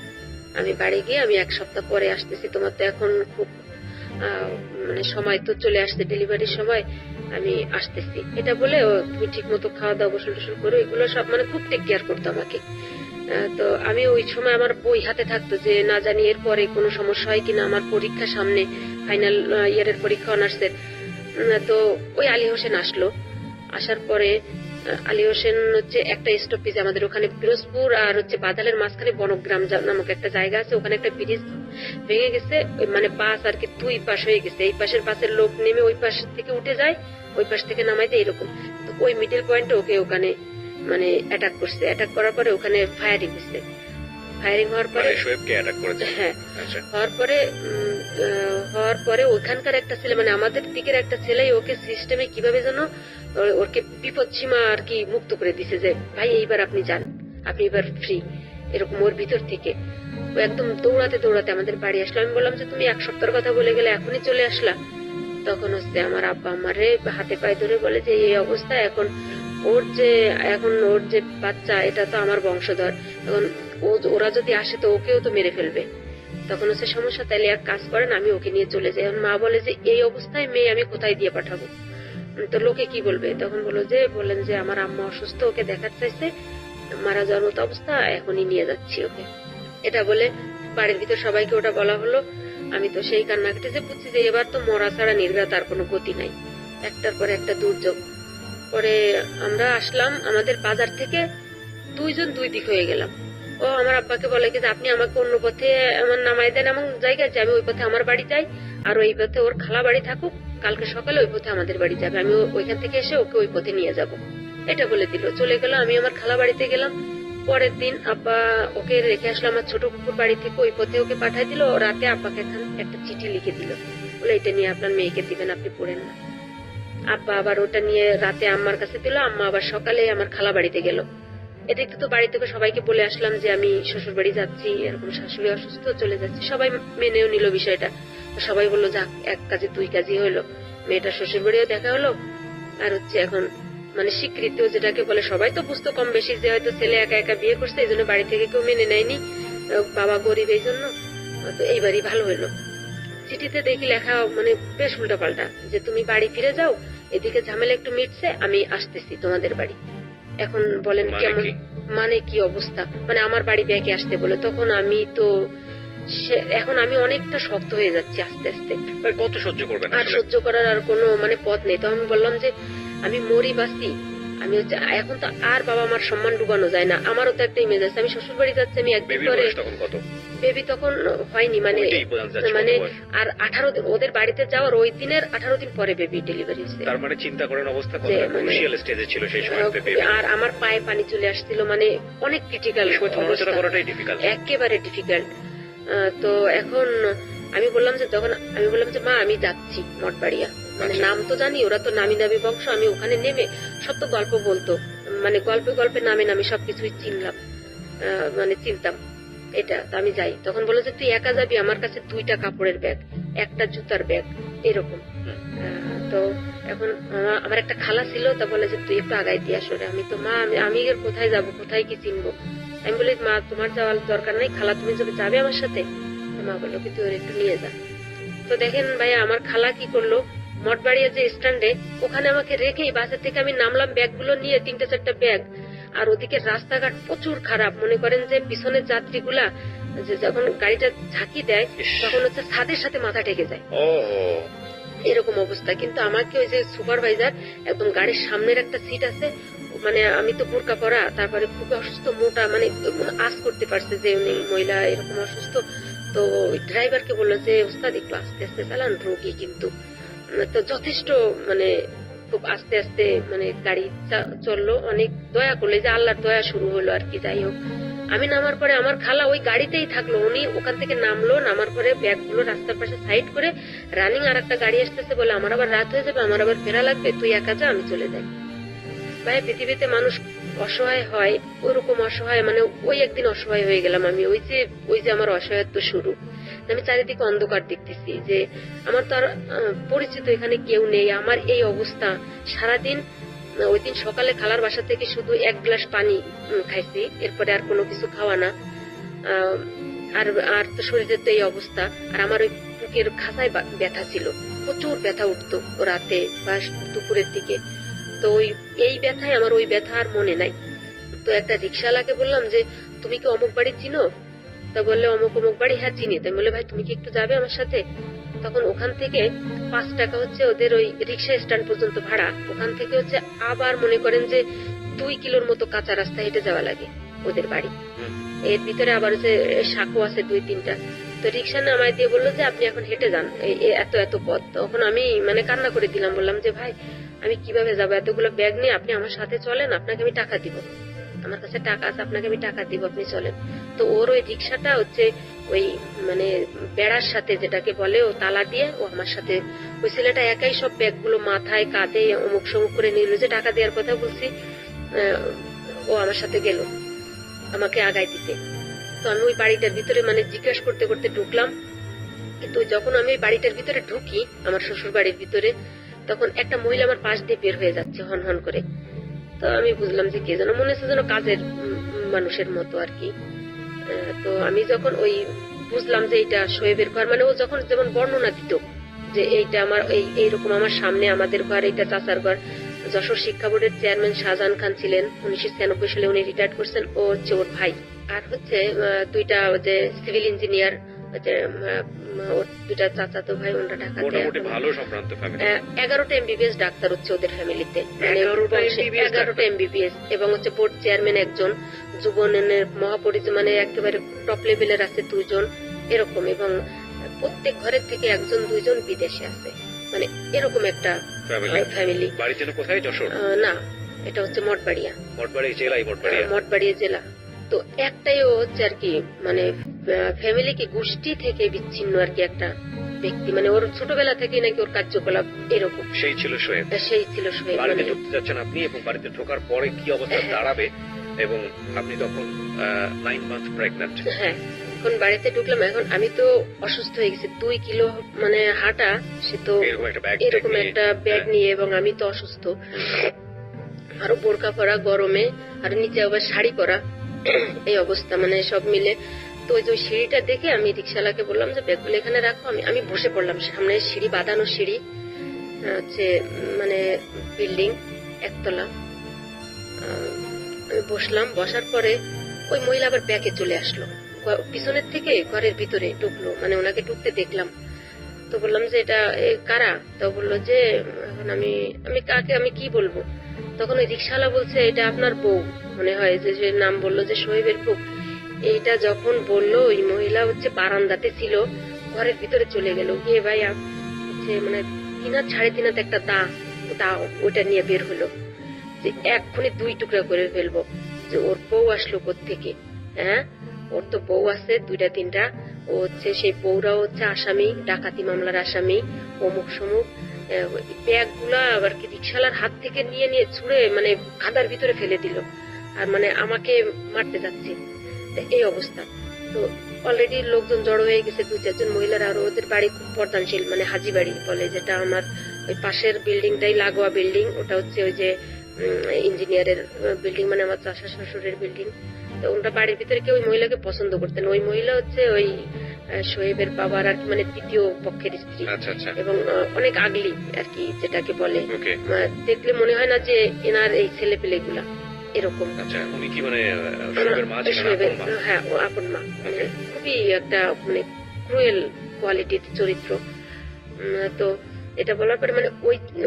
আমি বাড়ি গিয়ে আমি 1 সপ্তাহ পরে আসতেছি, তোমার তো এখন খুব মানে সময় তো চলে আসছে, ডেলিভারির সময়, আমি আসতেছি। এটা বলে ও তুমি ঠিক মতো খাওয়া দাওয়া গোসল টোসল করো, এগুলো সব মানে খুব টেক কেয়ার করতো আমাকে। তো আমি ওই সময় আমার বই হাতে থাকতো যে না জানি এরপরে কোনো সমস্যা হয় কিনা, আমার পরীক্ষা সামনে, ফাইনাল ইয়ারের পরীক্ষা অনার্সের। তো ওই আলী হোসেন আসলো। আসার পরে আলী হোসেন হচ্ছে একটা স্টপেজ আমাদের ওখানে পিরোজপুর আর হচ্ছে বাদালের মাঝখানে বনগ্রাম নামক একটা জায়গা আছে, ওখানে একটা ব্রিজ ভেঙে গেছে, মানে বাস আর কি 2 পাশ হয়ে গেছে, এই পাশের বাসের লোক নেমে ওই পাশ থেকে উঠে যায়, ওই পাশ থেকে নামাইতে এরকম। তো ওই মিডল পয়েন্টে ওকে ওখানে মানে অ্যাটাক করছে, অ্যাটাক করার পরে ওখানে ফায়ারিং হয়েছে, ফায়ারিং হওয়ার পরে হ্যাঁ হওয়ার পরে ওখানকার একটা ছেলে, মানে আমাদের দিকের একটা ছেলে ওকে সিস্টেমে কিভাবে যেন ওকে বিপদ সীমা আর কি মুক্ত করে দিছে, যে ভাই এইবার আপনি যান, আপনি এবার ফ্রি, এরকম ওর ভিতর থেকে। ও একদম দৌড়াতে দৌড়াতে আমাদের বাড়ি আসলো। আমি বললাম যে তুমি 1 সপ্তাহের কথা বলে গেলে এখনই চলে আসলা। তখন হচ্ছে আমার আব্বা আমারে হাতে পায়ে ধরে বলে যে এই অবস্থা, এখন ওর যে বাচ্চা এটা তো আমার বংশধর, এখন ওরা যদি আসে তো ওকেও তো মেরে ফেলবে। তখন হচ্ছে সমস্যা, তাইলে এক কাজ করেন আমি ওকে নিয়ে চলে যাই। এখন মা বলে যে এই অবস্থায় মেয়ে আমি কোথায় দিয়ে পাঠাবো, তো লোকে কি বলবে। তখন বললেন যে আমার আম্মা অসুস্থ, ওকে দেখার চাইছে, মারা যাওয়ার মতো অবস্থা, এখনই নিয়ে যাচ্ছি ওকে। এটা বলে বাড়ির ভিতর সবাইকে ওটা বলা হলো। আমি তো সেই কান্নাকাটি যে বুঝছি যে এবার তো মরা ছাড়া নির্ঘাত আর কোনো গতি নাই, একটার পর একটা দুর্যোগ। পরে আমরা আসলাম আমাদের বাজার থেকে, দুইজন দুই দিক হয়ে গেলাম। ও আমার আব্বাকে বলে যে আপনি আমাকে অন্য পথে আমার নামাই দেন এমন জায়গায় যে আমি ওই পথে আমার বাড়ি যাই, আর ওই পথে ওর খালা বাড়ি থাকুক, কালকে সকালে ওই পথে আমাদের বাড়ি যাবে, আমি ওইখান থেকে এসে ওকে ওই পথে নিয়ে যাব। এটা বলে দিল, চলে গেল। আমি আমার খালা বাড়িতে গেলাম। পরের দিন আব্বা ওকে রেখে আসলো আমার ছোট কুকুর বাড়ি থেকে, ওই পথে ওকে পাঠাই দিল। রাতে আব্বাকে একটা চিঠি লিখে দিল, বলে এটা নিয়ে আপনার মেয়েকে দিবেন, আপনি পড়েন না। আব্বা আবার ওটা নিয়ে রাতে আম্মার কাছে দিল, আম্মা আবার সকালে আমার খালা বাড়িতে গেল। এদিকে তো বাড়ি থেকে সবাইকে বলে আসলাম যে আমি শ্বশুর বাড়ি যাচ্ছি, এরকম শাশুড়ি অসুস্থ, চলে যাচ্ছি। সবাই মেনেও নিল বিষয়টা। সবাই বললো যাক, এক কাজে দুই কাজই হলো, মেয়েটার শ্বশুর বাড়িও দেখা হলো, আর হচ্ছে এখন মানে স্বীকৃতিও যেটাকে বলে। সবাই তো বুঝতো কম বেশি যে হয়তো ছেলে একা একা বিয়ে করছে, এই জন্য বাড়ি থেকে কেউ মেনে নেয়নি, বাবা গরিব এই জন্য, তো এইবারই ভালো হলো। চিঠিতে দেখি লেখা মানে বেশ উল্টা পাল্টা, যে তুমি বাড়ি ফিরে যাও, এদিকে ঝামেলা একটু মিটছে, আমি আসতেছি তোমাদের বাড়ি। এখন বলেন কেমন মানে কি অবস্থা, মানে আমার বাড়ি ব্যাগে আসতে বলে। তখন আমি তো এখন আমি অনেকটা শক্ত হয়ে যাচ্ছি আস্তে আস্তে, কত সহ্য করবেন, আর সহ্য করার আর কোনো মানে পথ নেই। তো আমি বললাম যে আমি মরি বাঁচি, আমি হচ্ছে এখন তো আর বাবা মার সম্মান ডুবানো যায় না, আমারও তো একটা ইমেজ আছে, আমি শ্বশুর বাড়ি যাচ্ছি, আমি একদিন পরে। বেবি তখন হয়নি, মানে আর 18 দিন ওদের বাড়িতে যাওয়ার ওই দিনের 18 দিন পরে বেবি ডেলিভারি হয়েছে। তার মানে চিন্তা করেন অবস্থা কত ক্রুশিয়াল স্টেজে ছিল সেই সময়তে বেবি। আর আমার পায়ে পানি চলে আসছিল, মানে অনেক ক্রিটিক্যাল, একেবারে ডিফিকাল্ট। তো এখন আমি বললাম যে তখন আমি বললাম যে মা আমি যাচ্ছি মঠবাড়িয়া, মানে নাম তো জানি, ওরা তো নামি দাবি বংশ, আমি ওখানে নেমে সব তো গল্প বলতো, মানে গল্পে গল্পে নামে নামে সবকিছুই চিনলাম, মানে চিনতাম এটা। তো আমি যাই। তখন বলে যে তুই একা যাবি, আমার কাছে 2টা কাপড়ের ব্যাগ, একটা জুতার ব্যাগ, এরকম। তো এখন আমার একটা খালা ছিল, তা বলে যে তুই একটু আগাই দিয়ে আসো। আমি তো মা আমি কোথায় যাব, কোথায় কি চিনবো। আমি বলি মা তোমার যাওয়ার দরকার নাই, খালা তুমি যদি যাবে আমার সাথে। মা বললো কি তুই একটু নিয়ে যা। তো দেখেন ভাইয়া আমার খালা কি করলো, মঠবাড়িয়া যে স্ট্যান্ডে ওখানে আমাকে রেখেই বাসের থেকে আমি নামলাম, ব্যাগগুলো নিয়ে 3টা-4টা ব্যাগ। আর ওদিকে রাস্তাঘাট প্রচুর খারাপ, মনে করেন যে পিছনের যাত্রীগুলা যে যখন গাড়িটা ঝাঁকি দেয় তখন হচ্ছে ছাদের সাথে মাথা ঠেকে যায়, এরকম অবস্থা। কিন্তু আমাকে ওই যে সুপারভাইজার একদম গাড়ির সামনের একটা সিট আছে, মানে আমি তো বোরকা পরা, তারপরে খুব অসুস্থ, মোটা, মানে আজ করতে পারছে যে উনি মহিলা এরকম অসুস্থ। তো ড্রাইভারকে বললো যে ওস্তাদ একটু আস্তে আস্তে চালান, রোগী কিন্তু। তো যথেষ্ট মানে খুব আস্তে আস্তে মানে গাড়ি চললো, অনেক দয়া করলে, যে আল্লাহর দয়া শুরু হলো আর কি। যাই হোক, আমি নামার পরে আমার খালা ওই গাড়িতেই থাকলো, উনি ওখান থেকে নামলো, নামার পরে ব্যাগগুলো রাস্তার পাশে সাইড করে রানিং আর একটা গাড়ি আসতেছে, বলে আমার আবার রাত হয়ে যাবে, আমার আবার ফেরা লাগবে, তুই একা যা, আমি চলে যাই। ভাই পৃথিবীতে মানুষ অসহায় হয়, ওরকম অসহায়, মানে ওই একদিন অসহায় হয়ে গেলাম আমি। ওই যে আমার অসহায়ত্ব শুরু। আমি চারিদিকে অন্ধকার দেখতেছি, যে আমার তো আর পরিচিত এখানে কেউ নেই, আমার এই অবস্থা। সারাদিন ওই দিন সকালে খালার বাসা থেকে শুধু 1 গ্লাস পানি খাইছি, এরপরে আর কোনো কিছু খাওয়া না। আর তো শরীরের তো এই অবস্থা। আর আমার ওই বুকের খাঁচায় ব্যথা ছিল, প্রচুর ব্যথা উঠতো রাতে বা দুপুরের দিকে। তো এই ব্যথায় আমার ওই ব্যথা আর মনে নাই। তো একটা রিক্সাওয়ালাকে বললাম যে তুমি কি অমুক বাড়ি চিনো? তা বললে অমুক অমুক বাড়ি, হ্যাঁ চিনি। তাই বলে ভাই তুমি কি একটু যাবে আমার সাথে? তখন ওখান থেকে 5 টাকা হচ্ছে ওদের ওই রিক্সা স্ট্যান্ড পর্যন্ত ভাড়া, ওখান থেকে হচ্ছে আবার মনে করেন যে 2 কিলোর মতো কাঁচা রাস্তা হেঁটে যাওয়া লাগে ওদের বাড়ি। এর ভিতরে আবার হচ্ছে সাঁকো আছে 2-3টা। তো রিক্সা নামায় দিয়ে বললো যে আপনি এখন হেঁটে যান, এত এত পথ। তখন আমি মানে কান্না করে দিলাম, বললাম যে ভাই আমি কিভাবে যাবো এতগুলো ব্যাগ নিয়ে, আপনি আমার সাথে চলেন, আপনাকে আমি টাকা দিব, আমার কাছে টাকা আছে, আপনাকে আমি টাকা দিব, আপনি চলেন। তো ওর ওই রিক্সাটা হচ্ছে ওই মানে বেড়ার সাথে যেটাকে বলে, ও তালা দিয়ে ও আমার সাথে, ওই ছেলেটা একাই সব ব্যাগগুলো মাথায় কাঁধে অমুক সমুক করে নিল, যে টাকা দেওয়ার কথা বলছি, ও আমার সাথে গেল আমাকে আগায় দিতে। তো আমি ওই বাড়িটার ভিতরে মানে জিজ্ঞাসা করতে করতে ঢুকলাম, কিন্তু যখন আমি বাড়িটার ভিতরে ঢুকি, আমার শ্বশুর বাড়ির ভিতরে, তখন একটা মহিলা আমার পাশ দিয়ে বের হয়ে যাচ্ছে হন হন করে। তো আমি বুঝলাম যে কে যেন, মনে হচ্ছে যেন কাজের মানুষের মতো আর কি। তো আমি যখন ওই বুঝলাম যে এটা শোয়েবের ঘর, মানে ও যখন যেমন বর্ণনা দিত যে এইটা আমার এইরকম আমার সামনে আমাদের ঘর, এইটা চাচার ঘর। যশোর শিক্ষা বোর্ডের চেয়ারম্যান শাহজাহান খান ছিলেন, 1996 সালে উনি রিটায়ার্ড করছেন, ও হচ্ছে ওর ভাই। আর হচ্ছে দুইটা যে সিভিল ইঞ্জিনিয়ার, ওর দুইটা চাচাতো ভাই, ওনারা ঢাকাতে। মোটামুটি ভালো সম্ভ্রান্ত ফ্যামিলি। 11টা এমবিবিএস ডাক্তার হচ্ছে ওদের ফ্যামিলিতে, 11টা এমবিবিএস, এবং হচ্ছে বোর্ড চেয়ারম্যান একজন, যুব উন্নয়নের মহাপরিচালক মানে একেবারে টপ লেভেলের আছে 2 জন এরকম, এবং প্রত্যেক ঘরের থেকে 1 2 জন বিদেশে আছে, মানে এরকম একটা ফ্যামিলি। বাড়ি যেন কোথায়? যশোর না, এটা হচ্ছে মঠবাড়িয়া। মঠবাড়িয়া জেলায়? মঠবাড়িয়া জেলা। তো একটাই ও হচ্ছে আর কি, মানে ফ্যামিলি কি গোষ্ঠী থেকে বিচ্ছিন্ন আর কি একটা ব্যক্তি, মানে ওর ছোটবেলা থেকেই নাকি ওর কার্যকলাপ এরকম। সেই ছিল শোয়েব। বাড়িতে ঢুকতে যাচ্ছেন আপনি, এবং বাড়িতে ঢোকার পরে কি অবস্থা দাঁড়াবে, এবং আপনি তখন 9 মান্থ প্রেগন্যান্ট। হ্যাঁ, এখন বাড়িতে ঢুকলাম। এখন আমি তো অসুস্থ হয়ে গেছি, 2 কিলো মানে হাঁটা, সে তো এরকম একটা ব্যাগ নিয়ে, এবং আমি তো অসুস্থ, আরো বোরকা পরা গরমে, আর নিচে আবার শাড়ি পরা, এই অবস্থা মানে সব মিলে। তো ওই যে সিঁড়িটা দেখে আমি রিক্সাওয়ালাকে বললাম যে ব্যাগগুলো এখানে রাখো, আমি বসে পড়লাম। সামনে সিঁড়ি, বাঁধানো সিঁড়ি, হচ্ছে মানে বিল্ডিং 1 তলা। আমি বসলাম, বসার পরে ওই মহিলা আবার ব্যাগে চলে আসলো, পিছনের থেকে ঘরের ভিতরে ঢুকলো, মানে ওনাকে ঢুকতে দেখলাম। তো বললাম যে এটা কারা? তো বললো যে এখন আমি কাকে, আমি কি বলবো? তখন ওই রিক্সাওয়ালা বলছে এটা আপনার বউ মনে হয়, যে নাম বললো যে শোয়েবের বউ। এইটা যখন বললো, ওই মহিলা হচ্ছে বারান্দাতে ছিল, ঘরের ভিতরে চলে গেল, গিয়ে ভাই হচ্ছে মানে 3 হাত 3.5 হাত একটা দা ওটা নিয়ে বের হলো, যে এক্ষুনি 2 টুকরা করে ফেলবো, যে ওর বউ আসলো কোত্থেকে। হ্যাঁ, ওর তো বউ আছে 2টা 3টা, ও হচ্ছে সেই বউরাও হচ্ছে আসামি, ডাকাতি মামলার আসামি, অমুক সমুক। ব্যাগ গুলা আবার কি রিক্সাওয়ালার হাত থেকে নিয়ে ছুঁড়ে মানে কাদার ভিতরে ফেলে দিল, আর মানে আমাকে মারতে যাচ্ছে, এই অবস্থা। তো অলরেডি লোকজন জড়ো হয়ে গেছে, 2-4 জন মহিলারা। আর ওদের বাড়ি খুব বর্ধনশীল, মানে হাজি বাড়ি বলে, যেটা আমার ওই পাশের বিল্ডিংটাই লাগোয়া বিল্ডিং, ওটা হচ্ছে ওই যে ইঞ্জিনিয়ারের বিল্ডিং, মানে আমার চাচা শ্বশুরের বিল্ডিং। তো ওটা বাড়ির ভিতরে কেউ ওই মহিলাকে পছন্দ করতেন। ওই মহিলা হচ্ছে ওই শোয়েবের বাবার আর কি, মানে 3য় পক্ষের স্ত্রী, এবং অনেক আগলি আর কি, যেটাকে বলে। দেখলে মনে হয় না যে এনার এই ছেলে পেলে গুলা এরকম। উনি কি মানে শোয়েবের মা ছিলেন? হ্যাঁ, ও আপন মা, খুবই একটা মানে ক্রুয়েল কোয়ালিটির চরিত্র। তো এটা বলার পরে মানে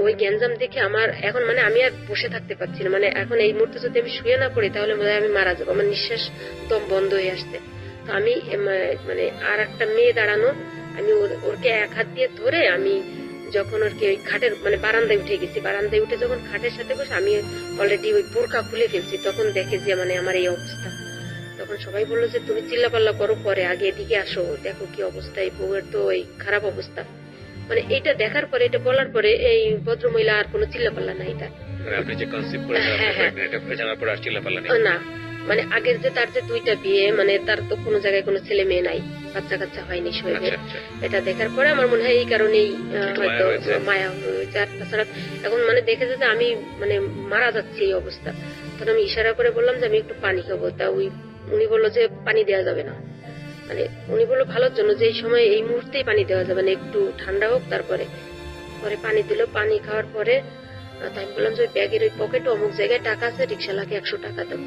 ওই গ্যাঞ্জাম দেখে আমার এখন মানে আমি আর বসে থাকতে পারছি না, মানে এখন এই মুহূর্তে যদি আমি শুয়ে না পড়ি তাহলে বোধহয় আমি মারা যাবো, আমার নিঃশ্বাস দম বন্ধ হয়ে আসছে। তো আমি মানে আর একটা মেয়ে দাঁড়ানো, আমি ওরকে 1 হাত দিয়ে ধরে, আমি যখন ওরকে ওই খাটের মানে বারান্দায় উঠে গেছি, বারান্দায় উঠে যখন খাটের সাথে বসে আমি অলরেডি ওই বোরকা খুলে ফেলছি, তখন দেখে যে মানে আমার এই অবস্থা। তখন সবাই বললো যে তুমি চিল্লাপাল্লা করো পরে, আগে এদিকে আসো, দেখো কি অবস্থা, এই বউয়ের তো ওই খারাপ অবস্থা। মানে এটা দেখার পরে, এটা বলার পরে এই ভদ্রমহিলা আর কোনো চিল্লাপাল্লা নাই তার। না, মানে আগের যে তার যে 2টা বিয়ে, মানে তার তো কোনো জায়গায় কোনো ছেলে মেয়ে নাই, বাচ্চা কাচ্চা হয়নি শোয়েবের। এটা দেখার পরে আমার মনে হয় এই কারণেই হয়তো মায়া হয়েছে। আর তাছাড়া এখন মানে দেখেছে যে আমি মানে মারা যাচ্ছি এই অবস্থা, তখন আমি ইশারা করে বললাম যে আমি একটু পানি খাবো। তা উনি বললো যে পানি দেওয়া যাবে না, মানে উনি বললো ভালোর জন্য যে এই সময় এই মুহূর্তেই পানি দেওয়া যাবে না, একটু ঠান্ডা হোক তারপরে। পরে পানি দিল, পানি খাওয়ার পরে আমি বললাম যে ওই ব্যাগের ওই পকেটে অমুক জায়গায় টাকা আছে, রিক্সাওয়ালাকে 100 টাকা দেবো।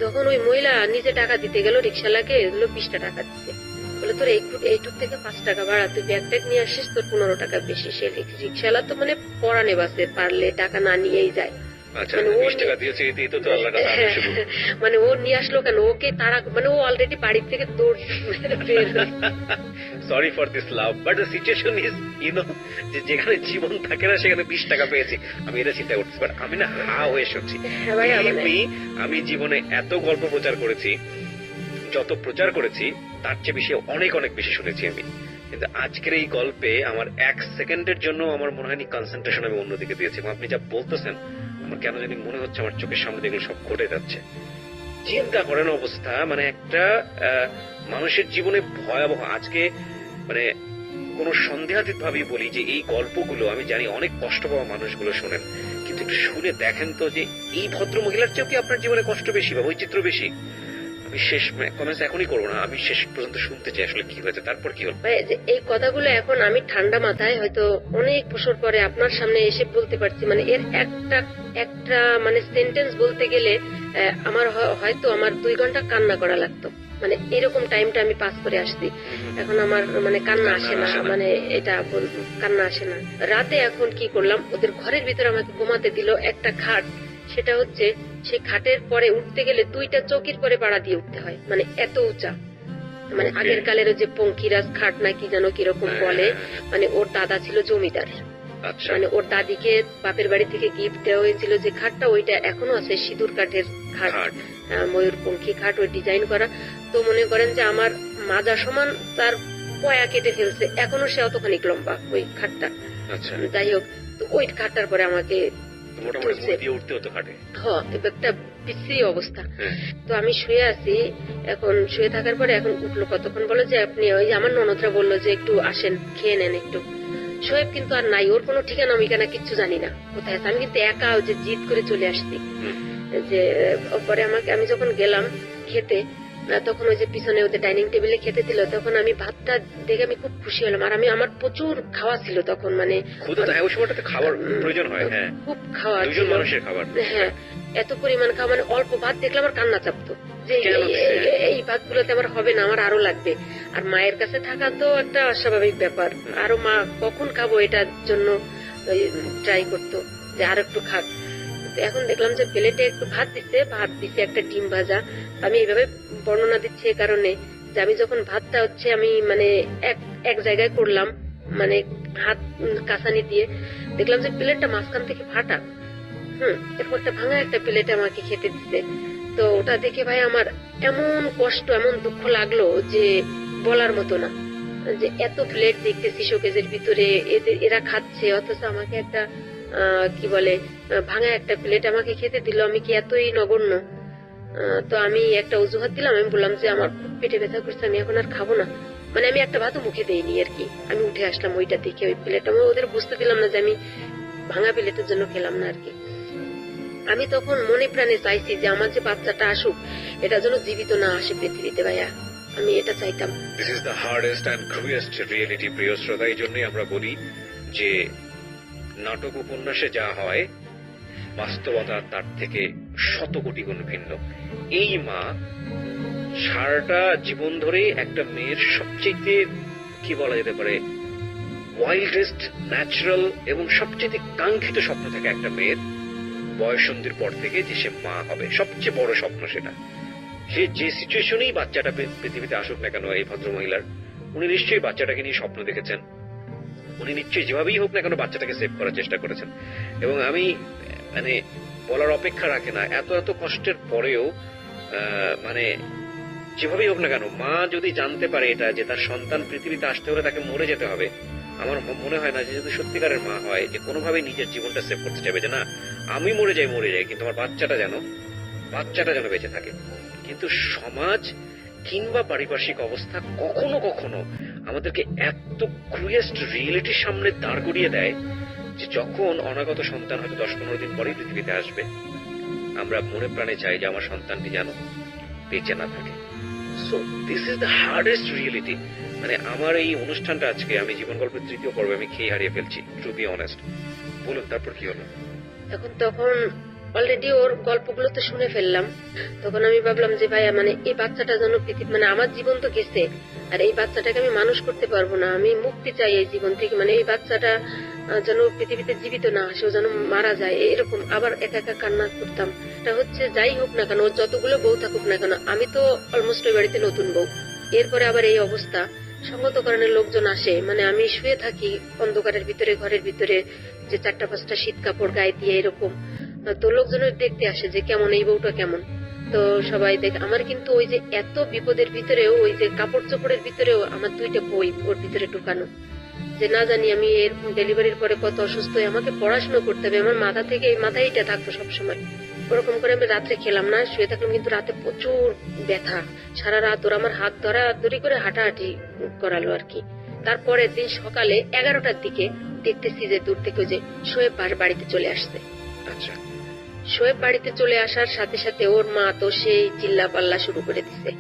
তখন ওই মহিলা নিজে টাকা দিতে গেল, রিক্সাওয়ালাকে 20টা টাকা দিতে বলে, তোর এইটুক থেকে 5 টাকা ভাড়া, তুই ব্যাগ ট্যাগ নিয়ে আসিস, তোর 15 টাকা বেশি। সে রিক্সাওয়ালা তো মানে পরানে বাসে, পারলে টাকা না নিয়েই যায়। মানে ও নিয়ে আসলো কেন, ওকে তারা মানে ও অলরেডি বাড়ি থেকে দৌড়। Sorry for this love, but the situation is যে যেখানে জীবন থাকে না সেখানে 20 টাকা পেয়েছি, আমি এটা চিন্তা করতেছি। বাট আমি না হা হয়ে শুনছি। আমি জীবনে এত গল্প প্রচার করেছি, যত প্রচার করেছি তার চেয়ে বেশি অনেক বেশি শুনেছি আমি, কিন্তু আজকের এই গল্পে আমার 1 সেকেন্ডের জন্য আমার মনে হয়নি কনসেন্ট্রেশন আমি অন্যদিকে দিয়েছি। আপনি যা বলতেছেন আমার কেন জানি মনে হচ্ছে আমার চোখের সামনে এগুলো সব ঘটে যাচ্ছে। চিন্তা করেন অবস্থা, মানে একটা মানুষের জীবনে ভয়াবহ। আজকে মানে কোনো সন্দেহাতীত ভাবেই বলি যে এই গল্পগুলো আমি জানি অনেক কষ্ট পাওয়া মানুষগুলো শোনেন, কিন্তু একটু শুনে দেখেন তো যে এই ভদ্র মহিলার চেয়েও কি আপনার জীবনে কষ্ট বেশি বা বৈচিত্র্য বেশি? আমি শেষ কমেন্টস এখনই করবো না, আমি শেষ পর্যন্ত শুনতে চাই আসলে কি হয়েছে, তারপর কি হলো। ভাই, যে এই কথাগুলো এখন আমি ঠান্ডা মাথায় হয়তো অনেক বছর পরে আপনার সামনে এসে বলতে পারছি, মানে এর একটা একটা মানে সেন্টেন্স বলতে গেলে আমার হয়তো আমার 2 ঘন্টা কান্না করা লাগতো, মানে এরকম টাইমটা আমি পাস করে আসছি। এখন আমার মানে কান্না আসে না, মানে এটা কান্না আসে না। রাতে এখন কি করলাম, ওদের ঘরের ভিতরে আমাকে ঘুমাতে দিল একটা খাট, সেটা হচ্ছে সেই খাটের পরে উঠতে গেলে 2টা চৌকির পরে পাড়া দিয়ে উঠতে হয়, মানে এত উঁচা। মানে আগের কালের যে পঙ্খিরাজ খাট না কি যেন কিরকম বলে, মানে ওর দাদা ছিল জমিদার, মানে ওর দাদিকে বাপের বাড়ি থেকে গিফট দেওয়া হয়েছিল যে খাটটা, ওইটা এখনো আছে, সিঁদুর কাঠের খাট, ময়ূরপঙ্খী খাট, ওই ডিজাইন করা। তো মনে করেন যে আমার মাজা সমান তার পয়া কেটে ফেলছে, এখনো সে অতখানি লম্বা ওই খাটটা। যাই হোক, তো ওই খাটটার পরে আমাকে একটা বিশ্রী অবস্থা। তো আমি শুয়ে আছি, এখন শুয়ে থাকার পরে এখন উঠলো কতক্ষণ, বলো যে আপনি ওই আমার ননদরা বললো যে একটু আসেন খেয়ে নেন একটু। শোয়েব কিন্তু আর নাই, ওর কোনো ঠিকানা মিকানা কিচ্ছু জানি না কোথায় আছে। আমি কিন্তু একা যে জিদ করে চলে আসছি, যে পরে আমি যখন গেলাম খেতে, তখন ওই যে পিছনে ওদের ডাইনিং টেবিলে খেতে দিল, তখন আমি ভাতটা দেখে আমি খুব খুশি হলাম। আর আমার প্রচুর খাওয়া ছিল তখন, মানে খাবার প্রয়োজন হয়, খুব খাওয়া ছিল, হ্যাঁ এত পরিমাণ খাওয়া, মানে অল্প ভাত দেখলে আমার কান্না চাপতো যে এই ভাতগুলোতে আমার হবে না, আমার আরো লাগবে। আর মায়ের কাছে থাকা তো একটা অস্বাভাবিক ব্যাপার, আরো মা কখন খাবো এটার জন্য ট্রাই করতো যে আর একটু খাক। এখন দেখলাম যে প্লেটে একটু ভাত দিচ্ছে একটা ডিম ভাজা। আমি এইভাবে বর্ণনা দিচ্ছি এই কারণে যে আমি যখন ভাতটা হচ্ছে আমি মানে এক জায়গায় করলাম, মানে হাত কাঁচানি দিয়ে দেখলাম যে প্লেটটা মাঝখান থেকে ফাটা, এরপর একটা ভাঙা একটা প্লেটে আমাকে খেতে দিচ্ছে। তো ওটা দেখে ভাই আমার এমন কষ্ট, এমন দুঃখ লাগলো যে বলার মতো না, যে এত প্লেট দেখতেছি শোকেজের ভিতরে, এরা খাচ্ছে, অথচ আমাকে একটা কি বলে ভাঙা একটা প্লেট আমাকে খেতে দিল, আমি কি এতই নগণ্য? তো আমি একটা অজুহাত দিলাম, আমি বললাম যে আমার খুব পেটে ব্যথা করছে, আমি এখন আর খাবো না। মানে আমি একটা ভাতও মুখে দেইনি আর কি, আমি উঠে আসলাম ওইটা দেখে, ওই প্লেট। আমি ওদের বুঝতে দিলাম না যে আমি ভাঙা প্লেটের জন্য খেলাম না আর কি। আমি তখন মনে প্রাণে চাইছি যে আমার যে বাচ্চাটা আসুক, এটা যেন জীবিত না আসে পৃথিবীতে, ভাইয়া আমি এটা চাইতাম। This is the hardest and cruelest reality, প্রিয় শ্রোতা। এই জন্যই আমরা বলি যে নাটক উপন্যাসে যা হয় বাস্তবতা তার থেকে শত কোটি গুণ ভিন্ন। এই মা সারাটা জীবন ধরে একটা মেয়ের সবচেয়ে কি বলা যেতে পারে ওয়াইল্ডেস্ট, ন্যাচারাল এবং সবচেয়ে কাঙ্ক্ষিত স্বপ্ন থাকে একটা মেয়ের বয়সন্ধির পর থেকে, যে সে মা হবে। সবচেয়ে বড় স্বপ্ন সেটা। সে যে সিচুয়েশনেই বাচ্চাটা পৃথিবীতে আসুক না কেন, এই ভদ্র মহিলার, উনি নিশ্চয়ই বাচ্চাটাকে নিয়ে স্বপ্ন দেখেছেন, উনি নিশ্চয়ই যেভাবেই হোক না কেন বাচ্চাটাকে সেভ করার চেষ্টা করেছেন। এবং আমি মানে বলার অপেক্ষা রাখে না, এত এত কষ্টের পরেও মানে যেভাবেই হোক না কেন, মা যদি জানতে পারে এটা যে তার সন্তান পৃথিবীতে আসতে হলে তাকে মরে যেতে হবে, আমার মনে হয় না যে যদি সত্যিকারের মা হয় যে কোনোভাবেই নিজের জীবনটা সেভ করতে চাইবে, যে না আমি মরে যাই কিন্তু আমার বাচ্চাটা যেন বেঁচে থাকে। কিন্তু সমাজ কিংবা পারিপার্শ্বিক অবস্থা কখনো কখনো আমাদেরকে এত ক্রুয়েস্ট রিয়েলিটির সামনে দাঁড় করিয়ে দেয় যে যখন অনাগত সন্তান হয়তো 10-15 দিন পরেই পৃথিবীতে আসবে, আমরা মনে প্রাণে চাই যে আমার সন্তানটি যেন বেঁচে না থাকে। So this is the hardest reality. মানে আমার এই অনুষ্ঠানটা আজকে আমি জীবন গল্পের 3য় পর্বে আমি খেয়ে হারিয়ে ফেলছি, টু বি অনেস্ট। বলুন তারপর কি হলো? তখন অলরেডি ওর গল্পগুলো তো শুনে ফেললাম। তখন আমি ভাবলাম যে ভাইয়া মানে এই বাচ্চাটা যেন পৃথিবী, মানে আমার জীবন তো গেছে, আর এই বাচ্চাটাকে আমি মানুষ করতে পারবো না, আমি মুক্তি চাই এই জীবন থেকে। মানে এই বাচ্চাটা যেন পৃথিবীতে জীবিত না আসে, ও যেন মারা যায়, এরকম। আবার একা একা কান্না করতাম। এটা হচ্ছে যাই হোক না কেন, যতগুলো বউ থাকুক না কেন, আমি তো অলমোস্ট ওই বাড়িতে নতুন বউ। এরপরে আবার এই অবস্থা, সঙ্গতকরণের লোকজন আসে, মানে আমি শুয়ে থাকি অন্ধকারের ভিতরে, ঘরের ভিতরে, যে 4-5টা শীত কাপড় গায়ে দিয়ে এরকম। তো লোকজনের দেখতে আসে যে কেমন এই বউটা কেমন। তো সবাই দেখে আমার, কিন্তু ওই যে এত বিপদের ভিতরেও, ওই যে কাপড় চোপড়ের ভিতরেও আমার 2টা বই ওর ভিতরে ঢুকানো, যে না জানি আমি এর ডেলিভারির পরে কত অসুস্থ হয়ে আমাকে পড়াশোনা করতে হবে, আমার মাথায় এটা থাকতো সবসময়। ওরকম করে আমি রাত্রে খেলাম না, শুয়ে থাকলাম, কিন্তু রাতে প্রচুর ব্যথা, সারা রাত ওর আমার হাত ধরাধরি করে হাঁটাহাঁটি করালো আর কি। তারপরের দিন সকালে 11টার দিকে দেখতেছি যে দূর থেকে যে শোয়েব বাড়িতে চলে আসছে। আচ্ছা, শোয়েব বাড়িতে চলে আসার সাথে সাথে ওর মা তো সেই চিল্লা পাল্লা শুরু করে দিছে।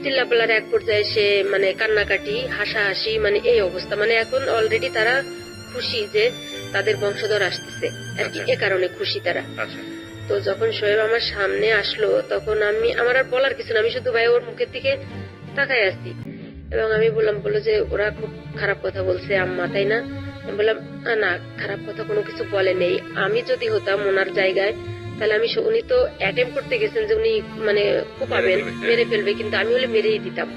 চিল্লা পাল্লার এক পর্যায়ে সে মানে কান্নাকাটি, হাসাহাসি, মানে এই অবস্থা। মানে এখন অলরেডি তারা খুশি যে তাদের বংশধর আসতেছে আর কি, এ কারণে খুশি তারা। তো যখন শোয়েব আমার সামনে আসলো তখন আমার আর বলার কিছু না, আমি শুধু ভাই ওর মুখের দিকে তাকায় আছি এবং আমি বললো যে ওরা খুব খারাপ কথা বলছে আম্মা, তাই না? আমি বললাম না, খারাপ কথা কোনো কিছু বলে নেই। আমি যদি হতাম ওনার জায়গায় তাহলে উনি তো অ্যাটেম্প করতে গেছেন যে উনি মানে কোপাবেন, মেরে ফেলবে, কিন্তু আমি হলে মেরেই দিতাম।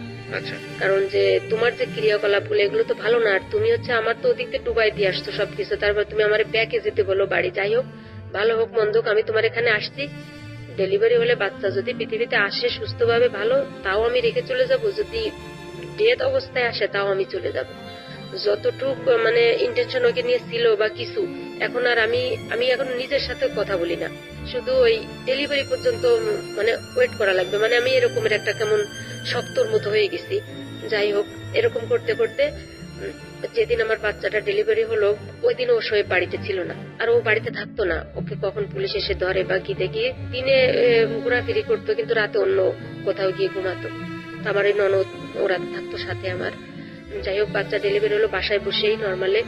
কারণ যে তোমার যে ক্রিয়াকলাপ গুলো এগুলো তো ভালো না। আর তুমি হচ্ছে আমার তো ওদিক থেকে ডুবাই দিয়ে আসতো সবকিছু, তারপর তুমি আমার ব্যাকে যেতে বলো বাড়ি। যাই হোক, ভালো হোক মন্দ হোক, আমি তোমার এখানে আসছি। ডেলিভারি হলে বাচ্চা যদি পৃথিবীতে আসে সুস্থভাবে ভালো, তাও আমি রেখে চলে যাব। যদি ডেথ অবস্থায় আসে তাও আমি চলে যাব। যতটুক মানে ইন্টেনশন ওকে নিয়ে ছিল বা কিছু, এখন আর আমি এখন নিজের সাথে কথা বলি না, শুধু ওই ডেলিভারি পর্যন্ত মানে ওয়েট করা লাগবে। মানে আমি এরকমের একটা কেমন শক্তর মতো হয়ে গেছি। যাই হোক, এরকম করতে করতে যেদিন আমার বাচ্চাটা ডেলিভারি হলো ওই দিন ও শোয়েব বাড়িতে ছিল না, আর ও বাড়িতে থাকতো না। ওকে কখন পুলিশ এসে ধরে বা কি দেখি, দিনে ঘোরাফেরি করতো কিন্তু রাতে অন্য কোথাও গিয়ে ঘুমাতো। আমার এই ননদ ওরা থাকতো সাথে আমার। যাই হোক, বাচ্চা ডেলিভারি হলো বাসায় বসেই নর্মালে।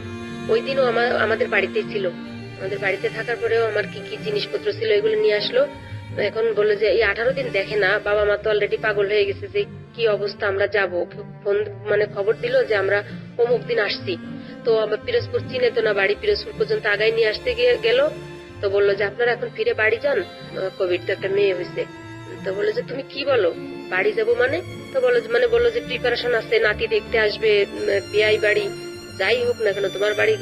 ওই দিনও আমাদের বাড়িতেই ছিল। আমাদের বাড়িতে থাকার পরেও আমার কি কি জিনিসপত্র ছিল এগুলো নিয়ে আসলো। এখন বললো যে এই 18 দিন দেখে না, বাবা মা তো অলরেডি পাগল হয়ে গেছে যে কি অবস্থা, আমরা যাবো। ফোন মানে খবর দিল যে আমরা অমুক দিন আসছি। তো আমার পিরোজপুর চিনে তো না বাড়ি, পিরোজপুর পর্যন্ত আগায় নিয়ে আসতে গিয়ে গেল। তো বললো যে আপনারা এখন ফিরে বাড়ি যান, কোভিড তো একটা মেয়ে হয়েছে। তো বললো যে তুমি কি বলো, বাড়ি যাবো মানে? তো বললো যে প্রিপারেশন আছে, নাতি দেখতে আসবে, বিয়াই বাড়ি। যাই হোক না কেন, তোমার বাড়ি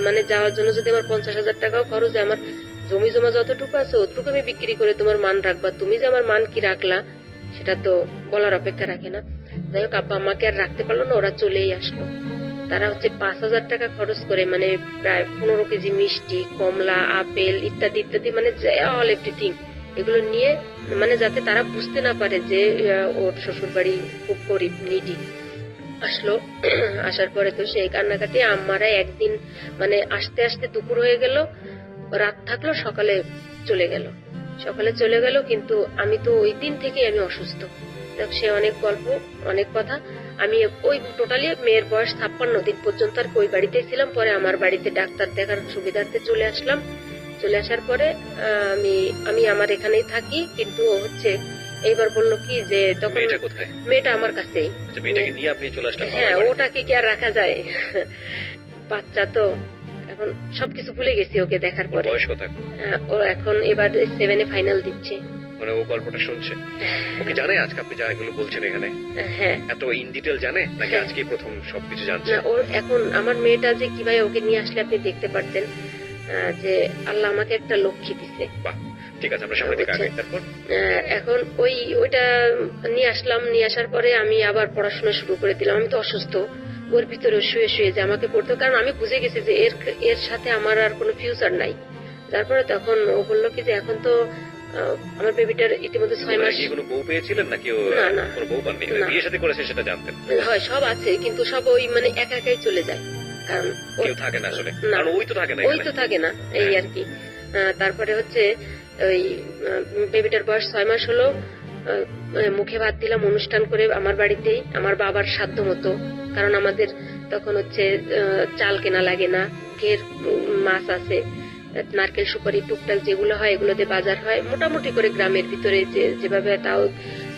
মানে যাওয়ার জন্য যদি আমার 50,000 টাকাও খরচ হয়, আমার জমি জমা যতটুকু আছে অতটুকু আমি বিক্রি করে তোমার মান রাখবা। তুমি যে আমার মান কি রাখলা সেটা তো বলার অপেক্ষা রাখে না। যাই হোক, আব্বা আমাকে আর রাখতে পারলো না, ওরা চলেই আসলো। তারা হচ্ছে 5,000 টাকা খরচ করে মানে প্রায় 15 কেজি মিষ্টি, কমলা, আপেল ইত্যাদি ইত্যাদি, মানে অল এভরিথিং এগুলো নিয়ে, মানে যাতে তারা বুঝতে না পারে যে ওর শ্বশুর বাড়ি খুব গরিব নিডি। আসলো। আসার পরে তো সেই কান্নাকাটি, আমারা একদিন মানে আসতে আসতে দুপুর হয়ে গেল, রাত থাকলো, সকালে চলে গেল। কিন্তু আমি তো ওই দিন থেকে আমি অসুস্থ। সে অনেক গল্প, অনেক কথা। আমি ওই টোটালি মেয়ের বয়স 56 দিন পর্যন্ত আর ওই বাড়িতেই ছিলাম। পরে আমার বাড়িতে ডাক্তার দেখার সুবিধার্থে চলে আসলাম। চলে আসার পরে আমি আমার এখানেই থাকি। কিন্তু হচ্ছে এইবার বললো কি যে তখন মেয়েটা আমার কাছেই। হ্যাঁ, ওটাকে কি আর রাখা যায়? বাচ্চা তো এখন সবকিছু ভুলে গেছি ওকে দেখার পরে। ও এখন এবার 7-এ ফাইনাল দিচ্ছে। মানে ও গল্পটা শুনছে, ওকে জানে আজকে আপনি যা এগুলো বলছেন এখানে? হ্যাঁ, এত ইন ডিটেল জানে নাকি আজকে প্রথম সবকিছু জানছে? ওর এখন আমার মেয়েটা যে কিভাবে ওকে নিয়ে আসলে আপনি দেখতে পারতেন যে আল্লাহ আমাকে একটা লক্ষ্মী দিছে। বাহ, ঠিক আছে, আমরা সামনে দিকে আগাই। তারপর এখন ওইটা নিয়ে আসলাম। নিয়ে আসার পরে আমি আবার পড়াশোনা শুরু করে দিলাম। আমি তো অসুস্থ, ওর ভিতরে শুয়ে শুয়ে যে আমাকে পড়তে, কারণ আমি বুঝে গেছি যে এর সাথে আমার আর কোনো ফিউচার নাই। তারপরে তখন ও বললো কি যে এখন তো আমার বেবিটার ইতিমধ্যে 6 মাস। কোনো বউ পেয়েছিলেন নাকি? না, কোনো বউ পাননি, বিয়ে শাদী করেছে সেটা জানতেন? হয়, সব আছে, কিন্তু সব ওই মানে একা একাই চলে যায়, কারণ কেউ থাকে না আসলে। কারণ ওই তো থাকে না এই আর কি। তারপরে হচ্ছে ওই বেবিটার বয়স 6 মাস হলো। মুখে ভাত দিলাম অনুষ্ঠান করে আমার বাড়িতেই, আমার বাবার সাধ্য মতো। কারণ আমাদের তখন হচ্ছে চাল কেনা লাগে না, ঘের মাছ আছে, নারকেল সুপারি টুকটাক যেগুলো হয় এগুলো দিয়ে বাজার হয় মোটামুটি করে গ্রামের ভিতরে, যেভাবে তাও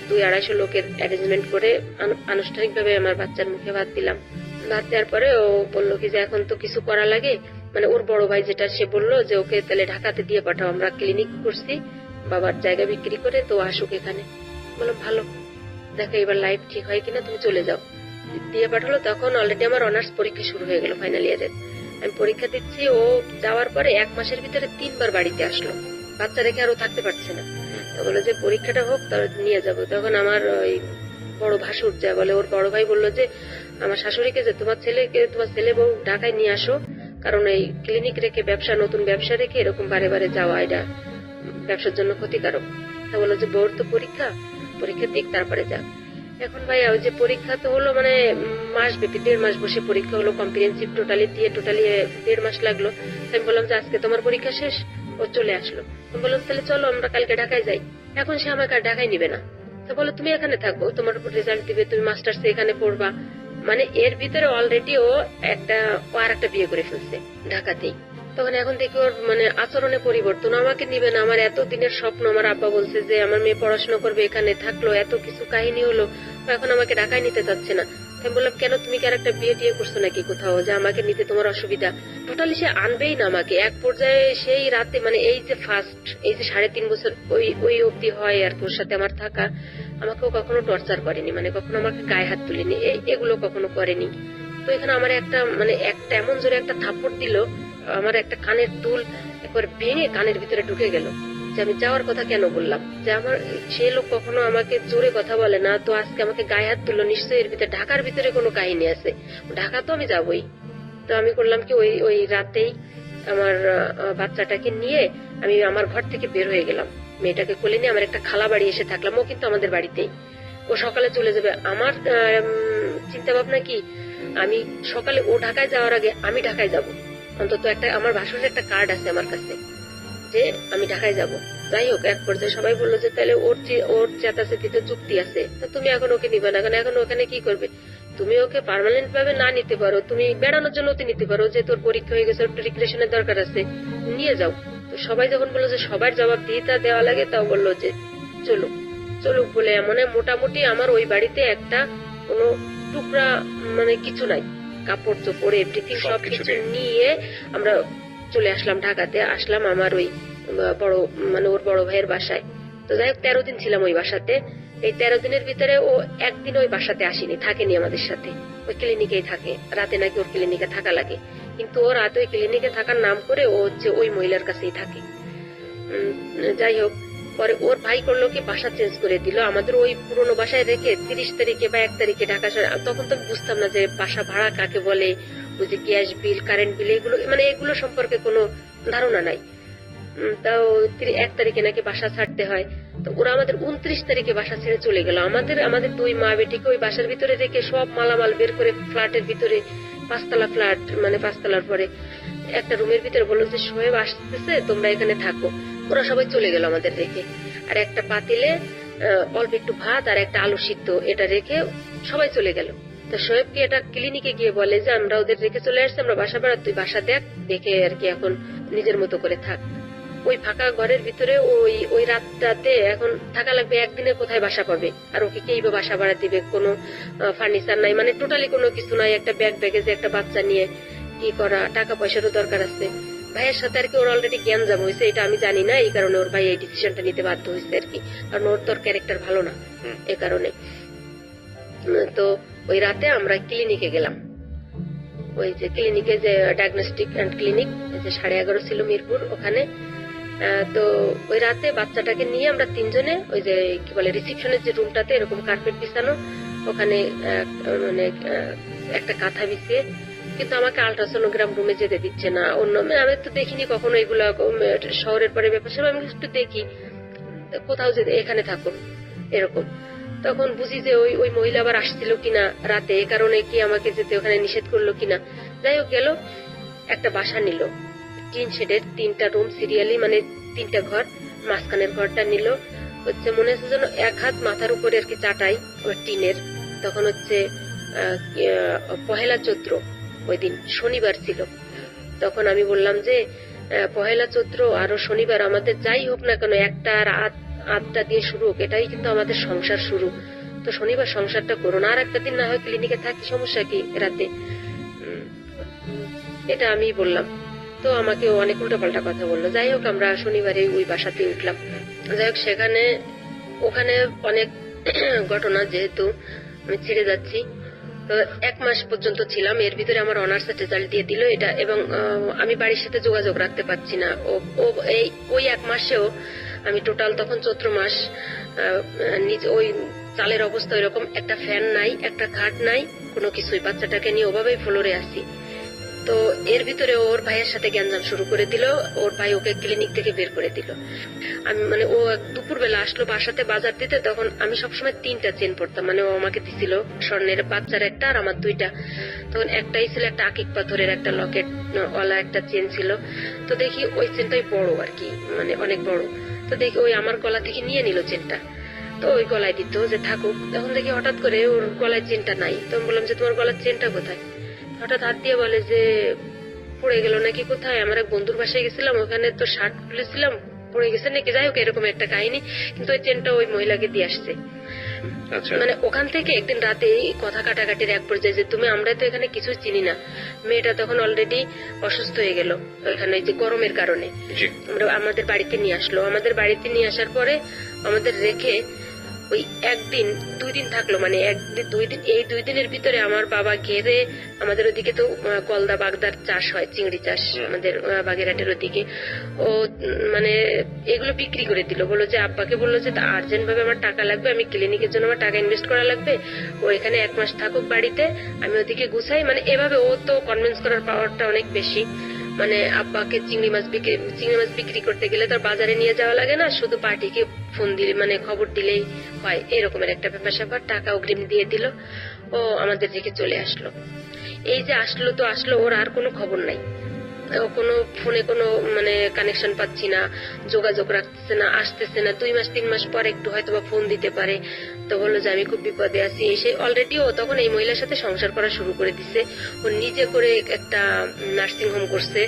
200-250 লোকের অ্যারেঞ্জমেন্ট করে আনুষ্ঠানিক ভাবে আমার বাচ্চার মুখে ভাত দিলাম। ভাত দেওয়ার পরে ও বললো কি যে এখন তো কিছু করা লাগে, মানে ওর বড় ভাই যেটা, সে বললো যে ওকে তাহলে ঢাকাতে দিয়ে পাঠাও, আমরা ক্লিনিক করছি বাবার জায়গা বিক্রি করে, তো আসুক এখানে। বললাম ভালো, দেখো এবার লাইফ ঠিক হয় কিনা, তুমি চলে যাও। দিয়ে পাঠালো। তখন অলরেডি আমার অনার্স পরীক্ষা শুরু হয়ে গেল, ফাইনাল ইয়ারের। আমি পরীক্ষা দিচ্ছি। ও যাওয়ার পরে 1 মাসের ভিতরে 3 বার বাড়িতে আসলো, বাচ্চা রেখে আরো থাকতে পারছে না। তো বললো যে পরীক্ষাটা হোক তারপর নিয়ে যাবো। তখন আমার ওই বড় ভাসুর যা বলে, ওর বড় ভাই বললো যে আমার শাশুড়িকে যে তোমার ছেলে বউ ঢাকায় নিয়ে আসো, কারণ এই ক্লিনিক রেখে ব্যবসা, নতুন ব্যবসা রেখে এরকম বারে বারে যাওয়া এটা ব্যবসার জন্য ক্ষতিকারক। তা বললো যে বউর তো পরীক্ষা দিক তারপরে যাক। এখন ভাই ওই যে পরীক্ষা তো হলো, মানে মাস ব্যাপী 1.5 মাস বসে পরীক্ষা হলো, কম্প্রিহেন্সিভ টোটালি 1.5 মাস লাগলো। আমি বললাম যে আজকে তোমার পরীক্ষা শেষ। ও চলে আসলো। আমি বললাম তাহলে চলো আমরা কালকে ঢাকায় যাই। এখন সে আমাকে আর ঢাকায় নিবে না। তো বলো তুমি এখানে থাকো, তোমার রেজাল্ট দিবে, তুমি মাস্টার্স এখানে পড়বা। মানে এর ভিতরে অলরেডি ও আর একটা বিয়ে করে ফেলছে ঢাকাতেই। তখন এখন দেখি ওর মানে আচরণে পরিবর্তন, আমাকে নিবে না। আমার এত দিনের স্বপ্ন, আমার আব্বা বলছে যে আমার মেয়ে পড়াশোনা করবে, এখানে থাকলো, এত কিছু কাহিনী হলো, এখন আমাকে ঢাকায় নিতে চাচ্ছে না। আমি বললাম কেন, তুমি কি আর একটা বিয়ে করছো নাকি কোথাও যে আমাকে নিতে তোমার অসুবিধা? টোটালি সে আনবেই না আমাকে। এক পর্যায়ে সেই রাতে মানে এই যে ফার্স্ট এই যে 3.5 বছর ওই অবধি হয় আর ওর সাথে আমার থাকা, আমাকেও কখনো টর্চার করেনি, মানে কখনো আমাকে গায়ে হাত তুলেনি, এগুলো কখনো করেনি। তো এখানে আমার একটা এমন জোরে একটা থাপ্পড় দিল, আমার একটা কানের দুল একবার ভেঙে কানের ভিতরে ঢুকে গেল। যে আমি যাওয়ার কথা কেন বললাম, যে আমার সে লোক কখনো আমাকে জোরে কথা বলে না, তো আজকে আমাকে গায়ে হাত তুললো, নিশ্চয়ই এর ভিতরে ঢাকার ভিতরে কোনো কাহিনী আছে, ঢাকা তো আমি যাবই। তো আমি করলাম কি ওই রাতেই আমার বাচ্চাটাকে নিয়ে আমি আমার ঘর থেকে বের হয়ে গেলাম, মেয়েটাকে কোলে নিয়ে আমার একটা খালা বাড়ি এসে থাকলাম। ও কিন্তু আমাদের বাড়িতেই, ও সকালে চলে যাবে। আমার চিন্তা ভাবনা কি, আমি সকালে ও ঢাকায় যাওয়ার আগে আমি ঢাকায় যাব, অন্তত একটা আমার ভাসুরের একটা কার্ড আছে আমার কাছে যে আমি ঢাকায় যাব। যাই হোক, এক পর্যায়ে সবাই বললো যে তাহলে ওর চেতাচেতিতে যুক্তি আছে, তা তুমি এখন ওকে নিবে না, কারণ এখন ওখানে কি করবে? তুমি ওকে পার্মানেন্ট ভাবে না নিতে পারো, তুমি বেড়ানোর জন্য ওকে নিতে পারো, যে তোর পরীক্ষা হয়ে গেছে, ওর রিক্রেশনের দরকার আছে, নিয়ে যাও। তো সবাই যখন বললো যে সবার জবাব দিয়ে তা দেওয়া লাগে, তাও বললো যে চলুক বলে মানে মোটামুটি আমার ওই বাড়িতে একটা কোনো টুকরা মানে কিছু নাই, কাপড় চোপড় এভরিথিং সবকিছু নিয়ে আমরা চলে আসলাম ঢাকাতে। আসলাম আমার ওই বড় মানে ওর বড় ভাইয়ের বাসায়। তো যাই হোক 13 দিন ছিলাম ওই বাসাতে। এই 13 দিনের ভিতরে ও একদিন ওই বাসাতে আসেনি, থাকেনি আমাদের সাথে, ওই ক্লিনিকেই থাকে। রাতে নাকি ওর ক্লিনিকে থাকা লাগে, কিন্তু ও রাতে ওই ক্লিনিকে থাকার নাম করে ও হচ্ছে ওই মহিলার কাছেই থাকে। যাই হোক, পরে ওর ভাই করলো কি বাসা চেঞ্জ করে দিল, আমাদের ওই পুরোনো বাসায় রেখে 30 তারিখে বা 1 তারিখে ঢাকা। তখন তো বুঝতাম না যে বাসা ভাড়া কাকে বলে, ওই যে গ্যাস বিল, কারেন্ট বিল, এগুলো মানে এগুলো সম্পর্কে কোনো ধারণা নাই। তাও 1 তারিখে নাকি বাসা ছাড়তে হয়। তো ওরা আমাদের 29 তারিখে বাসা ছেড়ে চলে গেল। আমাদের 2 মা বেটিকে ওই বাসার ভিতরে রেখে সব মালামাল বের করে ফ্ল্যাটের ভিতরে, 5 তলা ফ্ল্যাট, মানে 5 তলার পরে একটা রুমের ভিতরে বললো যে শোয়েব আসতেছে, তোমরা এখানে থাকো। ওরা সবাই চলে গেল আমাদের রেখে। আর একটা পাতিলে অল্প একটু ভাত আর একটা আলু সিদ্ধ এটা রেখে সবাই চলে গেল। তো শোয়েবকে এটা ক্লিনিকে গিয়ে বলে যে আমরা ওদের রেখে চলে আসছি, আমরা বাসা ভাড়া, তুই বাসা দেখে আর কি এখন নিজের মতো করে থাক। ওই ফাঁকা ঘরের ভিতরে ওই রাতটাতে এখন থাকা লাগবে, একদিনে কোথায় বাসা পাবে? আর ওকে কেই বা বাসা ভাড়া দিবে? কোনো ফার্নিচার নাই, মানে টোটালি কোনো কিছু নাই। একটা ব্যাগেজে একটা বাচ্চা নিয়ে কি করা, টাকা পয়সারও দরকার আছে। ভাইয়ের সাথে আর কি ওর অলরেডি জ্ঞানজাম হয়েছে, এটা আমি জানি না, এই কারণে ওর ভাই এই ডিসিশনটা নিতে বাধ্য হয়েছে আর কি, কারণ ওর তোর ক্যারেক্টার ভালো না এ কারণে। তো ওই রাতে আমরা ক্লিনিকে গেলাম, ওই যে ক্লিনিকে যে ডায়াগনস্টিক অ্যান্ড ক্লিনিক যে 11:30 ছিল মিরপুর, ওখানে। তো ওই রাতে বাচ্চাটাকে নিয়ে আমরা 3 জনে ওই যে কি বলে রিসেপশনের যে রুমটাতে এরকম কার্পেট বিছানো, ওখানে মানে একটা কাঁথা বিছিয়ে, কিন্তু আমাকে আল্ট্রাসোনোগ্রাম রুমে যেতে দিচ্ছে না। অন্য আমি তো দেখিনি কখনো এগুলা, শহরের পরে ব্যাপার সব আমি একটু দেখি, কোথাও যে এখানে থাকো এরকম। তখন বুঝি যে ওই মহিলা আবার আসছিল কিনা রাতে, এ কারণে কি আমাকে যেতে ওখানে নিষেধ করলো কিনা। যাই হোক গেল, একটা বাসা নিল, টিন শেডের 3টা রুম সিরিয়ালি, মানে 3টা ঘর, মাঝখানের ঘরটা নিল হচ্ছে মনে হচ্ছে যেন 1 হাত মাথার উপরে আর কি চাটাই, টিনের। তখন হচ্ছে পহেলা চৈত্র, ওই দিন শনিবার ছিল। তখন আমি বললাম যে পহেলা চৈত্র আরো শনিবার, আমাদের যাই হোক না কেন একটা আটটা দিয়ে শুরু হোক, এটাই কিন্তু আমাদের সংসার শুরু। তো শনিবার সংসারটা করো না, আর একটা দিন না হয় ক্লিনিকে থাকি, সমস্যা কি রাতে, এটা আমি বললাম। তো আমাকে অনেক উল্টাপাল্টা কথা বললো। যাই হোক আমরা শনিবারে ওই বাসাতে উঠলাম। যাই হোক ওখানে অনেক ঘটনা, যেহেতু আমি ছেড়ে যাচ্ছি। তো 1 মাস পর্যন্ত ছিলাম, এর ভিতরে আমার অনার্সের রেজাল্ট দিয়ে দিল এটা, এবং আমি বাড়ির সাথে যোগাযোগ রাখতে পারছি না। ওই 1 মাসেও আমি টোটাল, তখন চৈত্র মাস, ওই চালের অবস্থা ওইরকম, একটা ফ্যান নাই, একটা খাট নাই, কোনো কিছুই, বাচ্চাটাকে নিয়ে ওভাবেই ফ্লোরে আসি। তো এর ভিতরে ওর ভাইয়ের সাথে গ্যাঞ্জাম শুরু করে দিল, ওর ভাই ওকে ক্লিনিক থেকে বের করে দিল। আমি মানে ও দুপুরবেলা আসলো বাসাতে বাজার দিতে, তখন আমি সবসময় 3টা চেন পরতাম, মানে ও আমাকে দিছিল স্বর্ণের, বাচ্চার একটা আর আমার 2টা। তখন একটাই ছিল একটা আকিক পাথরের একটা লকেট ওয়ালা একটা চেন ছিল। তো দেখি ওই চেনটাই বড় আর কি, মানে অনেক বড়। তো দেখি ওই আমার গলা থেকে নিয়ে নিল চেনটা, তো ওই গলায় দিত যে থাকুক। তখন দেখি হঠাৎ করে ওর গলায় চেনটা নাই। তো আমি বললাম যে তোমার গলার চেনটা কোথায়? হঠাৎ হাত দিয়ে বলে যে পড়ে গেল নাকি কোথায়, আমার এক বন্ধুর বাসায় গেছিলাম, ওখানে তো শার্ট খুলেছিলাম, পড়ে গেছে নাকি, যাই হোক এরকম একটা কাহিনী। কিন্তু ওই চেনটা ওই মহিলাকে দিয়ে আসছে। মানে ওখান থেকে একদিন রাতে কথা কাটাকাটির এক পর্যায়ে যে তুমি আমরা তো এখানে কিছু চিনি না, মেয়েটা তখন অলরেডি অসুস্থ হয়ে গেল ওখানে যে গরমের কারণে। আমরা আমাদের বাড়িতে নিয়ে আসলো, আমাদের বাড়িতে নিয়ে আসার পরে আমাদের রেখে ওই 1 দিন 2 দিন থাকলো, মানে 1 দিন 2 দিন। এই 2 দিনের ভিতরে আমার বাবা ঘেরে, আমাদের ওদিকে তো গলদা বাগদার চাষ হয়, চিংড়ি চাষ আমাদের বাগেরহাটের ওদিকে, ও মানে এগুলো বিক্রি করে দিল। বললো যে আব্বাকে বললো যে আর্জেন্ট ভাবে আমার টাকা লাগবে, আমি ক্লিনিকের জন্য আমার টাকা ইনভেস্ট করা লাগবে, ও এখানে 1 মাস থাকুক বাড়িতে, আমি ওদিকে গুছাই। মানে এভাবে ও তো কনভিন্স করার পাওয়ারটা অনেক বেশি। মানে আব্বাকে চিংড়ি মাছ বিক্রি করতে গেলে তার বাজারে নিয়ে যাওয়া লাগে না, শুধু পার্টিকে ফোন দিলে মানে খবর দিলেই হয়, এরকমের একটা ব্যাপার স্যাপার। টাকা অগ্রিম দিয়ে দিল, ও আমাদের দিকে চলে আসলো। এই যে আসলো তো আসলো, ওর আর কোনো খবর নাই, কোনো ফোনে কোনো মানে কানেকশন পাচ্ছি না, যোগাযোগ রাখতেছে না, আসতেছে না। 2 মাস 3 মাস পর একটু হয়তো বা ফোন দিতে পারে। তো বললো যে আমি খুব বিপদে আছি। এসে অলরেডি ও তখন এই মহিলার সাথে সংসার করা শুরু করে দিছে। ও নিজে করে একটা নার্সিং হোম করছে,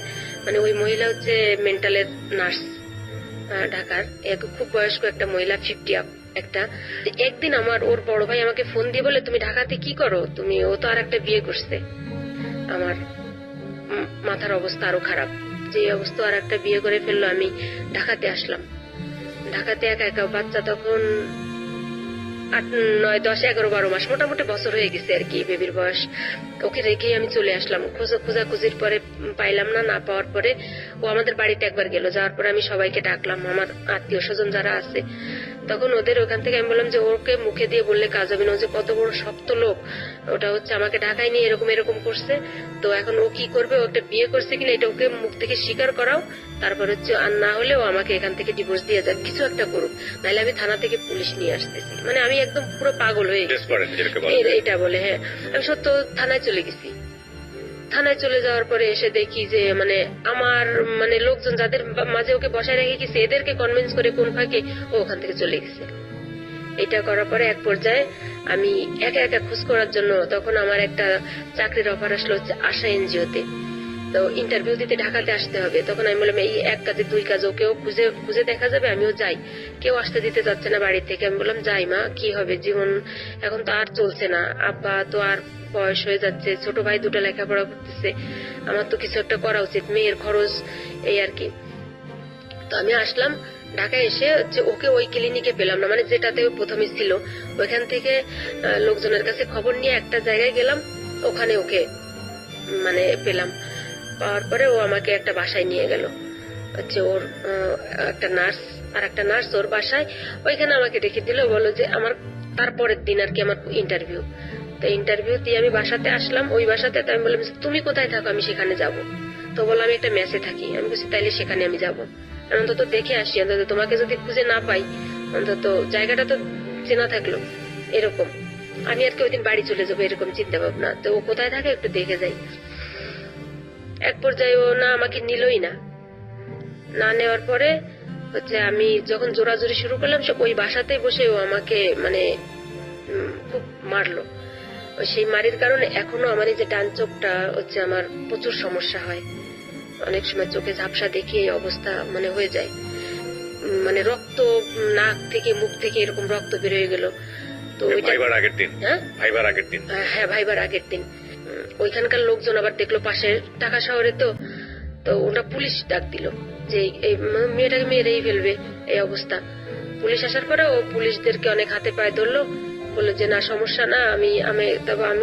মানে ওই মহিলা হচ্ছে মেন্টালের নার্স, ঢাকার খুব বয়স্ক একটা মহিলা, 50 আপ একটা। একদিন আমার ওর বড় ভাই আমাকে ফোন দিয়ে বলে তুমি ঢাকাতে কি করো তুমি, ও তো আর একটা বিয়ে করছে। আমার মাথার অবস্থা আরো খারাপ, যে অবস্থা আর একটা বিয়ে করে ফেললো। আমি ঢাকাতে আসলাম, ঢাকাতে একা একা, বাচ্চা তখন 8 9 10 11 12 মাস, মোটামুটি বছর হয়ে গেছে আর কি বেবির বয়স। ওকে রেখেই আমি চলে আসলাম। খোঁজাখুঁজির পরে পাইলাম না, না পাওয়ার পরে ও আমাদের বাড়িতে একবার গেল, যাওয়ার পরে আমি সবাইকে ডাকলাম, আমার আত্মীয় স্বজন যারা আছে। তখন ওদের ওখান থেকে আমি বললাম যে ওকে মুখে দিয়ে বললে কাজ হবে না, ও যে কত বড় শক্ত লোক, ওটা হচ্ছে আমাকে ঢাকায় নিয়ে এরকম এরকম করছে। তো এখন ও কি করবে, ও একটা বিয়ে করছে কিনা এটা ওকে মুখ থেকে স্বীকার করাও, তারপর হচ্ছে আর না হলে ও আমাকে এখান থেকে ডিভোর্স দিয়ে যাক, কিছু একটা করুক, নাহলে আমি থানা থেকে পুলিশ নিয়ে আসতেছি। মানে আমি একদম পুরো পাগল হয়ে গেছি এটা বলে। হ্যাঁ, আমি সত্য থানায় চলে গেছি। থানায় চলে যাওয়ার পরে এসে দেখি যে মানে আমার মানে লোকজন যাদের মাঝে ওকে বসায় রেখে গেছে, এদেরকে কনভিন্স করে কোন ফাঁকে ও ওখান থেকে চলে গেছে। এটা করার পরে এক পর্যায়ে আমি একা একা খোঁজ করার জন্য, তখন আমার একটা চাকরির অফার আসলো হচ্ছে আশা এনজিওতে। তো ইন্টারভিউ দিতে ঢাকাতে আসতে হবে। তখন আমি বললাম এই 1 কাজে 2 কাজ, ওকেও খুঁজে দেখা যাবে, আমিও যাই। কেউ আসতে দিতে যাচ্ছে না বাড়ি থেকে। আমি বললাম যাই মা, কি হবে, জীবন এখন তো আর চলছে না, আব্বা তো আর বয়স হয়ে যাচ্ছে, ছোট ভাই 2টা লেখাপড়া করতেছে, আমার তো কিছু একটা করা উচিত, মেয়ের খরচ, এই আর কি। তো আমি আসলাম ঢাকায় এসে হচ্ছে ওকে ওই ক্লিনিকে পেলাম না, মানে যেটাতে প্রথমে ছিল, ওইখান থেকে লোকজনের কাছে খবর নিয়ে একটা জায়গায় গেলাম, ওখানে ওকে মানে পেলাম। পাওয়ার পরে ও আমাকে একটা বাসায় নিয়ে গেল, হচ্ছে ওর একটা নার্স আর একটা নার্স ওর বাসায়, ওইখানে আমাকে ডেকে দিল, বললো যে আমার তারপরের দিন আর কি আমার ইন্টারভিউ। তো ইন্টারভিউ দিয়ে আমি বাসাতে আসলাম, ওই বাসাতে। তো আমি বললাম তুমি কোথায় থাকো, আমি সেখানে যাব। তো বললাম আমি একটা মেসে থাকি। আমি বলছি তাইলে সেখানে আমি যাবো, অন্তত দেখে আসি, অন্তত তোমাকে যদি খুঁজে না পাই অন্তত জায়গাটা তো চেনা থাকলো, এরকম। আমি আর কি ওই দিন বাড়ি চলে যাবো এরকম চিন্তা ভাবনা। তো ও কোথায় থাকে একটু দেখে যাই। এক পর্যায়ে ও না আমাকে নিলই না, না নেওয়ার পরে হচ্ছে আমি যখন জোরাজুরি শুরু করলাম, ওই বাসাতেই বসে ও আমাকে মানে খুব মারলো। সেই মারির কারণে এখনো আমার এই যে ডান চোখটা হচ্ছে আমার প্রচুর সমস্যা হয়, অনেক সময় চোখে ঝাপসা দেখে এই অবস্থা মানে হয়ে যায়, মানে রক্ত নাক থেকে মুখ থেকে এরকম রক্ত বের হয়ে গেল। তো ভাইবার আগের দিন, হ্যাঁ ভাইবার আগের দিন ওইখানকার লোকজন আবার দেখলো পাশের ঢাকা শহরে, তো ওটা পুলিশ ডাক দিল যে এই মেয়েটাকে মেরেই ফেলবে, এই অবস্থা। পুলিশ আসার পরে ও পুলিশদেরকে অনেক হাতে পায়ে ধরলো, বললো যে না সমস্যা না, আমি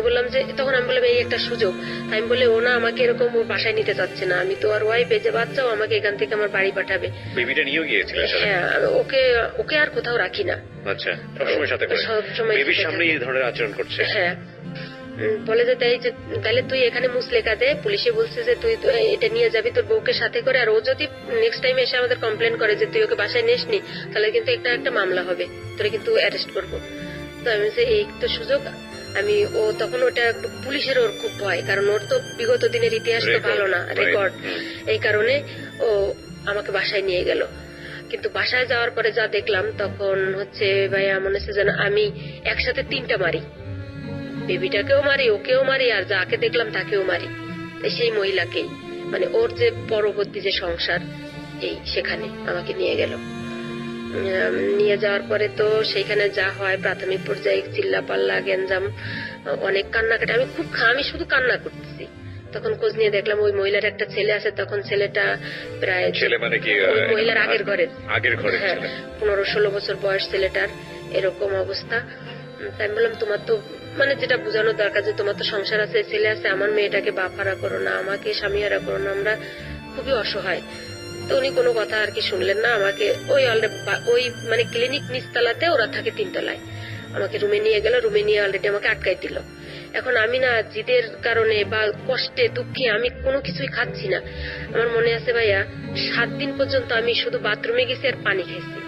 বললাম যে তখন আমি বললাম এই একটা সুযোগ। আমি বলে ও না আমাকে এরকম ওর বাসায় নিতে চাচ্ছে না, আমি তো আর ওয়াইফ, যে বাচ্চাও আমাকে এখান থেকে আমার বাড়ি পাঠাবে। বেবিটা নিয়েও গিয়েছিল? হ্যাঁ, ওকে আর কোথাও রাখি না। আচ্ছা, সবসময় সাথে করে, সবসময় বেবির সামনে এই ধরনের আচরণ করছে? হ্যাঁ। বলে যে তাহলে তুই এখানে মুসলেখা দে, পুলিশে বলছে যে তুই এটা নিয়ে যাবি তোর বউকে সাথে করে, আর ও যদি নেক্সট টাইম এসে আমাদের কমপ্লেন করে যে তুই ওকে বাসায় নিসনি, তাহলে কিন্তু একটা মামলা হবে, তোরে কিন্তু অ্যারেস্ট করবো। তো আমি এই তো সুযোগ, আমি তখন ওটা একটু পুলিশের ওর খুব ভয়, কারণ ওর তো বিগত দিনের ইতিহাস তো ভালো না, রেকর্ড, এই কারণে ও আমাকে বাসায় নিয়ে গেল। কিন্তু বাসায় যাওয়ার পরে যা দেখলাম, তখন হচ্ছে ভাইয়া মনে হচ্ছে যেন আমি একসাথে 3টা মারি, বেবিটাকেও মারি, ওকেও মারি, আর যাকে দেখলাম তাকেও মারি। সেই মহিলাকেই, মানে ওর যে পরবর্তী যে সংসার, সেখানে আমাকে নিয়ে গেল। নিয়ে যাওয়ার পরে তো সেইখানে যা হয়, প্রাথমিক পর্যায়ে চিল্লাপাল্লা, গ্যাঞ্জাম, অনেক কান্নাকাটি, আমি শুধু কান্না করতেছি। তখন খোঁজ নিয়ে দেখলাম ওই মহিলার একটা ছেলে আছে, তখন ছেলেটা প্রায় ছেলে মানে কি ওই মহিলার আগের ঘরে, হ্যাঁ 15-16 বছর বয়স ছেলেটার, এরকম অবস্থা। তাই আমি বললাম তোমার তো মানে যেটা বোঝানোর দরকার যে তোমার তো সংসার আছে, ছেলে আছে, আমার মেয়েটাকে বাপারা করো না, আমাকে স্বামীহারা করো না, আমরা খুবই অসহায়। তো উনি কোনো কথা আর কি শুনলেন না, আমাকে ওই মানে ক্লিনিক নিচতলাতে, ওরা থাকে 3 তলায়, আমাকে রুমে নিয়ে গেল। রুমে নিয়ে অলরেডি আমাকে আটকাই দিল। এখন আমি না জিদের কারণে বা কষ্টে দুঃখে আমি কোনো কিছুই খাচ্ছি না। আমার মনে আছে ভাইয়া 7 দিন পর্যন্ত আমি শুধু বাথরুমে গেছি আর পানি খাইছি।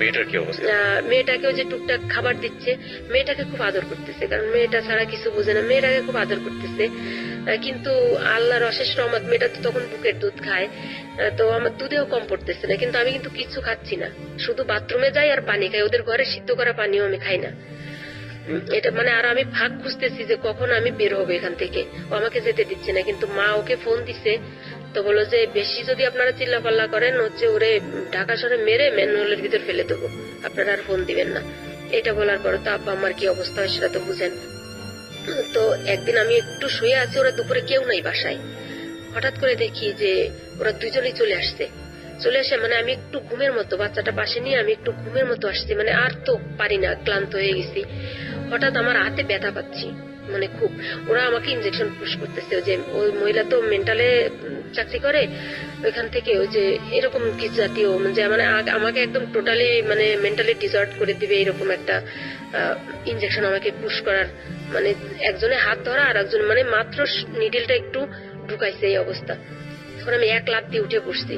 মেয়েটার কি অবস্থা? মেয়েটাকেও যে টুকটাক খাবার দিচ্ছে, মেয়েটাকে খুব আদর করতেছে, কারণ মেয়েটা ছাড়া কিছু বোঝে না, মেয়েটাকে খুব আদর করতেছে। কিন্তু আল্লাহর অশেষ রহমত, মেয়েটা তো তখন বুকের দুধ খায়, তো আমার দুধেও কম পড়তেছে না। কিন্তু আমি কিন্তু কিছু খাচ্ছি না, শুধু বাথরুমে যাই আর পানি খাই, ওদের ঘরে সিদ্ধ করা পানিও আমি খাই না। এটা মানে আর আমি ফাঁক খুঁজতেছি যে কখন আমি বের হবো এখান থেকে, ও আমাকে যেতে দিচ্ছে না। কিন্তু মা ওকে ফোন দিছে, তো বলো যে বেশি যদি আপনারা চিল্লাপাল্লা করেন হচ্ছে ওরে ঢাকা শহরে মেরে ম্যানুয়ালের ভিতর ফেলে দেবো, আপনারা আর ফোন দিবেন না। এটা বলার পর তো আব্বা আমার কি অবস্থা হয় সেটা তো বুঝেন। তো একদিন আমি একটু শুয়ে আছি, ওরা দুপুরে কেউ নাই বাসায়, হঠাৎ করে দেখি যে ওরা দুজনেই চলে আসছে। চলে আসে মানে আমি একটু ঘুমের মতো, বাচ্চাটা পাশে নিয়ে আমি একটু ঘুমের মতো আসছি, মানে আর তো পারি না, ক্লান্ত হয়ে গেছি। হঠাৎ আমার হাতে ব্যথা পাচ্ছি, মানে খুব। ওরা আমাকে ইনজেকশন পুশ করতেছে, যে ওই মহিলা তো মেন্টালে চাকরি করে, ওইখান থেকে ওই যে এরকম কিছু জাতীয়, যে মানে আমাকে একদম টোটালি মানে মেন্টালি ডিসঅর্ড করে দিবে, এরকম একটা ইনজেকশন আমাকে পুশ করার, মানে একজনে হাত ধরা আর একজন মানে মাত্র নিডেলটা একটু ঢুকাইছে, এই অবস্থা। তখন আমি এক লাফ দিয়ে উঠে বসছি।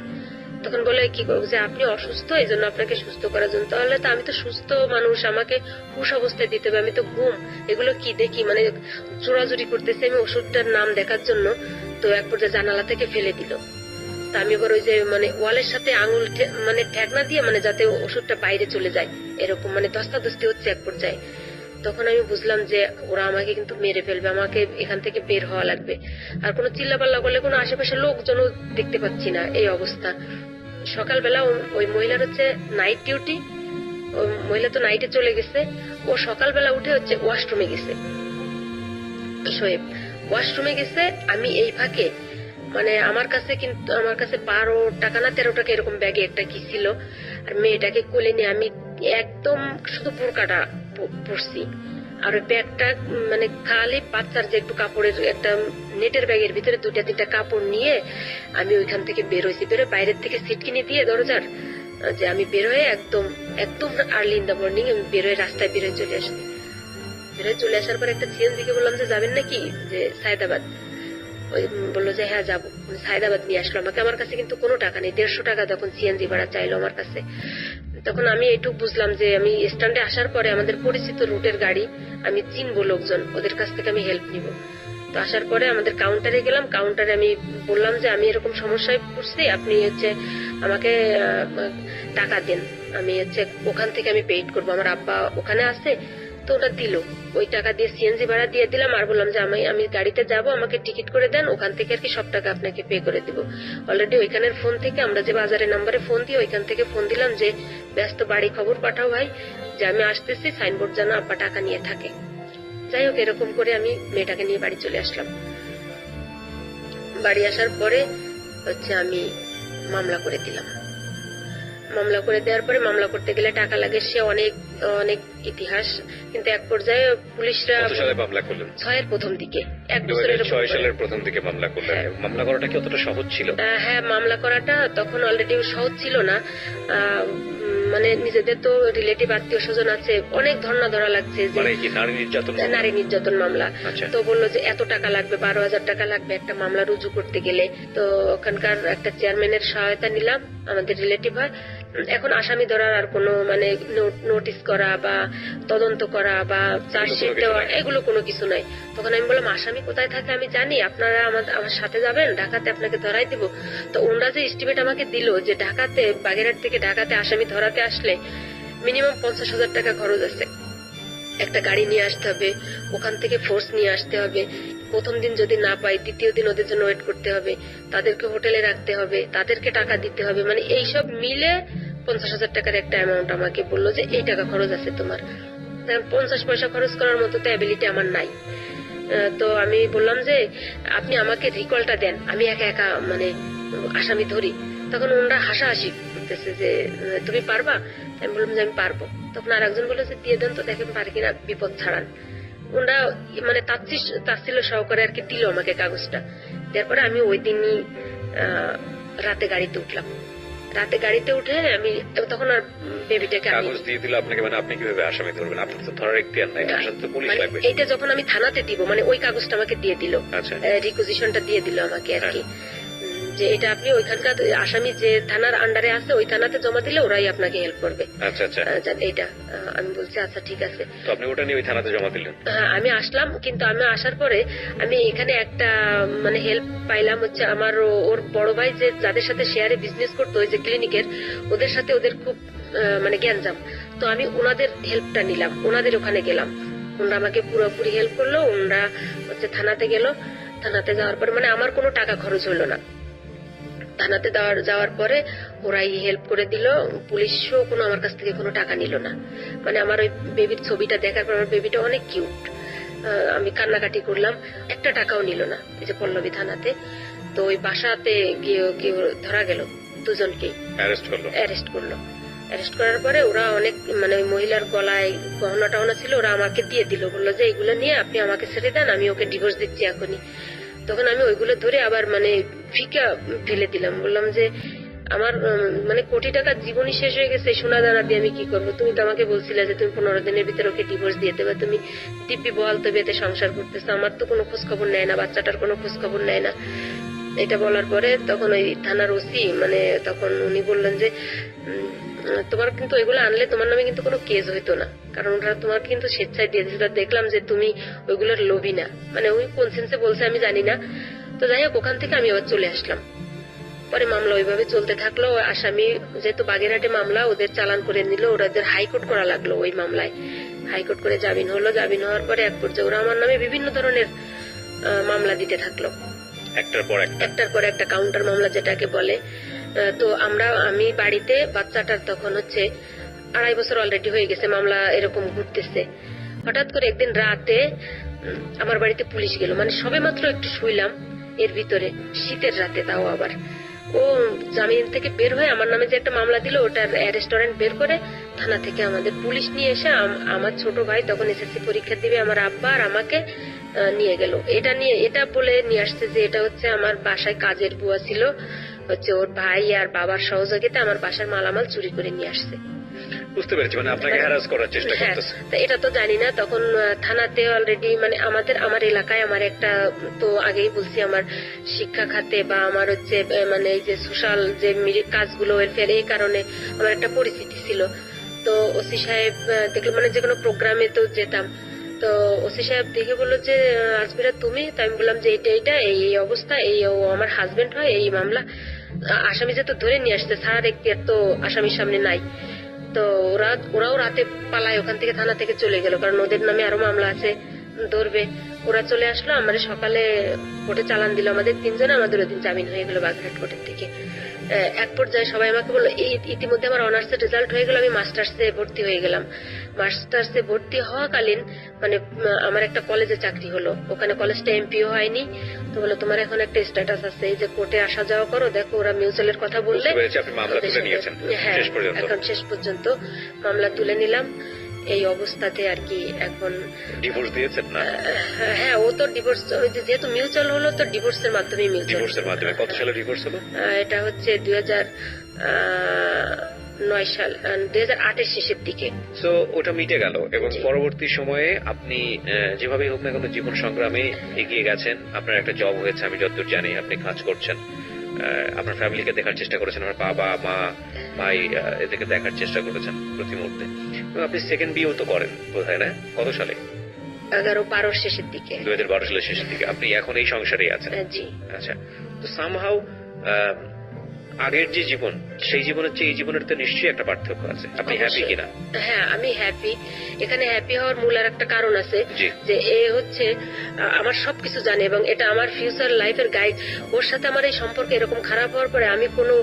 তখন বলে কি করবো, যে আপনি অসুস্থ, এই জন্য আপনাকে সুস্থ করার জন্য। তাহলে তো আমি তো সুস্থ মানুষ, আমাকে হুশ অবস্থায় দিতে হবে, আমি তো ঘুম। এগুলো কি দেখি, মানে জোরাজুরি করতেছে আমি ওষুধটার নাম দেখার জন্য। তো এক পর্যায়ে জানালা থেকে ফেলে দিল। তা আমি এবার ওই যে মানে ওয়ালের সাথে আঙুল মানে ঠেকনা দিয়ে, মানে যাতে ওষুধটা বাইরে চলে যায়, এরকম মানে ধস্তাধস্তি হচ্ছে এক পর্যায়ে। তখন আমি বুঝলাম যে ওরা আমাকে কিন্তু মেরে ফেলবে, আমাকে এখান থেকে বের হওয়া লাগবে। আর কোনো চিল্লাপাল্লা করলে কোনো আশেপাশে লোকজনও দেখতে পাচ্ছি না, এই অবস্থা। সকালবেলা ওই মহিলার হচ্ছে নাইট ডিউটি, ওই মহিলা তো নাইটে চলে গেছে, ও সকালবেলা উঠে হচ্ছে ওয়াশরুমে গেছে, ওয়াশরুমে গেছে। আমি এই ফাঁকে মানে আমার কাছে 12 টাকা না 13 টাকা এরকম ব্যাগে একটা কি ছিল, আর মেয়েটাকে কোলে নিয়ে আমি একদম শুধু বোরকাটা পরছি, আর ওই ব্যাগটা মানে খালি বাচ্চার যে একটু কাপড়ের একটা নেটের ব্যাগের ভিতরে 2-3টা কাপড় নিয়ে আমি ওইখান থেকে বের হয়েছি। বেরোয় বাইরের থেকে সিট কিনে দিয়ে দরজার, যে আমি বের হয়ে একদম আর্লি ইন দ্য মর্নিং আমি বের হয়ে রাস্তায় বের হয়ে চলে আসি। বের হয়ে চলে আসার পর একটা সিএনজিকে বললাম যে যাবেন নাকি, যে সায়দাবাদ। ওই বললো যে হ্যাঁ যাবো। সায়দাবাদ নিয়ে আসলো আমাকে। আমার কাছে কিন্তু কোনো টাকা নেই, 150 টাকা তখন সিএনজি ভাড়া চাইলো আমার কাছে। তখন আমি এইটুকু বুঝলাম যে আমি স্ট্যান্ডে আসার পরে আমাদের পরিচিত রুটের গাড়ি, আমি চিনবো লোকজন, ওদের কাছ থেকে আমি হেল্প নিব। তো আসার পরে আমাদের কাউন্টারে গেলাম। কাউন্টারে আমি বললাম যে আমি এরকম সমস্যায় পড়ছি, আপনি হচ্ছে আমাকে টাকা দেন, আমি হচ্ছে ওখান থেকে আমি পেইড করবো, আমার আব্বা ওখানে আছে। তো ওটা দিল, ওই টাকা দিয়ে সিএনজি ভাড়া দিয়ে দিলাম। আর বললাম যে আমি গাড়িতে যাব, আমাকে টিকিট করে দেন, ওখান থেকে আর কি সব টাকা আপনাকে পে করে দিব। অলরেডি ওইখানের ফোন থেকে, আমরা যে বাজারের নাম্বারে ফোন দিই, ওইখান থেকে ফোন দিলাম যে ব্যস্ত, বাড়ি খবর পাঠাও ভাই, যে আমি আসতেছি, সাইনবোর্ড যেন আব্বা টাকা নিয়ে থাকে। যাই হোক, এরকম করে আমি মেয়েটাকে নিয়ে বাড়ি চলে আসলাম। বাড়ি আসার পরে হচ্ছে আমি মামলা করে দিলাম। মামলা করে দেওয়ার পরে, মামলা করতে গেলে টাকা লাগে, সে অনেক অনেক ইতিহাস। কিন্তু এক পর্যায়ে পুলিশরা মামলা করলেন 6-এর প্রথম দিকে, 2006 সালের প্রথম দিকে মামলা করলেন। মামলা করাটা কি অতটা সহজ ছিল? হ্যাঁ, মামলা করাটা তখন অলরেডি সহজ ছিল না। মানে নিজেদের তো রিলেটিভ আত্মীয় স্বজন আছে, অনেক ধর্ণা ধরা লাগছে যে মানে কি নারী নির্যাতন? নারী নির্যাতন মামলা। আচ্ছা। তো বললো যে এত টাকা লাগবে, 12,000 টাকা লাগবে একটা মামলা রুজু করতে গেলে। তো ওখানকার একটা চেয়ারম্যানের সহায়তা নিলাম, আমাদের রিলেটিভ হয়। এখন আসামি ধরার আর কোনো মানে নোটিশ করা বা তদন্ত করা বা চার্জশিট দেওয়া এগুলো কোনো কিছু নাই। তখন আমি বললাম আসামি কোথায় থাকে আমি জানি, আপনারা আমার সাথে যাবেন, ঢাকাতে আপনাকে ধরাই দিব। তো ওনারা যে এস্টিমেট আমাকে দিল যে ঢাকাতে, বাগেরহাট থেকে ঢাকাতে আসামি ধরাতে আসলে মিনিমাম 50,000 টাকা খরচ আছে। একটা গাড়ি নিয়ে আসতে হবে, ওখান থেকে ফোর্স নিয়ে আসতে হবে, প্রথম দিন যদি না পাই দ্বিতীয় দিন ওদের জন্য ওয়েট করতে হবে, তাদেরকে হোটেলে রাখতে হবে, তাদেরকে টাকা দিতে হবে, মানে এইসব মিলে 50,000 টাকার একটা অ্যামাউন্ট আমাকে বললো যে এই টাকা খরচ আছে তোমার। 50 পয়সা খরচ করার মতো তো অ্যাবিলিটি আমার নাই। তো আমি বললাম যে আপনি আমাকে রিকলটা দেন, আমি একা একা মানে আসামি ধরি। তখন ওনারা হাসাহাসি করতেছে যে তুমি পারবা? আমি বললাম যে আমি পারবো। তখন আর একজন বললো যে দিয়ে দেন তো, দেখেন পারে কিনা, বিপদ ছাড়ান। ওনারা মানে তাচ্ছিল্য সহকারে আর কি দিল আমাকে কাগজটা। তারপরে আমি ওই দিনই রাতে গাড়িতে উঠলাম। রাতে গাড়িতে উঠে আমি তখন আর বেবিটাকে কাগজ দিয়ে দিল আপনাকে, মানে আপনি কিভাবে আসামি ধরবেন? আপনি তো ধরার এখতিয়ার নাই, তো পুলিশ লাগবে। এইটা যখন আমি থানাতে দিব, মানে ওই কাগজটা আমাকে দিয়ে দিল, রিকুইজিশনটা দিয়ে দিল আমাকে আর কি, যে এটা আপনি ওইখানকার আসামি যে থানার আন্ডারে আছে ওই থানাতে জমা দিলে ওরাই আপনাকে হেল্প করবে। আচ্ছা আচ্ছা, এইটা আমি বলছি আচ্ছা ঠিক আছে। তো আপনি ওটা নিয়ে ওই থানাতে জমা দিলেন? হ্যাঁ, আমি আসলাম, কিন্তু আমি আসার পরে আমি এখানে একটা মানে হেল্প পাইলাম, হচ্ছে আমার ওর বড় ভাই যে যাদের সাথে শেয়ারে বিজনেস করতো ওই যে ক্লিনিকের, ওদের সাথে ওদের খুব মানে জ্ঞানজাম। তো আমি ওনাদের হেল্পটা নিলাম, ওনাদের ওখানে গেলাম, ওনারা আমাকে পুরোপুরি হেল্প করলো। ওনারা হচ্ছে থানাতে গেল, থানাতে যাওয়ার পরে মানে আমার কোনো টাকা খরচ হলো না। থানাতে যাওয়ার পরে ওরাই হেল্প করে দিল, পুলিশও কোনো আমার কাছ থেকে কোনো টাকা নিল না। মানে আমার ওই বেবির ছবিটা দেখার পর, আমার বেবিটা অনেক কিউট, আমি কান্নাকাটি করলাম, একটা টাকাও নিল না। এই যে পল্লবী থানাতে, তো ওই বাসাতে গিয়ে ধরা গেল, দুজনকেই অ্যারেস্ট করলো। অ্যারেস্ট করার পরে ওরা অনেক মানে ওই মহিলার গলায় গহনা টহনা ছিল, ওরা আমাকে দিয়ে দিল, বললো যে এইগুলো নিয়ে আপনি আমাকে ছেড়ে দেন, আমি ওকে ডিভোর্স দিচ্ছি এখনই। তখন আমি ওইগুলো ধরে আবার মানে ফিকা ফেলে দিলাম, বললাম যে আমার মানে কোটি টাকার জীবনই শেষ হয়ে গেছে, সোনা দানা দিয়ে আমি কি করবো? তুমি তো আমাকে বলছিলে যে তুমি 15 দিনের ভিতরে ওকে ডিভোর্স দিয়ে দেবে, তুমি দিব্যি বহাল তবিয়তে সংসার করতেছো, আমার তো কোনো খোঁজ খবর নেয় না, বাচ্চাটার কোনো খোঁজ খবর নেয় না। এটা বলার পরে তখন ওই থানার ওসি মানে তখন উনি বললেন যে তোমার কিন্তু ওইগুলো আনলে তোমার নামে কিন্তু কোনো কেস হইতো না, কারণ ওরা তোমার কিন্তু স্বেচ্ছায় দিয়ে দিয়েছিল, দেখলাম যে তুমি ওইগুলোর লোভী না। মানে ওই কোন সেন্সে বলছে আমি জানি না। তো যাই হোক, ওখান থেকে আমি আবার চলে আসলাম। পরে মামলা ওইভাবে চলতে থাকলো। আসামি যেহেতু বাগেরহাটে মামলা, ওদের চালান করে নিল, ওদের হাইকোর্ট করা লাগলো। ওই মামলায় হাইকোর্ট করে জামিন হলো। জামিন হওয়ার পরে এক পর্যায়ে ওরা আমার নামে বিভিন্ন ধরনের মামলা দিতে থাকলো, একটার পর একটা কাউন্টার মামলা যেটাকে বলে। তো আমি বাড়িতে, বাচ্চাটার তখন হচ্ছে 2.5 বছর অলরেডি হয়ে গেছে, মামলা এরকম ঘুরতেছে। হঠাৎ করে একদিন রাতে আমার বাড়িতে পুলিশ গেল, মানে সবে মাত্র একটু শুইলাম, এর ভিতরে শীতের রাতে, তাও আবার ও জামিন থেকে বের হয়ে আমার নামে যে একটা মামলা দিল ওটার অ্যারেস্ট ওয়ারেন্ট বের করে থানা থেকে আমাদের পুলিশ নিয়ে এসে আমার ছোট ভাই তখন এসএসসি পরীক্ষা দিবে, আমার আব্বা আর আমাকে নিয়ে গেল। এটা বলে নিয়ে আসছে যে এটা হচ্ছে আমার বাসায় কাজের বুয়া ছিল, হচ্ছে ওর ভাই আর বাবার সহযোগিতা আমার বাসার মালামাল চুরি করে নিয়ে আসছে। বুঝতে পেরেছি, মানে আপনাকে হ্যারাস করার চেষ্টা করতেছে। এটা তো জানি না। তখন থানাতে অলরেডি মানে আমার এলাকায় আমার একটা, তো আগেই বলছি, আমার শিক্ষা খাতে বা আমার হচ্ছে মানে এই যে সোশ্যাল যে কাজগুলো ওয়েলফেয়ার, এই কারণে আমার একটা পরিচিতি ছিল। তো ওসি সাহেব দেখলো, মানে যে কোনো প্রোগ্রামে তো যেতাম, তো ওসি সাহেব দেখে বললো যে আজমিরা তুমি? তো আমি বললাম যে এইটা এই অবস্থা, এই ও আমার হাজবেন্ড হয়, এই মামলা। আসামি যেহেতু ধরে নিয়ে আসছে, স্যার তো আসামির সামনে নাই। তো ওরাও রাতে পালায় ওখান থেকে, থানা থেকে চলে গেল, কারণ ওদের নামে আরো মামলা আছে, ধরবে। ওরা চলে আসলো, আমার সকালে কোর্টে চালান দিল আমাদের 3 জনে, আমাদের ওদিন জামিন হয়ে গেল বাগেরহাট কোর্টের থেকে। এক পর্যায়ে সবাই আমাকে বললো, ইতিমধ্যে আমার অনার্সের রেজাল্ট হয়ে গেল, আমি মাস্টার্সে ভর্তি হয়ে গেলাম। মাস্টার্সে ভর্তি হওয়াকালীন মানে আমার একটা কলেজে চাকরি হলো, ওখানে কলেজটা এমপিও হয়নি। তো বললো তোমার এখন একটা স্ট্যাটাস আছে, এই যে কোর্টে আসা যাওয়া করো, দেখো ওরা মিউচুয়ালের কথা বললে। হ্যাঁ, এখন শেষ পর্যন্ত মামলা তুলে নিলাম। এই অবস্থাতে আর কি এখন ডিভোর্স দিয়েছেন না? হ্যাঁ, ও তো ডিভোর্স যেহেতু মিউচুয়াল হলো, তো ডিভোর্সের মাধ্যমে। কত সালে ডিভোর্স হলো? এটা হচ্ছে সাল 2008 শেষের দিকে। সো ওটা মিটে গেল এবং জি। পরবর্তী সময়ে আপনি যেভাবেই হোক না কেন জীবন সংগ্রামে এগিয়ে গেছেন। আপনার একটা জব হয়েছে, আমি যতদূর জানি আপনি কাজ করছেন, আপনার ফ্যামিলিকে দেখার চেষ্টা করেছেন, আপনার বাবা মা ভাই এদেরকে দেখার চেষ্টা করেছেন প্রতি মুহূর্তে। এবং আপনি সেকেন্ড বিয়েও তো করেন বোধহয়, না? কত সালে? 11-12 শেষের দিকে। 2012 সালের শেষের দিকে। আপনি এখন এই সংসারেই আছেন। জি। আচ্ছা, তো সামহাউ আগের যে জীবন, সেই জীবনের চেয়ে এই জীবনের তো নিশ্চয়ই একটা পার্থক্য আছে। আপনি হ্যাপি অবশ্যই। কিনা? হ্যাঁ, আমি হ্যাপি। এখানে হ্যাপি হওয়ার মূল আর একটা কারণ আছে, জি। যে এ হচ্ছে আমার সবকিছু জানে এবং এটা আমার ফিউচার লাইফের গাইড। ওর সাথে আমার এই সম্পর্ক এরকম খারাপ হওয়ার পরে আমি কোনো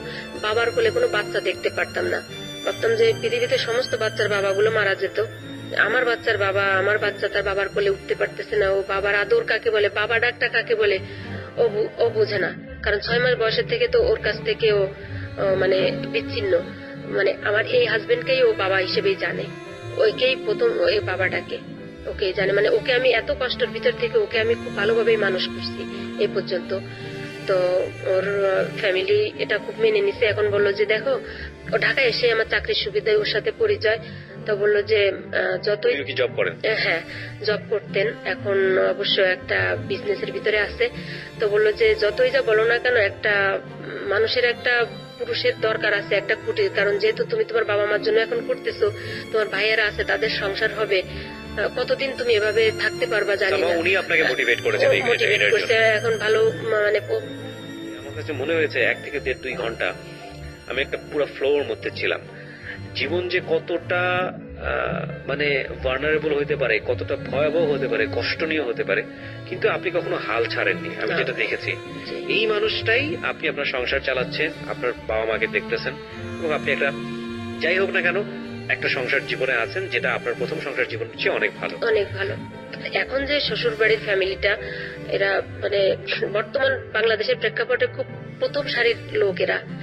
বাবার কোলে কোনো বাচ্চা দেখতে পারতাম না। ভাবতাম যে পৃথিবীতে সমস্ত বাচ্চার বাবাগুলো মারা যেত, আমার বাচ্চার বাবা, আমার বাচ্চা তার বাবার কোলে উঠতে পারতেছে না। ও বাবার আদর কাকে বলে, বাবা ডাকটা কাকে বলে ও বোঝে না। কারণ 6 মাস বয়সের থেকে তো ওর কাছ থেকে ও মানে বিচ্ছিন্ন। মানে আমার এই হাজবেন্ডকেই ও বাবা হিসেবেই জানে, ওইকেই প্রথম ওই বাবাটাকে ওকে জানে। মানে ওকে আমি এত কষ্টের ভিতর থেকে ওকে আমি খুব ভালোভাবেই মানুষ করছি এই পর্যন্ত। তো ওর ফ্যামিলি এটা খুব মেনে নিছে। এখন বললো যে দেখো, ও ঢাকায় এসে আমার চাকরির সুবিধায় ওর সাথে পরিচয়। তো বললো যে যতই কি জব করেন? হ্যাঁ, জব করতেন, এখন অবশ্য একটা বিজনেসের ভিতরে আছে। তো বললো যে যতই যা বলো না কেন, একটা মানুষের একটা পুরুষের দরকার আছে একটা কুটির। কারণ যেহেতু তুমি তোমার বাবা মার জন্য এখন করতেছো, তোমার ভাইয়েরা আছে, তাদের সংসার হবে, কতদিন তুমি এভাবে থাকতে পারবা জানি না। উনি আপনাকে মোটিভেট করেছেন এই মোটিভেট এটার করছে। জন্য। এখন ভালো মানে আমার কাছে মনে হয়েছে 1 থেকে 1.5-2 ঘন্টা আমি একটা পুরো ফ্লোর মধ্যে ছিলাম। জীবন যে কতটা মানে ভালনারেবল হতে পারে, কতটা ভয়াবহ হতে পারে, কষ্টনীয় হতে পারে, কিন্তু আপনি কখনো হাল ছাড়েননি, আমি যেটা দেখেছি। এই মানুষটাই আপনি আপনার সংসার চালাচ্ছেন, আপনার বাবা মাকে দেখতেছেন এবং আপনি একটা যাই হোক না কেন একটা সংসার জীবনে আছেন, যেটা আপনার প্রথম সংসার জীবনের চেয়ে অনেক ভালো। অনেক ভালো। এখন যে শ্বশুর বাড়ির ফ্যামিলিটা, এরা মানে বর্তমান বাংলাদেশের প্রেক্ষাপটে খুব প্রথম সারির লোক এরা।